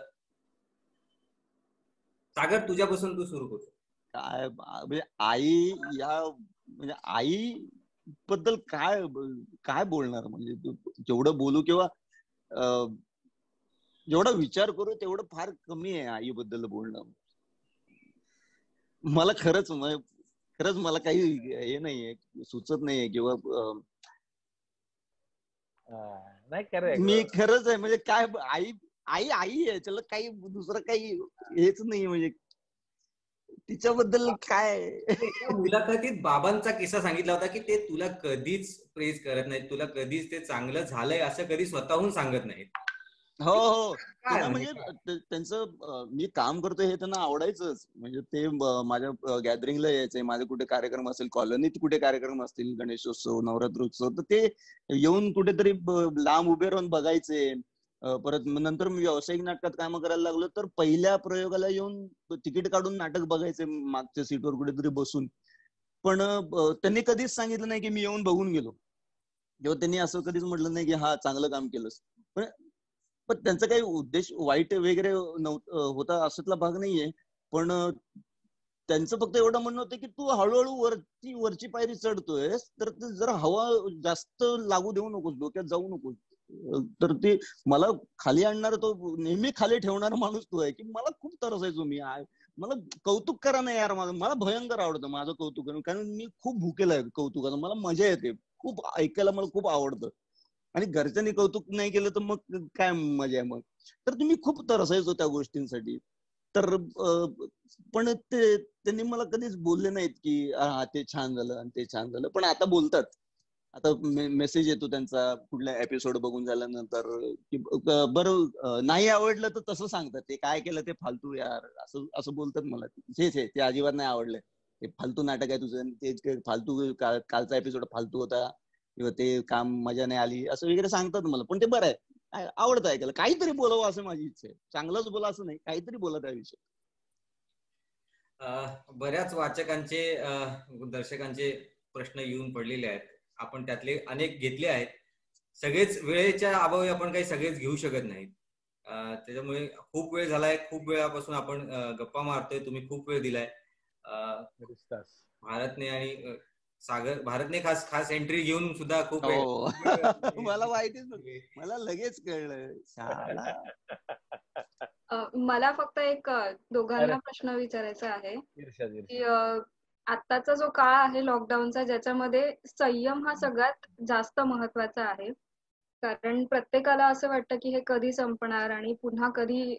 सागर तुझ्यापासून तू सुरू करतो. काय म्हणजे आई म्हणजे आई बद्दल काय बोलणार, म्हणजे जेवढं बोलू किंवा जेवढा विचार करू तेवढं फार कमी आहे आईबद्दल बोलणं. मला खरंच मला काही हे नाहीये, सुचत नाहीये किंवा नाही मी खरंच आहे म्हणजे काय आई आहे, त्याला काही दुसरं काही हेच नाही. म्हणजे तिच्याबद्दल काय मुलाखतीत बाबांचा किस्सा सांगितला होता की ते तुला कधीच प्रेज करत नाहीत, तुला कधीच ते चांगलं झालंय असं कधी स्वतःहून सांगत नाहीत. हो त्यांना म्हणजे त्यांचं मी काम करतोय हे त्यांना आवडायचंच. म्हणजे ते माझ्या गॅदरिंगला यायचंय, माझे कुठे कार्यक्रम असेल, कॉलनीत कुठे कार्यक्रम असतील, गणेशोत्सव, नवरात्रोत्सव, तर ते येऊन कुठेतरी लांब उभे राहून बघायचे. परत नंतर मी व्यावसायिक नाटकात काम करायला लागलो तर पहिल्या प्रयोगाला येऊन तिकीट काढून नाटक बघायचे मागच्या सीटवर कुठेतरी बसून. पण त्यांनी कधीच सांगितलं नाही की मी येऊन बघून गेलो, किंवा त्यांनी असं कधीच म्हटलं नाही की हा चांगलं काम केलंस. पण त्यांचा काही उद्देश वाईट वगैरे होता असातला भाग नाहीये. पण त्यांचं फक्त एवढं म्हणणं होतं की तू हळूहळू वरची पायरी चढतोयस तर जरा हवा जास्त लागू देऊ नकोस, डोक्यात जाऊ नकोस. तर ते मला खाली आणणार, तो नेहमी खाली ठेवणारा माणूस तो आहे की मला खूप तरसायचो मी. मला कौतुक करा ना यार, मला भयंकर आवडतं माझं कौतुक, कारण मी खूप भुकेला आहे कौतुकाचं. मला मजा येते, खूप ऐकायला मला खूप आवडतं. आणि घरच्यांनी कौतुक नाही केलं तर मग काय मजा आहे मग. तर तुम्ही खूप तरसायचो त्या गोष्टींसाठी. तर पण त्यांनी मला कधीच बोलले नाहीत की हा ते छान झालं आणि ते छान झालं. पण आता बोलतात. आता मेसेज येतो त्यांचा कुठल्या एपिसोड बघून झाल्यानंतर की बरं नाही आवडलं तर तसं सांगतात, ते काय केलं ते फालतू यार असं बोलतात मला. ते अजिबात नाही आवडलंय, ते फालतू नाटक आहे तुझं, ते फालतू कालचा एपिसोड फालतू होता, किंवा ते काम मजा नाही आली असं वगैरे सांगतात मला. पण ते बरं आहे, आवडतं ऐकायला. काहीतरी बोलावं असं माझी इच्छा आहे. चांगलंच बोला असं नाही, काहीतरी बोला त्याविषयी. बऱ्याच वाचकांचे दर्शकांचे प्रश्न येऊन पडलेले आहेत. आपण त्यातले अनेक घेतले आहेत. सगळेच वेळेच्या अभावी आपण काही सगळेच घेऊ शकत नाहीत. त्याच्यामुळे खूप वेळ झालाय, खूप वेळापासून आपण गप्पा मारतोय, तुम्ही खूप वेळ दिलाय. भारतने आणि भारतने खास एंट्री घेऊन सुद्धा खूप मला माहितीच नव्हतं, मला लगेच कळलं. मला फक्त एक दोघांना प्रश्न विचारायचा आहे की आत्ताचा जो काळ आहे लॉकडाऊनचा, ज्याच्यामध्ये संयम हा सगळ्यात जास्त महत्वाचा आहे. कारण प्रत्येकाला असं वाटतं की हे कधी संपणार आणि पुन्हा कधी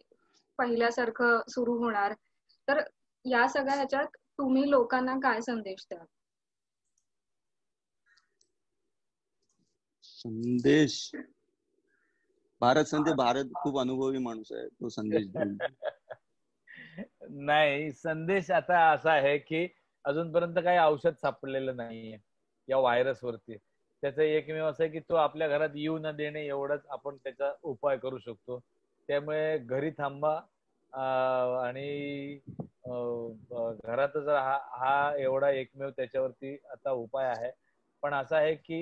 पहिल्यासारखं सुरू होणार. तर या सगळ्या ह्याच्यात तुम्ही लोकांना काय संदेश द्याल? संदेश भारत खूप अनुभवी माणूस आहे, तो संदेश देईल. नाही, संदेश आता असा आहे की अजूनपर्यंत काही औषध सापडलेलं नाहीये या व्हायरस वरती. त्याचं एकमेव असं आहे की तो आपल्या घरात येऊ न देणे, एवढंच आपण त्याचा उपाय करू शकतो. त्यामुळे घरी थांबा आणि घरातच हा एवढा एकमेव त्याच्यावरती आता उपाय आहे. पण असं आहे की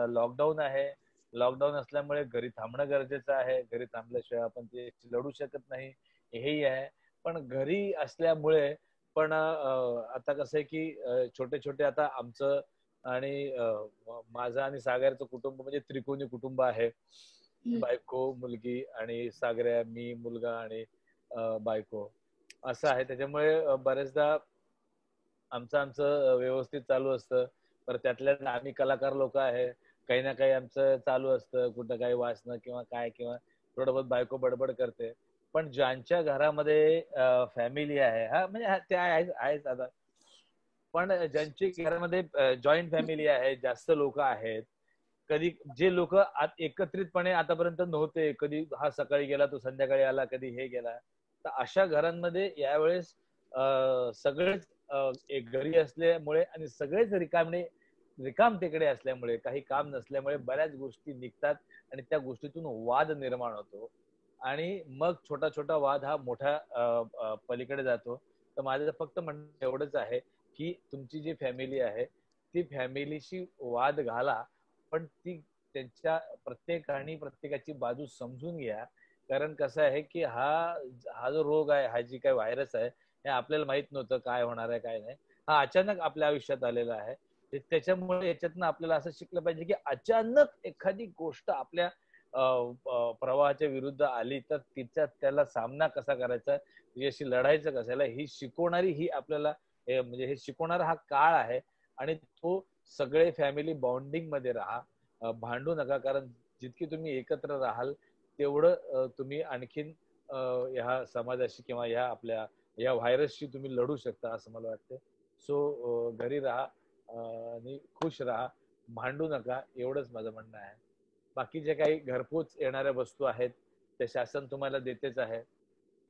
लॉकडाऊन आहे, लॉकडाऊन असल्यामुळे घरी थांबणं गरजेचं आहे. घरी थांबल्याशिवाय आपण ते लढू शकत नाही, हेही आहे. पण घरी असल्यामुळे पण आता कसं आहे की छोटे छोटे आता आमचं आणि माझं आणि सागरचं कुटुंब म्हणजे त्रिकोणी कुटुंब आहे. बायको, मुलगी आणि सागऱ्या, मी, मुलगा आणि बायको असं आहे. त्याच्यामुळे बरेचदा आमचं व्यवस्थित चालू असतं. तर त्यातल्या आम्ही कलाकार लोक आहे, काही ना काही आमचं चालू असतं, कुठं काही वाचणं किंवा थोडं बहुत बायको बडबड करते. पण ज्यांच्या घरामध्ये फॅमिली आहे, हा म्हणजे ते आहेच आता, पण ज्यांची घरामध्ये जॉईंट फॅमिली आहे, जास्त लोक आहेत, कधी जे लोक एकत्रितपणे आतापर्यंत नव्हते, कधी हा सकाळी गेला तो संध्याकाळी आला, कधी हे गेला, तर अशा घरांमध्ये यावेळेस सगळेच घरी असल्यामुळे आणि सगळेच रिकाम तिकडे असल्यामुळे, काही काम नसल्यामुळे बऱ्याच गोष्टी निघतात आणि त्या गोष्टीतून वाद निर्माण होतो आणि मग छोटा छोटा वाद हा मोठ्या पलीकडे जातो. तर माझं फक्त म्हणणं एवढंच आहे की तुमची जी फॅमिली आहे ती फॅमिलीशी वाद घाला, पण ती त्यांच्या प्रत्येकाने प्रत्येकाची बाजू समजून घ्या. कारण कसं आहे की हा जो रोग आहे, हा जी काही व्हायरस आहे, हे आपल्याला माहित नव्हतं काय होणार आहे काय नाही. हा अचानक आपल्या आयुष्यात आलेला आहे. त्याच्यामुळे याच्यातनं आपल्याला असं शिकलं पाहिजे की अचानक एखादी गोष्ट आपल्या प्रवाहाच्या विरुद्ध आली तर त्याला सामना कसा करायचा, याशी लढायचं कशाला, ही शिकवणारी ही आपल्याला म्हणजे हे शिकवणारा हा काळ आहे. आणि तो सगळे फॅमिली बॉन्डिंग मध्ये राहा, भांडू नका. कारण जितकी तुम्ही एकत्र राहाल तेवढं तुम्ही आणखीन ह्या समाजाशी किंवा या व्हायरसशी तुम्ही लढू शकता असं मला वाटतं. सो घरी राहा आणि खुश राहा, भांडू नका, एवढंच माझं म्हणणं आहे. बाकी जे काही घरपोच येणाऱ्या वस्तू आहेत ते शासन तुम्हाला देतेच आहे.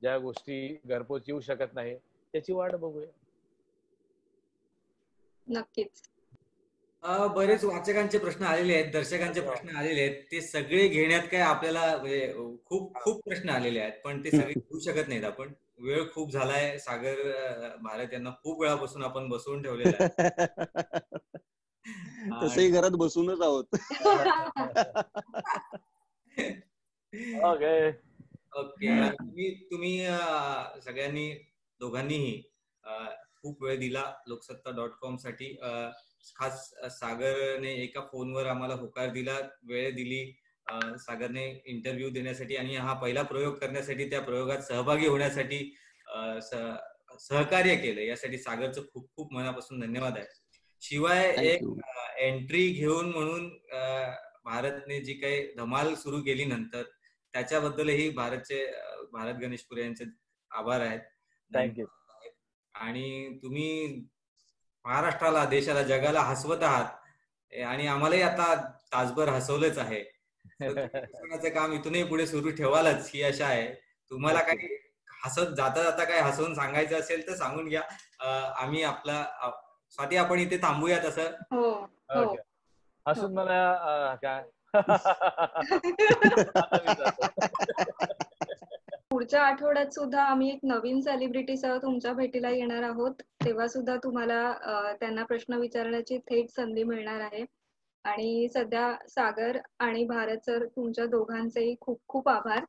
ज्या गोष्टी घरपोच येऊ शकत नाही त्याची वाट बघूया. नक्कीच. बरेच वाचकांचे प्रश्न आलेले आहेत, दर्शकांचे प्रश्न आलेले आहेत. ते सगळे घेण्यात काय आपल्याला म्हणजे खूप प्रश्न आलेले आहेत, पण ते सगळे घेऊ शकत नाहीत आपण. वेळ खूप झालाय. सागर भारत यांना खूप वेळापासून आपण बसवून ठेवलेला आहे. तसंही घरात बसूनच आहोत. ओके. तुम्ही सगळ्यांनी दोघांनीही खूप वेळ दिला लोकसत्ता.com साठी. खास सागरने एका फोनवर आम्हाला होकार दिला, वेळ दिली सागरने इंटरव्ह्यू देण्यासाठी आणि हा पहिला प्रयोग करण्यासाठी, त्या प्रयोगात सहभागी होण्यासाठी सहकार्य केलं. यासाठी सागरचं खूप खूप मनापासून धन्यवाद आहे. शिवाय एक एंट्री घेऊन म्हणून भारतने जी काही धमाल सुरू केली नंतर, त्याच्याबद्दलही भारत गणेशपुरे यांचे आभार आहेत. थँक्यू. आणि तुम्ही महाराष्ट्राला, देशाला, जगाला हसवत आहात आणि आम्हालाही आता तासभर हसवलंच आहे. हसवण्याचं काम इथूनही पुढे सुरू ठेवालच ही आशा आहे. तुम्हाला काही हसत जाता जाता काय हसवून सांगायचं असेल तर सांगून घ्या. आम्ही स्वाती आपण इथे थांबूया तसं. हसून मला काय पुढच्या आठवड्यात सुद्धा आम्ही एक नवीन सेलिब्रिटीसह तुमच्या भेटीला येणार आहोत. तेव्हा सुद्धा तुम्हाला त्यांना प्रश्न विचारण्याची थेट संधी मिळणार आहे. आणि सध्या सागर आणि भारत सर तुमच्या दोघांचेही खूप खूप आभार.